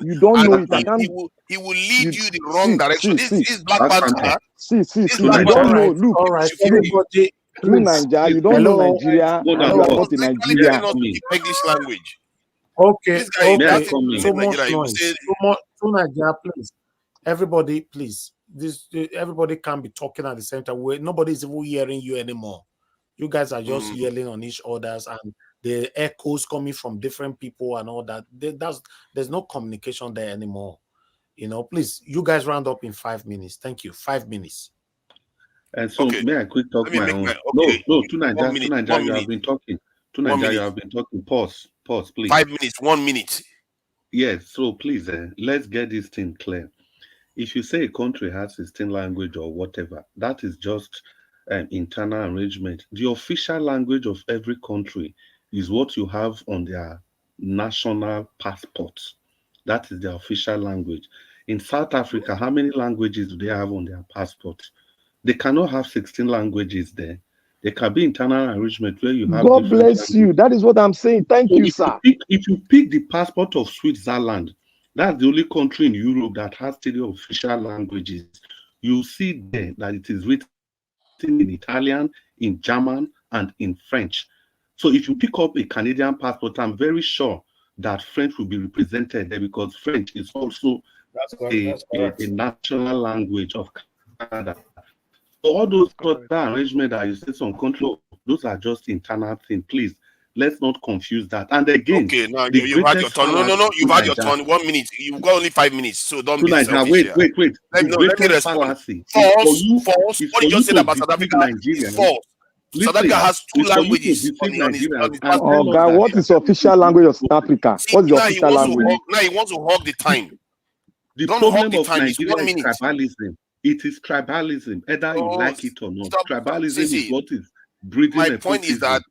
You don't know it. He will lead you the wrong direction. This is Black Panther. See. You don't know. Look, everybody. Tunaja, you don't know Nigeria. You are not in Nigeria. English language. Okay. So much noise. Tunaja, please. Everybody, please. Everybody can't be talking at the same time. Nobody is even hearing you anymore. You guys are just yelling on each other's, and the echoes coming from different people and all that. There's no communication there anymore. Please, you guys round up in 5 minutes. Thank you. 5 minutes. And so may I quick talk my own? No, Tunaja, you have been talking. Tunaja, you have been talking. Pause, please. 5 minutes, 1 minute. Yes, so please, let's get this thing clear. If you say a country has 16 language or whatever, that is just an internal arrangement. The official language of every country is what you have on their national passports. That is their official language. In South Africa, how many languages do they have on their passports? They cannot have 16 languages there. There can be internal arrangement where you have. God bless you. That is what I'm saying. Thank you, sir. If you pick the passport of Switzerland, that's the only country in Europe that has 3 official languages. You see there that it is written in Italian, in German, and in French. So if you pick up a Canadian passport, I'm very sure that French will be represented there because French is also a national language of Canada. So all those arrangements that you say some control, those are just internal things. Please, let's not confuse that. And again, okay, now you've had your turn. No, you've had your turn. 1 minute. You've got only 5 minutes, so don't be selfish. Wait. Let me respond. False. What you just said about South Africa is false. South Africa has 2 languages on his passport. Oh God, what is the official language of South Africa? What's the official language? Now he wants to hog the time. The problem of Nigeria is tribalism. It is tribalism, either you like it or not. Tribalism is what is breeding. My point is that,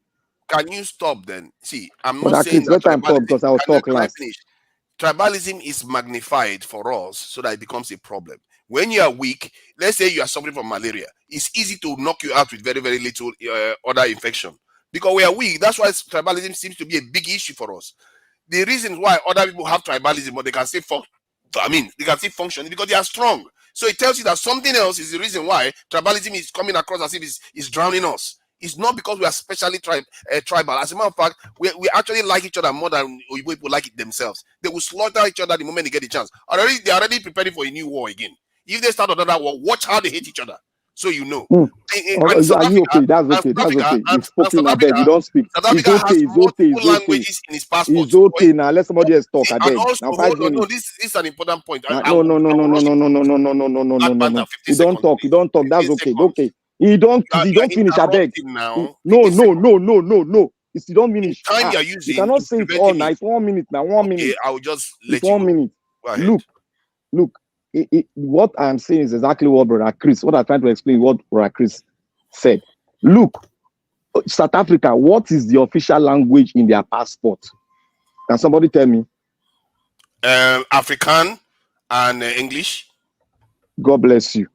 can you stop then? See, I'm not saying that tribalism, because I will talk last. Tribalism is magnified for us so that it becomes a problem. When you are weak, let's say you are suffering from malaria, it's easy to knock you out with very, very little other infection. Because we are weak, that's why tribalism seems to be a big issue for us. the reason why other people have tribalism, but they can still they can still function because they are strong. So it tells you that something else is the reason why tribalism is coming across as if it's drowning us. It's not because we are specially tribal. As a matter of fact, we actually like each other more than people like it themselves. They will slaughter each other the moment they get the chance. They're already preparing for a new war again. If they start another war, watch how they hate each other. So you know. Are you okay? That's okay. That's okay. You've spoken. I beg. You don't speak. It's okay. It's okay. It's okay. Languages in his passport. It's okay. Now let somebody else talk. I beg. Now 5 minutes. No, this is an important point. No. You don't talk. You don't talk. That's okay. Okay. You don't finish. I beg. No. It's you don't finish. Time you're using. You cannot say it all night. 1 minute now. 1 minute. I will just let you. 1 minute. Look. What I'm saying is exactly what Brother Chris. What I'm trying to explain. What Brother Chris said. Look, South Africa. What is the official language in their passport? Can somebody tell me? African and English. God bless you.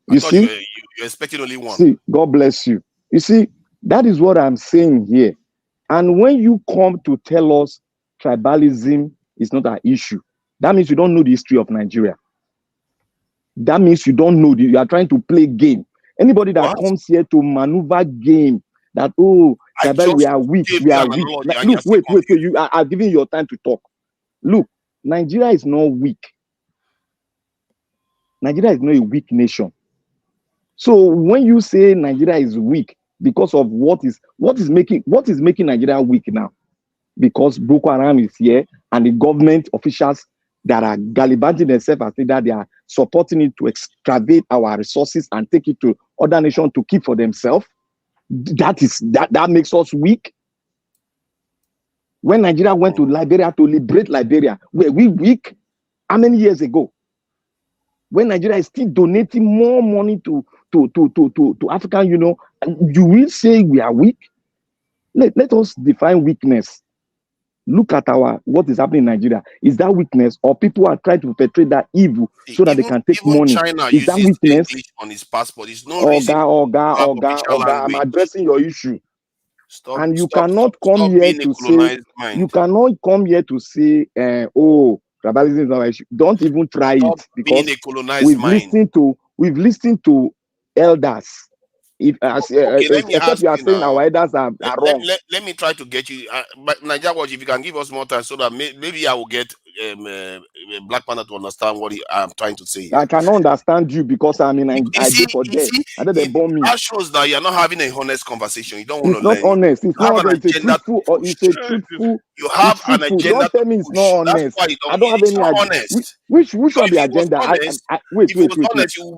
You see, you're expecting only one. See, God bless you. You see, that is what I'm saying here. And when you come to tell us tribalism is not an issue, that means you don't know the history of Nigeria. That means you don't know. You are trying to play game. Anybody that comes here to maneuver game, that tribal, we are weak, we are weak. Look, wait. You are giving your time to talk. Look, Nigeria is not weak. Nigeria is not a weak nation. So when you say Nigeria is weak because of what is making Nigeria weak now, because Boko Haram is here and the government officials that are gallivanting themselves as that they are supporting it to excavate our resources and take it to other nations to keep for themselves. That makes us weak. When Nigeria went to Liberia to liberate Liberia, were we weak? How many years ago? When Nigeria is still donating more money to African Union, you will say we are weak? Let us define weakness. Look at what is happening in Nigeria. Is that weakness, or people are trying to perpetrate that evil so that they can take money? China is that weakness? English on his passport. It's no reason. I'm addressing your issue. And you cannot come here to say, tribalism is not an issue. Don't even try it, because we've listened to elders. Except you are saying our elders are wrong. Let me try to get you. But Nigeria Watch, if you can give us more time so that maybe I will get Black Panther to understand what I'm trying to say. I cannot understand you because I do for death. I don't they bomb me. That shows that you're not having a honest conversation. You don't want to learn. It's not honest. It's not honest. It's a truthful. You have an agenda. Don't tell me it's not honest. I don't have any agenda. Which one be agenda? Wait. You will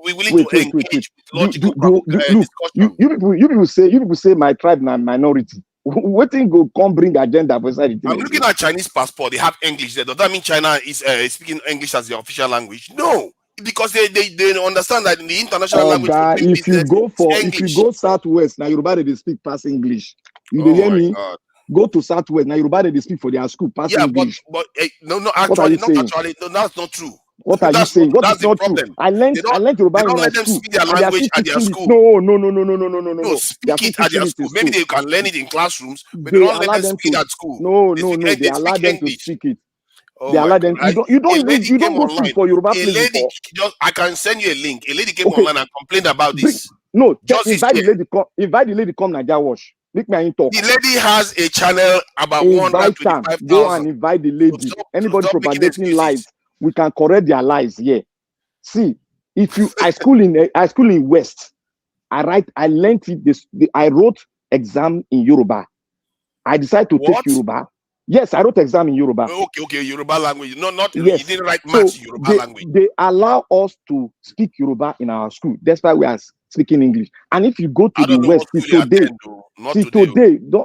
be willing to engage with logical discussion. You people say my tribe na minority. What thing go come bring agenda for inside the I'm looking at Chinese passport. They have English there. Does that mean China is speaking English as the official language? No, because they understand that in the international language. If you go southwest, now Yoruba they speak past English. You hear me? God. Go to southwest, now Yoruba they speak for their school past English. But actually, no, that's not true. What are you saying? What is not true? I learned Yoruba in my school. Speak their language at their school. No. Speak it at their school. Maybe they can learn it in classrooms, but they don't let them speak at school. No. They allow them to speak it. They allow them. You don't go speak for Yoruba place before. I can send you a link. A lady came online and complained about this. No, invite the lady come Nigeria Watch. Make me talk. The lady has a channel about 125,000. Go and invite the lady. Anybody propagating lies, we can correct their lies here. See, I school in West. I learned it. I wrote exam in Yoruba. I decided to take Yoruba. Yes, I wrote exam in Yoruba. Okay, Yoruba language. Yes. You didn't write maths in Yoruba language. They allow us to speak Yoruba in our school. That's why we are speaking English. And if you go to the West today,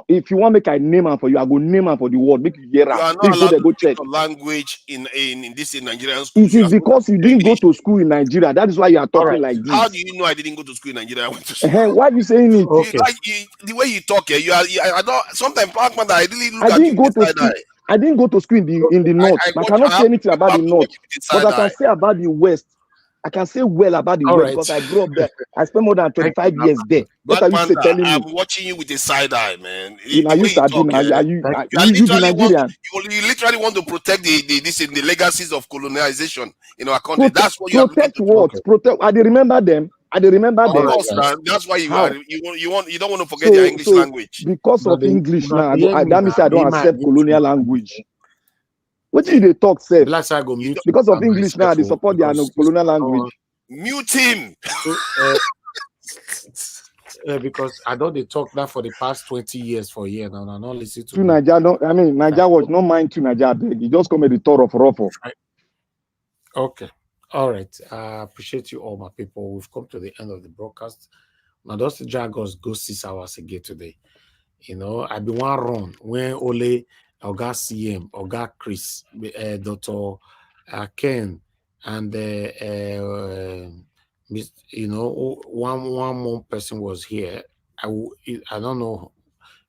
if you want to make a name for you, I go name for the word. Make you hear you are not allowed to check language in Nigerian school. It is because you didn't go to school in Nigeria. That is why you are talking like this. How do you know I didn't go to school in Nigeria? I went to school. Why are you saying it? Okay. The way you talk here, I don't. Sometimes I really look at you. I didn't go to school in the north. I cannot say anything about the north, but I can say about the West. I can say well about the All West right. because I grew up there. I spent more than 25 years there. What Black are you Panther, telling me? I'm watching you with a side eye, man. You know, The you way you Sabi, talk, now, yeah. you You be literally want Nigerian. you literally want to protect the legacies of colonization in our country. That's what you are looking Protect to what? Okay. Protect. I dey remember them. I dey remember Of them. course, guys. man. That's why you How? are you don't want to forget their English language. Because Now of they- English now now, they hear me that means now. I don't They might accept need colonial to- language. What do they talk, say? Black side go mute. Because of and English now, they respectful support their because colonial language. Mute him. Because I know they talk now for the past 20 years for a year now. I'm not listening to To me. Nigeria, no, I mean Nigeria was not mind to Nigeria. You just come at the tour of Ruffle. Okay. All right. I appreciate you all, my people. We've come to the end of the broadcast. Now, those Jagos go 6 hours again today. You know, I be one run when Ole, Oga CM, Oga Chris, Dr. Ken, and you know, one more person was here. I don't know.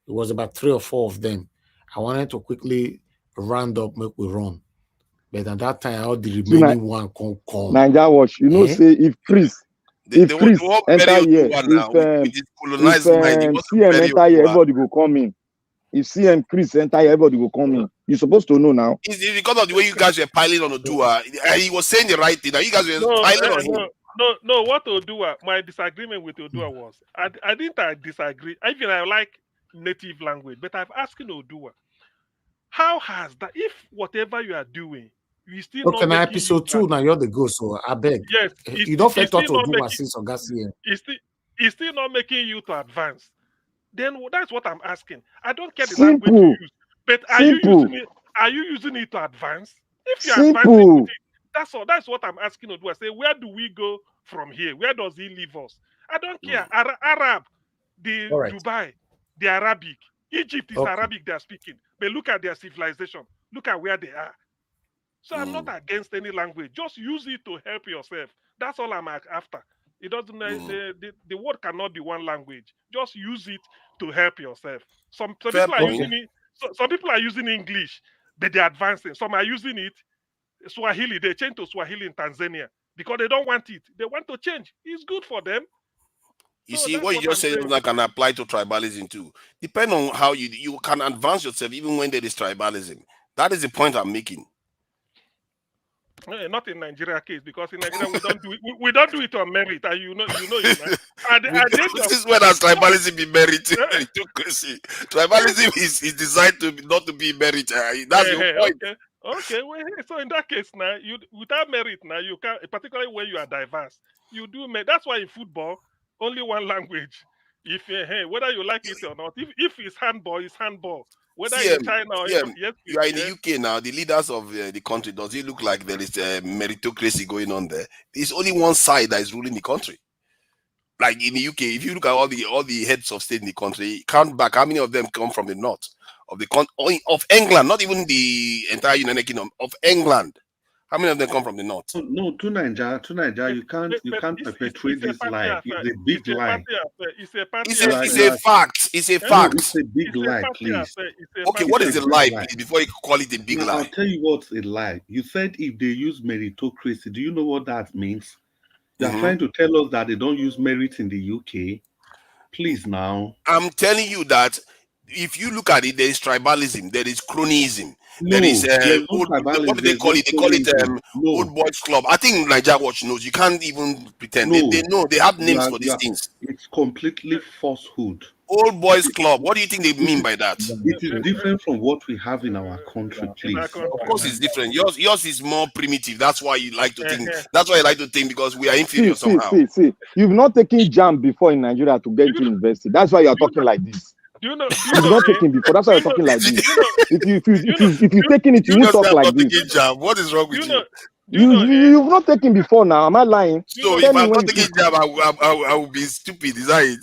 It was about 3 or 4 of them. I wanted to quickly round up, make we run. But at that time, all the remaining one come. Nigeria watch. You know, say if Chris enter here, if CM enter here, everybody will come in. If CM Chris enter here, everybody will come in. You're supposed to know now. It's because of the way you guys were piling on Odua. He was saying the right thing. Now you guys were piling on him. No. What Odua? My disagreement with Odua was I didn't disagree. Even I like native language, but I'm asking Odua, how has that? If whatever you are doing, you still okay, now episode 2 now you're the ghost, so I beg. Yes, you don't fit to do since August here. It's still not making you to advance. Then that's what I'm asking. I don't care the Simple. language you use, but are Simple. you using it to advance? If you Simple. advance it, that's all. That's what I'm asking Odua. Say, where do we go from here? Where does he leave us? I don't care. Arab, Dubai, the Arabic, Egypt is Arabic they are speaking. But look at their civilization. Look at where they are. So I'm not against any language. Just use it to help yourself. That's all I'm after. It doesn't the word cannot be one language. Just use it to help yourself. Some people are using it. Some people are using English, but they're advancing. Some are using it Swahili. They change to Swahili in Tanzania because they don't want it. They want to change. It's good for them. You see, what you just said can apply to tribalism too. Depending on how you can advance yourself even when there is tribalism. That is the point I'm making. Not in Nigeria case, because in Nigeria we don't do it on merit, and you know it. This is where does tribalism be merit? Tribalism is designed to not to be merit. That's your point. Okay. Well, so in that case now, you without merit now, you can, particularly when you are diverse, you do merit. That's why in football, only one language. If whether you like it or not, if it's handball, it's handball. Whether in China or yes, you are in the UK now, the leaders of the country, does it look like there is a meritocracy going on there? There's only one side that is ruling the country. Like in the UK, if you look at all the heads of state in the country, count back how many of them come from the north of England, not even the entire United Kingdom of England. How many of them come from the north? No, to Nigeria, you can't perpetuate this lie. It's a big lie. It's a fact. It's a fact. It's a big lie, please. Okay, what is a lie before you call it a big lie? I'll tell you what's a lie. You said if they use meritocracy, do you know what that means? You're trying to tell us that they don't use merit in the UK. Please now. I'm telling you that if you look at it, there is tribalism, there is cronyism. There is what do they call it? They call it Old Boys Club. I think Nigeria Watch knows. You can't even pretend. They know. They have names for these things. It's completely falsehood. Old Boys Club. What do you think they mean by that? It is different from what we have in our country, please. Of course, it's different. Yours is more primitive. That's why you like to think. That's why you like to think because we are inferior somehow. See. You've not taken JAM before in Nigeria to get to university. That's why you are talking like this. You've not taken before. That's why you're talking like this. If you're taking it, you won't talk like this. What is wrong with you? You've not taken before now. Am I lying? So if I'm not taking jab, I will be stupid. Is that it?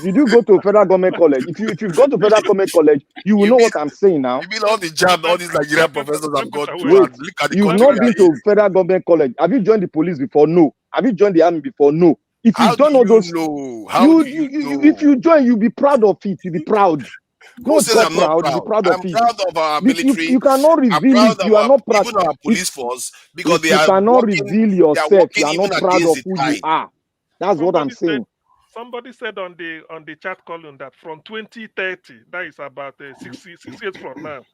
Did you go to federal government college? If you've gone to federal government college, you will know what I'm saying now. You mean all the jab, all these Nigerian professors have got to look at the You've not been to federal government college. Have you joined the police before? No. Have you joined the army before? No. If you've done all those, know? If you join, you'll be proud of it. You'll be proud. Who says I'm not proud. proud? Be proud I'm of it. proud of our military. You cannot I'm reveal proud it. You of are not proud. even our police force because If they you are cannot working. reveal They are yourself, working you are even not proud against of the who you tide. are. That's what I'm saying. Somebody said on the chat column that from 2030, that is about 6 years from now,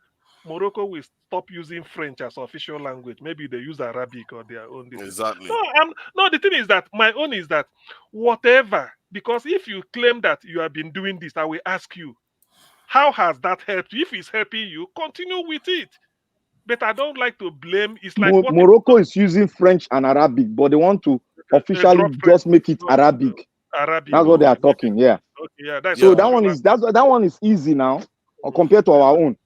Morocco will stop using French as official language. Maybe they use Arabic or their own. Exactly. No, the thing is that my own is that whatever, because if you claim that you have been doing this, I will ask you, how has that helped you? If it's helping you, continue with it. But I don't like to blame. It's like Morocco is using French and Arabic, but they want to officially just make it Arabic. That's what they are talking. Yeah. Okay, yeah. That's so that one is easy now, compared to our own.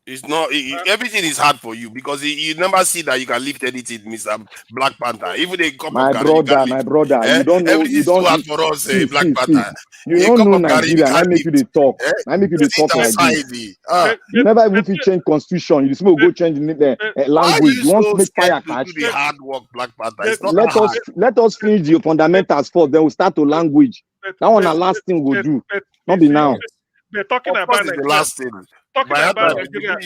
It's not. Everything is hard for you because you never see that you can lift anything, Mr. Black Panther. Even a cup My of Gary, brother, you don't know. Everything is too hard for us, Black Panther. You don't know Nigeria. I make you the talk. I make you the talk like this. You never even feel change constitution. You just go change the language. You want to make fire catch. Do the hard work, Black Panther. It's not that hard. Let us finish the fundamentals first. Then we'll start to language. That one the last thing we'll do. Not be now. They're talking about the last thing. Talking about Nigeria.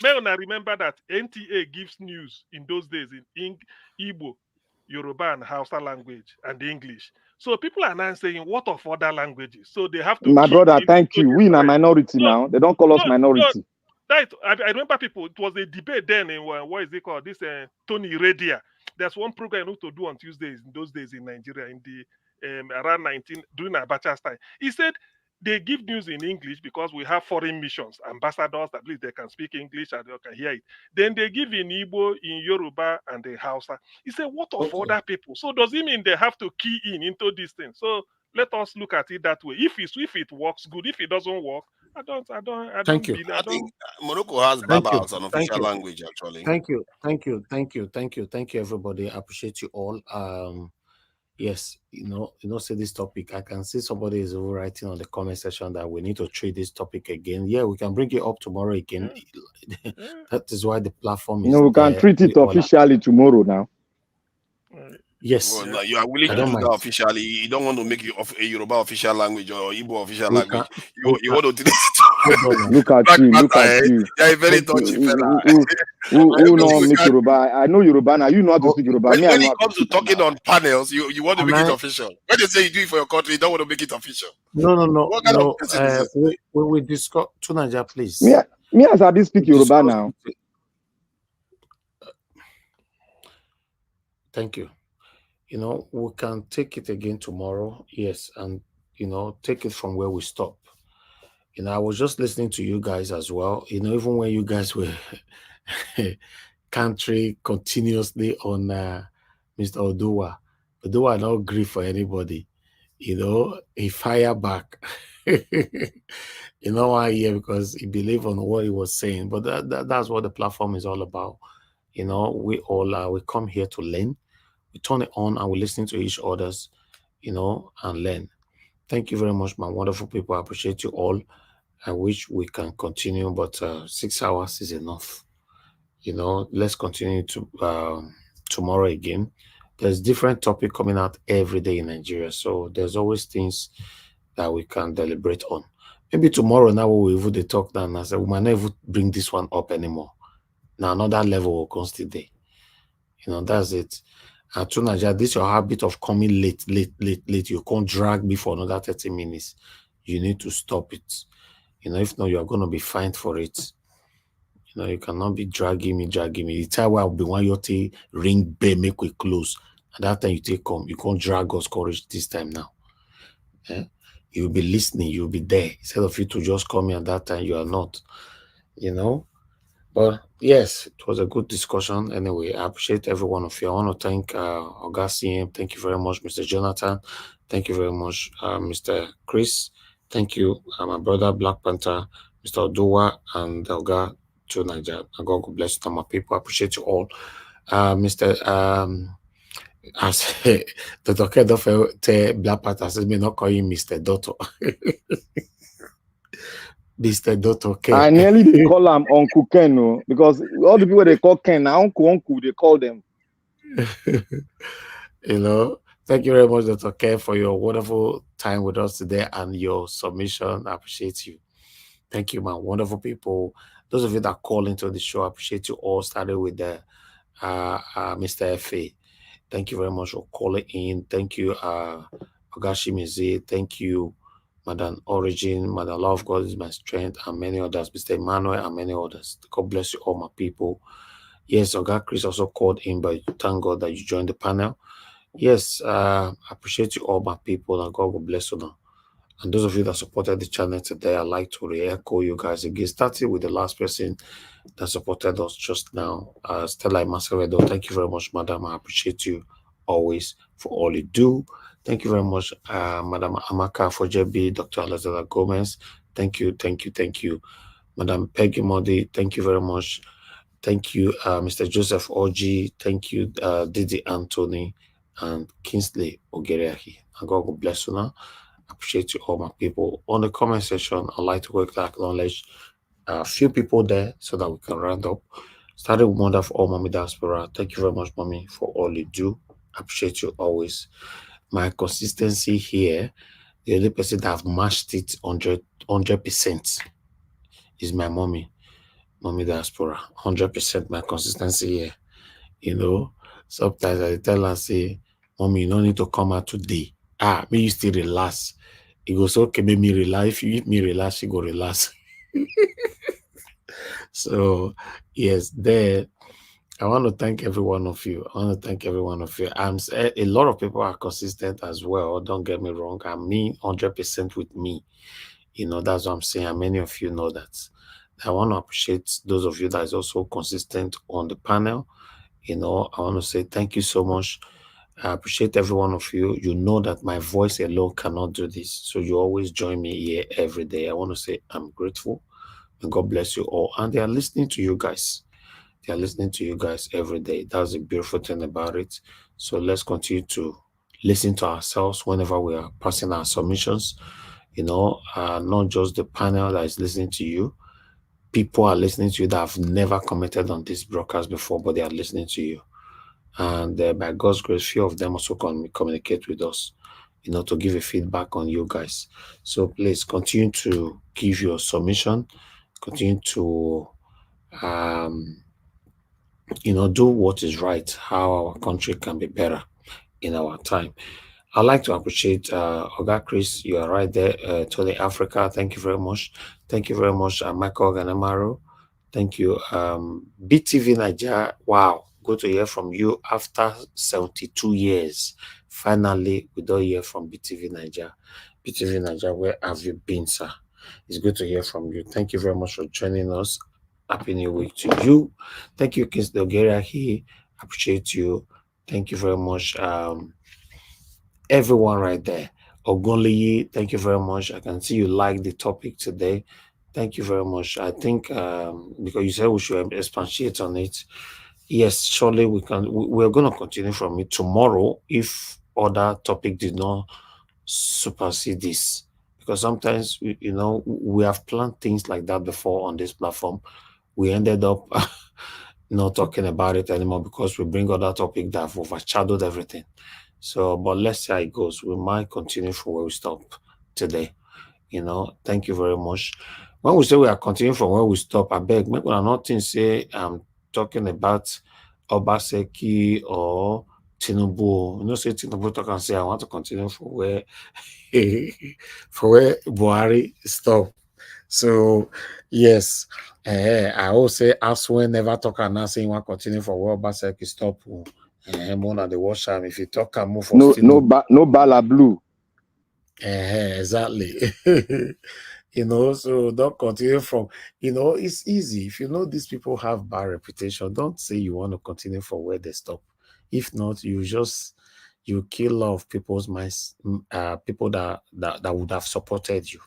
May I remember that NTA gives news in those days in Igbo, Yoruba, and Hausa language and English. So people are now saying, what of other languages? So they have to. My brother, thank you. We in a minority now. They don't call us minority. I remember people. It was a debate then in what is it called? This Tony Radio. There's one program I used to do on Tuesdays in those days in Nigeria in the around 19 during Abacha's time. He said they give news in English because we have foreign missions, ambassadors, at least they can speak English and they can hear it. Then they give in Igbo, in Yoruba, and the Hausa. He said, what of other people? So does it mean they have to key into this thing? So let us look at it that way. If it works, good. If it doesn't work, I don't. Thank you. I think Morocco has Baba as an official language, actually. Thank you, everybody. I appreciate you all. Yes, say this topic. I can see somebody is writing on the comment section that we need to treat this topic again. Yeah, we can bring it up tomorrow again. That is why the platform is. We can treat it officially tomorrow now. Yes. Well, no, you are willing to do that officially. You don't want to make it a Yoruba official language or Igbo official language. You want to do this. Look at you. You're a very touchy fella. Who know make Yoruba? I know Yoruba now. You know how to speak Yoruba. When it comes to talking on panels, you want to make it official. When they say you do it for your country, you don't want to make it official. No. We discuss to Nigeria, please. Me as I did speak Yoruba now. Thank you. We can take it again tomorrow. Yes, and take it from where we stop. I was just listening to you guys as well. Even when you guys were country continuously on Mr. Oduwa. Oduwa not agree for anybody. He fire back. Why here? Because he believed on what he was saying. But that's what the platform is all about. We all we come here to learn. We turn it on and we listen to each other's, and learn. Thank you very much, my wonderful people. I appreciate you all. I wish we can continue, but 6 hours is enough. Let's continue to tomorrow again. There's different topic coming out every day in Nigeria, so there's always things that we can deliberate on. Maybe tomorrow now we will talk down and I say we might not even bring this one up anymore. Now another level will come still there. That's it. And to Nigeria, this is your habit of coming late. You can't drag me for another 30 minutes. You need to stop it. If not, you are going to be fined for it. You cannot be dragging me. The time where I'll be one your ring bell, make we close. At that time you take come. You can't drag us courage this time now. You'll be listening, you'll be there. Instead of you to just come in at that time, you are not. But yes, it was a good discussion. Anyway, I appreciate every one of you. I want to thank Oga CM. Thank you very much, Mr. Jonathan. Thank you very much, Mr. Chris. Thank you, my brother Black Panther, Mr. Oduwa, and Oga to Nigeria. God bless you, my people. I appreciate you all. Mr. As Dr. Kedo Black Panther says, me not call him Mr. Dotto. Mr. Dotto Ken. I nearly call him Uncle Ken, because all the people they call Ken, Uncle, they call them. Thank you very much, Dr. Ken, for your wonderful time with us today and your submission. I appreciate you. Thank you, my wonderful people. Those of you that call into the show, I appreciate you all. Started with the Mr. FA. Thank you very much for calling in. Thank you, Ogashi Mize. Thank you, Madam Origin, Madam Love of God is my strength, and many others, Mr. Emmanuel, and many others. God bless you all, my people. Yes, Oga Chris also called in, but thank God that you joined the panel. Yes, I appreciate you all, my people, and God will bless you now. And those of you that supported the channel today, I'd like to re-echo you guys again, starting with the last person that supported us just now, Stella Masaredo. Thank you very much, madam. I appreciate you always for all you do. Thank you very much, Madam Amaka for JB, Dr. Alexander Gomez. Thank you, thank you, thank you. Madam Peggy Modi, thank you very much. Thank you, Mr. Joseph Oji. Thank you, Didi Anthony and Kingsley Ogeriaki. And God will bless you now. Appreciate you all, my people. On the comment section, I'd like to quickly acknowledge a few people there so that we can round up. Starting with Mother for all Mommy Diaspora. Thank you very much, Mommy, for all you do. Appreciate you always. My consistency here, the only person that have matched it 100% is my Mommy Diaspora. 100% my consistency here. You know, sometimes I tell her, say, Mommy, you don't need to come out today. Me you still relax. It goes, okay, make me relax. If you eat me relax, you go relax. So, yes, there. I want to thank every one of you. A lot of people are consistent as well. Don't get me wrong. I mean, 100% with me. You know, that's what I'm saying. And many of you know that. I want to appreciate those of you that is also consistent on the panel. You know, I want to say thank you so much. I appreciate every one of you. You know that my voice alone cannot do this. So you always join me here every day. I want to say I'm grateful. And God bless you all. And they are listening to you guys. They are listening to you guys every day. That's a beautiful thing about it. So let's continue to listen to ourselves whenever we are passing our submissions. You know, not just the panel that is listening to you. People are listening to you that have never commented on this broadcast before, but they are listening to you. And by God's grace, few of them also communicate with us, you know, to give a feedback on you guys. So please continue to give your submission, continue to, you know, do what is right, how our country can be better in our time. I'd like to appreciate Oga Chris. You are right there. Tony Africa, thank you very much. Thank you very much, Michael Ganamaro. Thank you. BTV Nigeria, wow. Good to hear from you after 72 years. Finally, we don't hear from BTV Nigeria. BTV Nigeria, where have you been, sir? It's good to hear from you. Thank you very much for joining us. Happy New Week to you. Thank you, Kings Dogeria. He appreciate you. Thank you very much. Everyone right there. Ogunliyi, thank you very much. I can see you like the topic today. Thank you very much. I think because you said we should expatiate on it. Yes, surely we can. We're going to continue from it tomorrow if other topic did not supersede this. Because sometimes, you know, we have planned things like that before on this platform. We ended up not talking about it anymore because we bring other topic that have overshadowed everything. So, but let's see how it goes. We might continue from where we stop today. You know, thank you very much. When we say we are continuing from where we stop, I beg, make one nothing say I'm talking about Obaseki or Tinubu. You know, say Tinubu talk and say I want to continue from where Buhari stop. So yes, I will say Aswen never talk and now saying want to continue for where Obaseki stop. More than the wash time. If you talk and move for no bala blue. Exactly. You know, so don't continue from, you know, it's easy. If you know these people have bad reputation, don't say you want to continue for where they stop. If not, you kill a lot of people's minds, people that would have supported you.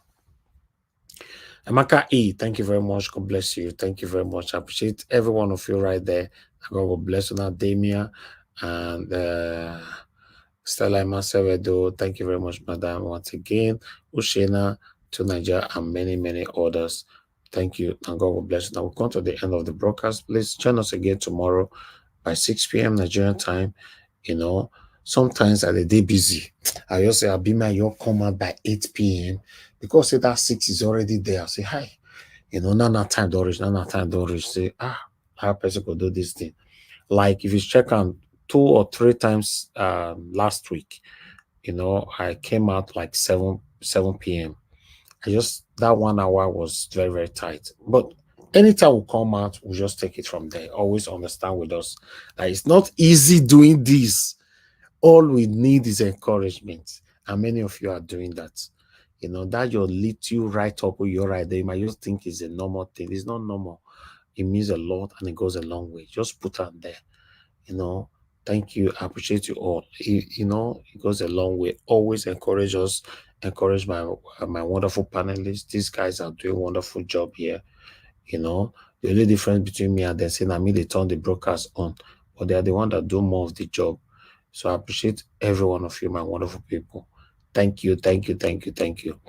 Amaka E, thank you very much. God bless you. Thank you very much. I appreciate every one of you right there. God will bless you now, Damia and Stella Masevedo. Thank you very much, madam. Once again, Ushena to Nigeria and many, many others. Thank you, and God will bless you. Now we'll come to the end of the broadcast. Please join us again tomorrow by 6 p.m. Nigerian time. You know, Sometimes at the day busy, I just say, I'll be my young come out by 8 p.m. because say that 6 is already there. I say, hi, you know, now time don't reach, now time don't reach. Say, how person could do this thing? Like if you check on 2 or 3 times last week, you know, I came out like 7 p.m. That 1 hour was very, very tight. But anytime we come out, we just take it from there. Always understand with us that it's not easy doing this. All we need is encouragement. And many of you are doing that. You know, that your little right up or your right there, you might just think is a normal thing. It's not normal. It means a lot and it goes a long way. Just put on there. You know, thank you. I appreciate you all. You know, it goes a long way. Always encourage us. Encourage my wonderful panelists. These guys are doing a wonderful job here. You know, the only difference between me and them saying I mean they turn the broadcast on, but they are the one that do more of the job. So I appreciate every one of you, my wonderful people. Thank you, thank you, thank you, thank you.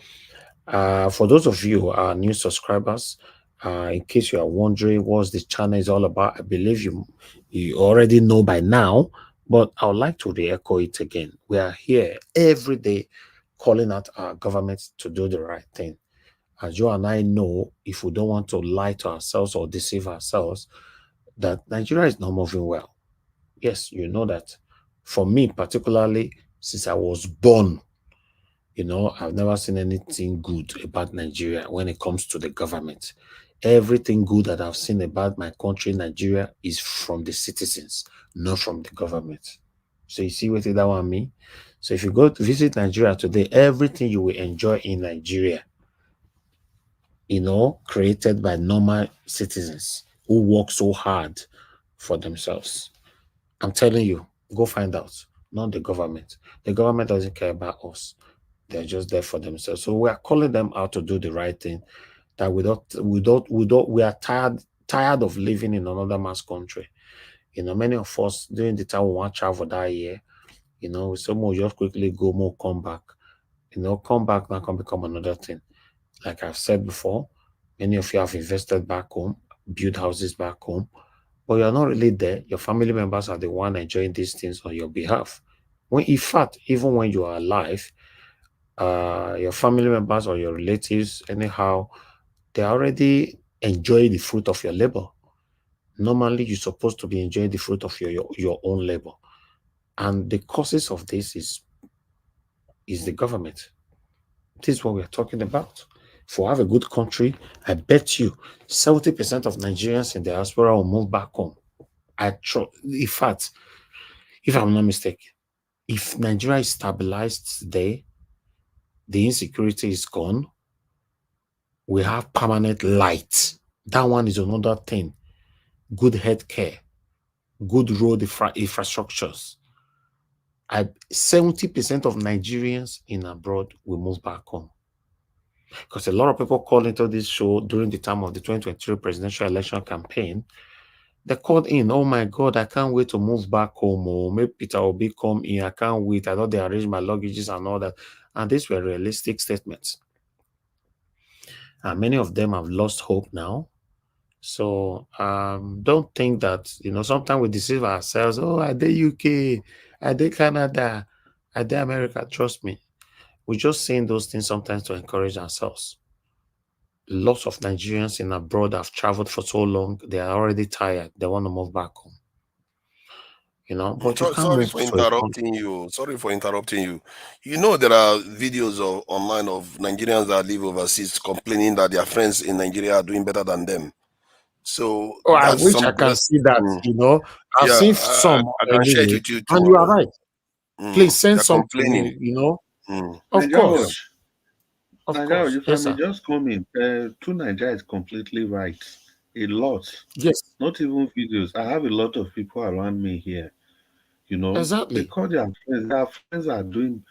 For those of you who are new subscribers, in case you are wondering what the channel is all about, I believe you already know by now, but I would like to re-echo it again. We are here every day calling out our government to do the right thing. As you and I know, if we don't want to lie to ourselves or deceive ourselves, that Nigeria is not moving well. Yes, you know that. For me, particularly, since I was born, you know, I've never seen anything good about Nigeria when it comes to the government. Everything good that I've seen about my country, Nigeria, is from the citizens, not from the government. So you see what that one mean? So if you go to visit Nigeria today, everything you will enjoy in Nigeria, you know, created by normal citizens who work so hard for themselves. I'm telling you, go find out. Not the government. The government doesn't care about us. They're just there for themselves. So we are calling them out to do the right thing. That we are tired of living in another man's country. You know, many of us during the time we want to travel that year, you know, some will just quickly go, more come back. You know, come back now can become another thing. Like I've said before, many of you have invested back home, built houses back home, but you're not really there. Your family members are the one enjoying these things on your behalf. When, in fact, even when you are alive, your family members or your relatives, anyhow, they're already enjoying the fruit of your labor. Normally, you're supposed to be enjoying the fruit of your own labor. And the causes of this is the government. This is what we're talking about. If we have a good country, I bet you 70% of Nigerians in the diaspora will move back home. In fact, if I'm not mistaken, if Nigeria is stabilized today, the insecurity is gone, we have permanent light. That one is another thing. Good healthcare, good road infrastructures. 70% of Nigerians in abroad will move back home. Because a lot of people called into this show during the time of the 2023 presidential election campaign. They called in, oh my God, I can't wait to move back home. Or maybe Peter Obi come in, I can't wait. I thought they arranged my luggages and all that. And these were realistic statements. And many of them have lost hope now. So don't think that, you know, sometimes we deceive ourselves. Oh, I did UK, I did Canada, I did America. Trust me. We're just saying those things sometimes to encourage ourselves. Lots of Nigerians in abroad have traveled for so long, they are already tired. They want to move back home. You know, but you can't Sorry move for interrupting you. Sorry for interrupting you. You know, there are videos online of Nigerians that live overseas complaining that their friends in Nigeria are doing better than them. So I wish I can see that, you know. I've seen some I can share it with you too. And you are right. Please send some to me, you know. Of course. Nigeria, if I may just come in, to Nigeria is completely right. A lot. Yes. Not even videos. I have a lot of people around me here. You know, exactly. They call their friends. Their friends are doing,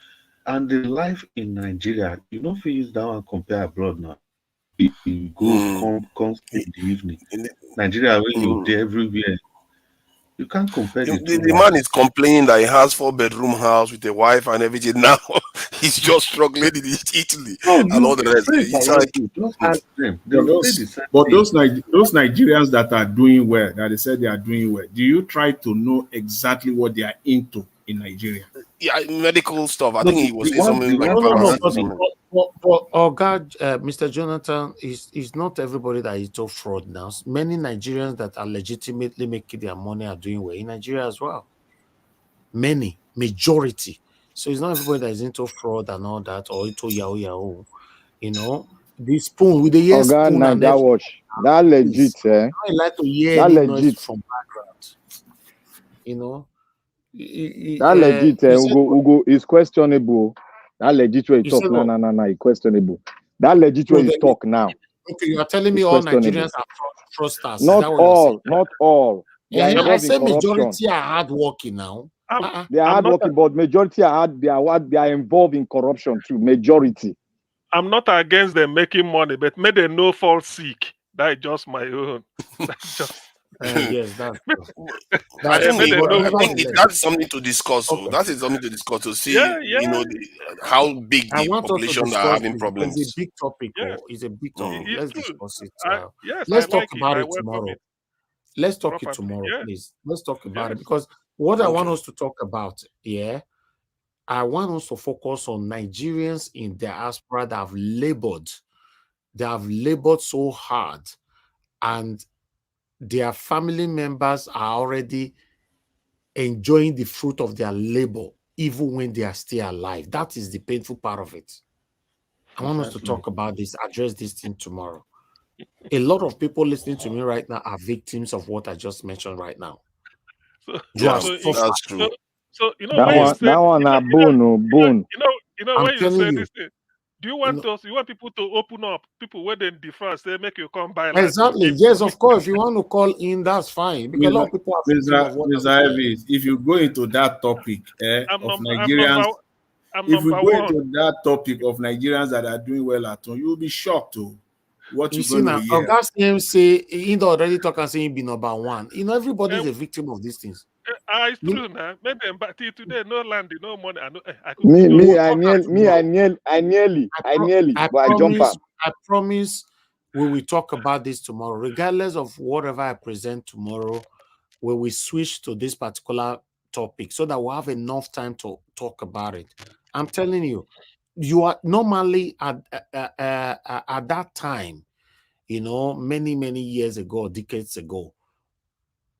and the life in Nigeria, you know, if you use that one compare abroad now. You go come in the evening. Nigeria, when you're there everywhere, you can't compare the man is complaining that he has 4-bedroom house with a wife and everything. Now he's just struggling in Italy and all the rest. But those Nigerians that are doing well, that they said they are doing well, do you try to know exactly what they are into in Nigeria. Yeah, medical stuff. I think he was saying One- something like no, no, no, paracetamol. but God, Mr. Jonathan, is not everybody that is into fraud now. Many Nigerians that are legitimately making their money are doing well in Nigeria as well. Many, majority. So it's not everybody that is into fraud and all that or into yahoo. You know, the spoon with the yes Oga spoon and Naija everything. Watch. That legit, eh? I like to hear That any noise legit. from background. You know, That legit, you said Ugo is questionable. That legit where you you talk, said no, what? no, no, no, it's questionable. That legit where So you then, talk now okay, you are telling me is all questionable. Nigerians are fraudsters. Is Not that what you're saying? all, not all. They are I involved in say corruption. majority are hardworking now. They are I'm not hardworking, but majority they are involved in corruption too. Majority. I'm not against them making money, but may they no fall sick. That's just my own. That's just Yes, that's true. I That's think, may true. they But no I fall think nevertheless, that's something to discuss. So okay. that is something to discuss to see, Yeah, you know, yeah. how big I the want us to population that are discuss having this because it's a problems. big topic. Yeah. It's a big topic. Mm. Let's It's true. discuss it. Yes, I Let's talk like it. about I it welcome tomorrow. it Let's talk it properly. tomorrow, Yeah. please. Let's talk about it Yes. because what I want Okay. us to talk about, I want us to focus on Nigerians in diaspora that have labored. They have labored so hard, and their family members are already enjoying the fruit of their labor, even when they are still alive. That is the painful part of it. I want us to talk about this, address this thing tomorrow. A lot of people listening to me right now are victims of what I just mentioned right now. So, You are Yeah, so, suffering. that's true. so you know That when you one, say that one, a bone, oh, bone. I'm when you telling say you, this thing, do you want us? You want people to open up? People where they differ, say make you come buy land. exactly. Yes, of course. If you want to call in, that's fine. Because a lot of people are victims of what I'm saying. Elvis, if you go into that topic I'm of number. Nigerians, I'm if we number go one. into that topic of Nigerians that are doing well at home, you'll be shocked to what You you're see going to now, hear. Augustine say he already talk and say he be number one. You know, everybody's a victim of these things. It's true now. Make them back till today. No land, no money. I could I nearly, but I jump up. I promise we will talk about this tomorrow, regardless of whatever I present tomorrow. We will switch to this particular topic so that we'll have enough time to talk about it. I'm telling you, you are normally at that time, you know, many years ago, decades ago.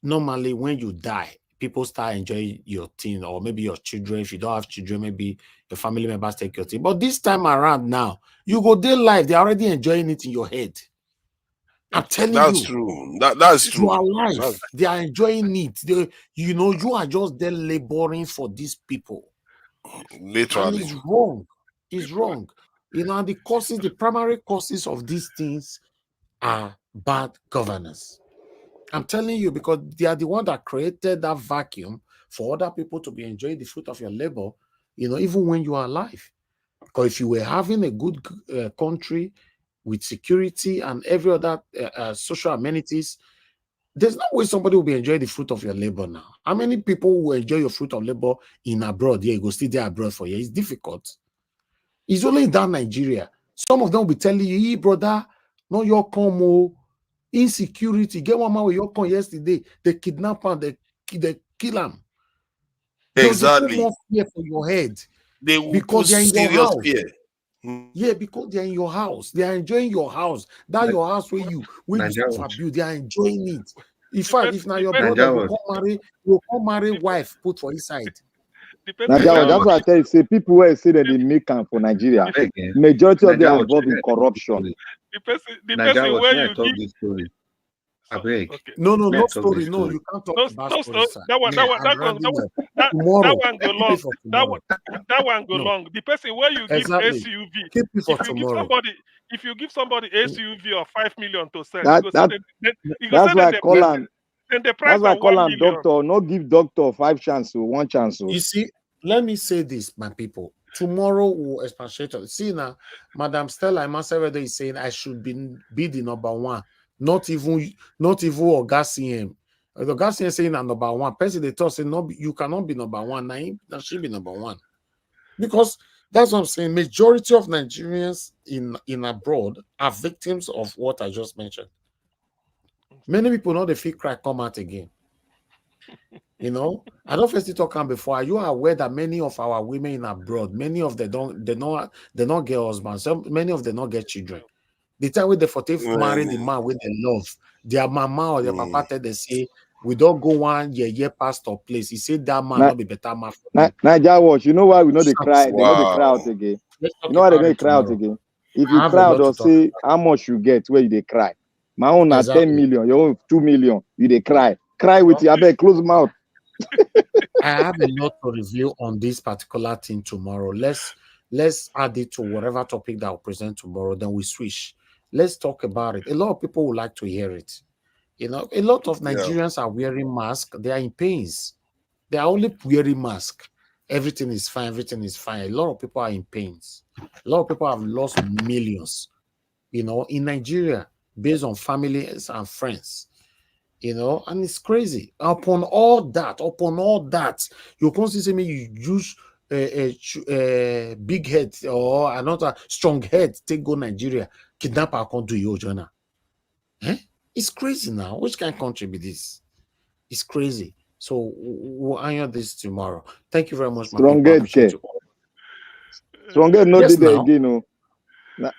Normally, when you die, people start enjoying your thing, or maybe your children. If you don't have children, maybe your family members take your thing. But this time around, now you go their life, they're already enjoying it in your head. I'm telling That's you, true. That's you true. are alive. That's, They are enjoying it. You know, you are just there laboring for these people, and literally. it's wrong. It's wrong. You know, and the primary causes of these things are bad governance. I'm telling you, because they are the one that created that vacuum for other people to be enjoying the fruit of your labor, you know, even when you are alive. Because if you were having a good country with security and every other social amenities, there's no way somebody will be enjoying the fruit of your labor now. How many people will enjoy your fruit of labor in abroad? Yeah, you go stay there abroad for you. It's difficult. It's only in that Nigeria. Some of them will be telling you, hey, brother, no, your come, insecurity. Get one man with your con yesterday. They kidnap him, they kill him. Exactly. They put more fear for your head. They will because put they're in your serious house. fear. Yeah, because they're in your house. They are enjoying your house. That your house where you abuse. They are enjoying it. In fact, if now your brother will come marry wife, put for his side. Naija, that's why I tell you, say people who say that they make am for Nigeria, majority of them are involved in corruption. The person where you give this story. Okay. No, not story. No, you can't talk about story. That one go long. That one go long. The person where you give SUV, if you give somebody SUV of 5 million to sell, that's why I call him. That's why I call him doctor. No give doctor 5 chances, 1 chance. You see, let me say this, my people. Tomorrow we'll expatiate on. See now, Madam Stella Imasewede is saying I should be the number one. Not even Oga CM. Oga CM saying I'm number one. Person they thought say no, you cannot be number one. Now she be number one. Because that's what I'm saying. Majority of Nigerians in abroad are victims of what I just mentioned. Many people know the fake cry come out again. You know, I don't first talk on before. Are you aware that many of our women in abroad, many of them they not get husbands, so many of them not get children. The time when they for marry the man with the love, their mama or their papa tell they say, we don't go 1 year past our place. He said that man not be better man for you. Naija watch, you know why we know they cry? They know they cry out again. You know why they know they cry out again? If you cry out or say how much you get where they cry. My own at 10 million, your own 2 million, you they cry. Cry with your bed, close mouth. I have a lot to review on this particular thing tomorrow. Let's add it to whatever topic that I'll present tomorrow. Then we switch. Let's talk about it. A lot of people would like to hear it. You know, a lot of Nigerians are wearing masks. They are in pains. They are only wearing masks. Everything is fine. Everything is fine. A lot of people are in pains. A lot of people have lost millions, you know, in Nigeria based on families and friends, you know, and it's crazy. Upon all that, you constantly say me you use a big head or another strong head take go Nigeria, kidnap our country, yo, Jonah. It's crazy now. Which kind of country be this? It's crazy. So we'll iron this tomorrow. Thank you very much, my strong people. head, strong head, no yes, day again, no.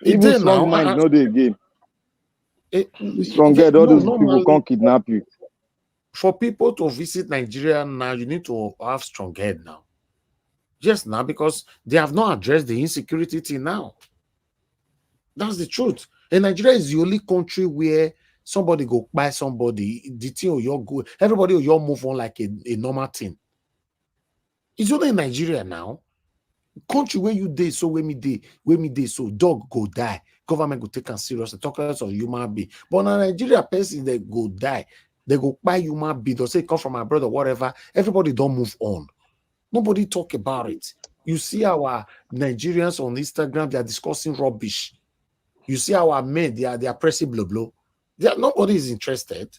Even strong mind, no day again. Strong head, all those people can't kidnap you. For people to visit Nigeria now, you need to have strong head now. Just now, because they have not addressed the insecurity thing now. That's the truth. And Nigeria is the only country where somebody go buy somebody, the thing or your go, everybody or your move on like a normal thing. It's only in Nigeria now. Country where you day, so where me day, so dog go die. Government go take them seriously. Talk less of human being. But in Nigeria, person they go die. They go buy human being. They say come from my brother, whatever. Everybody don't move on. Nobody talk about it. You see our Nigerians on Instagram, they are discussing rubbish. You see our men, they are pressing blah blah. Nobody is interested.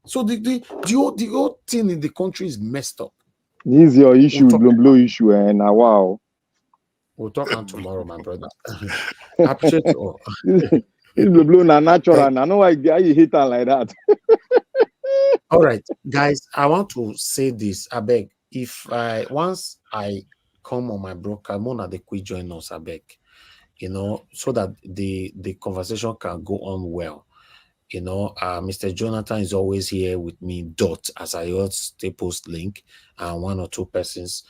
So the whole thing in the country is messed up. This is your issue, blah issue, and wow. We'll talk on tomorrow, my brother. I appreciate you all. It's blue na natural. I know why you hit her like that. All right, guys. I want to say this. I beg. If once I come on my broadcast, Mona they quit join us. I beg. You know, so that the conversation can go on well. You know, Mr. Jonathan is always here with me. As I always post link and 1 or 2 persons.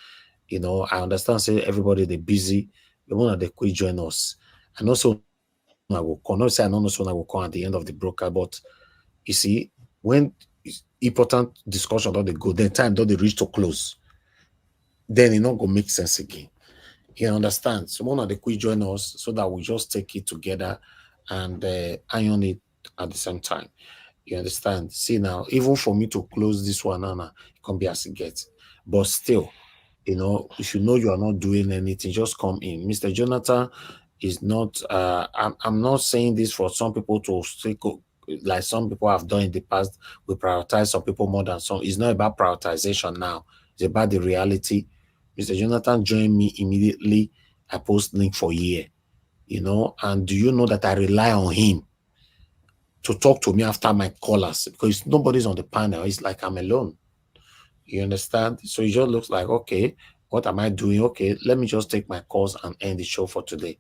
You know, I understand. Say everybody they busy. The one that they quit join us, and also I will come. Not say I don't know so I will come at the end of the broadcast, but you see, when important discussion don't they go, then time don't they reach to close, then it not go make sense again. You understand? So one of the quit join us so that we just take it together and iron it at the same time. You understand? See now, even for me to close this one, Anna, it can be as it gets, but still. You know, if you know you are not doing anything, just come in. Mr. Jonathan is not, I'm not saying this for some people to stick, like some people have done in the past. We prioritize some people more than some. It's not about prioritization now. It's about the reality. Mr. Jonathan joined me immediately. I post link for a year, you know, and do you know that I rely on him to talk to me after my callers because nobody's on the panel. It's like I'm alone. You understand? So it just looks like, okay, what am I doing? Okay, let me just take my calls and end the show for today.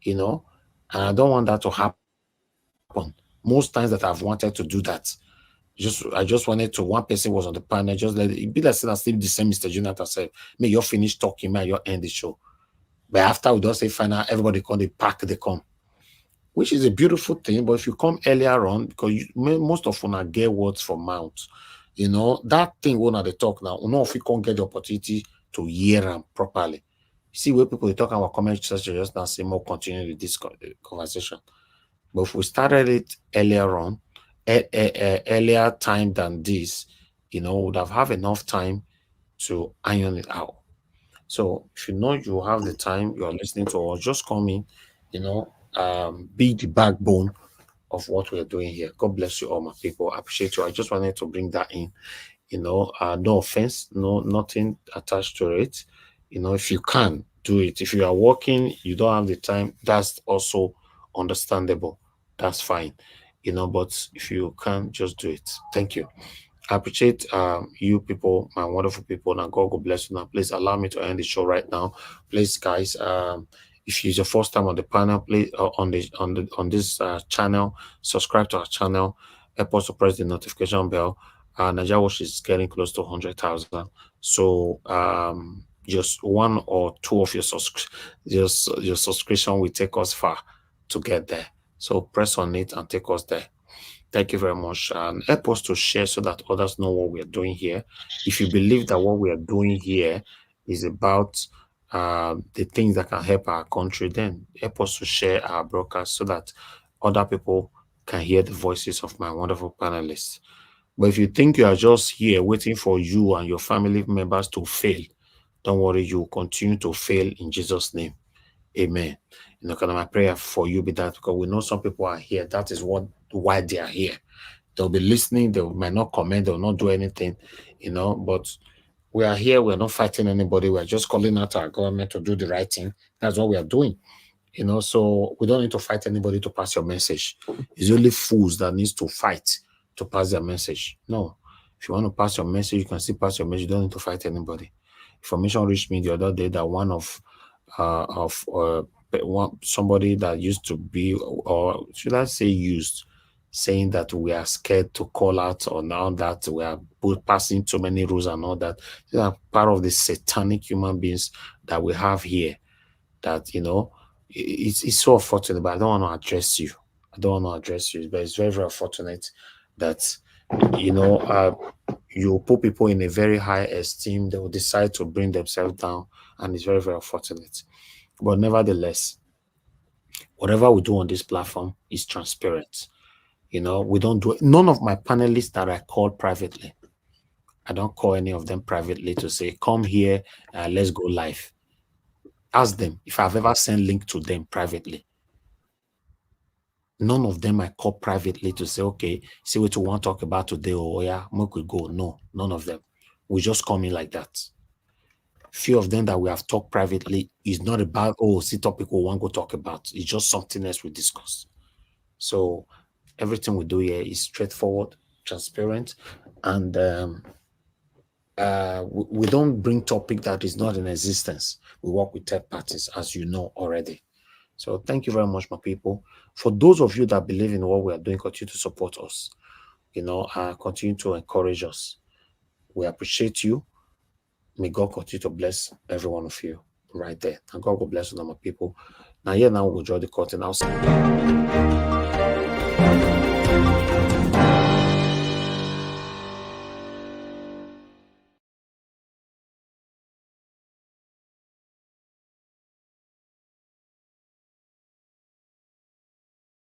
You know, and I don't want that to happen. Most times that I've wanted to do that, I just wanted to. One person was on the panel, just let it be like still the same. Mr. Jonathan said, "May you finish talking, may you end the show." But after we don't say final, everybody come, they pack, they come, which is a beautiful thing. But if you come earlier on, because most of them get words from mouth. You know, that thing when they talk now, you know, if you can't get the opportunity to hear them properly. You see where people are talking about comment section just now, say more continue with this conversation. But if we started it earlier on, earlier time than this, you know, would have enough time to iron it out. So if you know you have the time, you're listening to us, just come in, you know, be the backbone of what we're doing here. God bless you all, my people. I appreciate you. I just wanted to bring that in. You know, no offense, nothing attached to it. You know, if you can do it, if you are working, you don't have the time, that's also understandable. That's fine. You know, but if you can, just do it. Thank you. I appreciate you people, my wonderful people. Now God will bless you. Now please allow me to end the show right now. Please, guys, if it's your first time on the panel, please on this channel, subscribe to our channel. Help us to press the notification bell. Naija Watch is getting close to 100,000. So just one or two of your subscription will take us far to get there. So press on it and take us there. Thank you very much. And help us to share so that others know what we are doing here. If you believe that what we are doing here is about the things that can help our country, then help us to share our broadcast so that other people can hear the voices of my wonderful panelists. But if you think you are just here waiting for you and your family members to fail, don't worry, you will continue to fail in Jesus' name. Amen. You know, kind of my prayer for you be that, because we know some people are here. That is why they are here. They'll be listening. They might not comment. They'll not do anything, you know. But we are here. We're not fighting anybody. We're just calling out our government to do the right thing. That's what we are doing, you know. So we don't need to fight anybody to pass your message. It's only fools that needs to fight to pass their message. No, if you want to pass your message, you can still pass your message. You don't need to fight anybody. Information reached me the other day that one of somebody that used to be, or should I say used, saying that we are scared to call out, or now that we are passing too many rules and all that. These are part of the satanic human beings that we have here. That, you know, it's so unfortunate, but I don't want to address you. But it's very, very unfortunate that, you know, you put people in a very high esteem. They will decide to bring themselves down, and it's very, very unfortunate. But nevertheless, whatever we do on this platform is transparent. You know, we don't do it. None of my panelists that I call privately, I don't call any of them privately to say, come here, let's go live. Ask them if I've ever sent link to them privately. None of them I call privately to say, okay, see what you want to talk about today, or yeah, we could go. No, none of them. We just come in like that. Few of them that we have talked privately is not about, oh, see topic we want to talk about. It's just something else we discuss. So everything we do here is straightforward, transparent, and we don't bring topic that is not in existence. We work with third parties, as you know already. So thank you very much, my people. For those of you that believe in what we are doing, continue to support us. You know, continue to encourage us. We appreciate you. May God continue to bless every one of you right there. And God will bless you, my people. Now, we'll draw the curtain outside.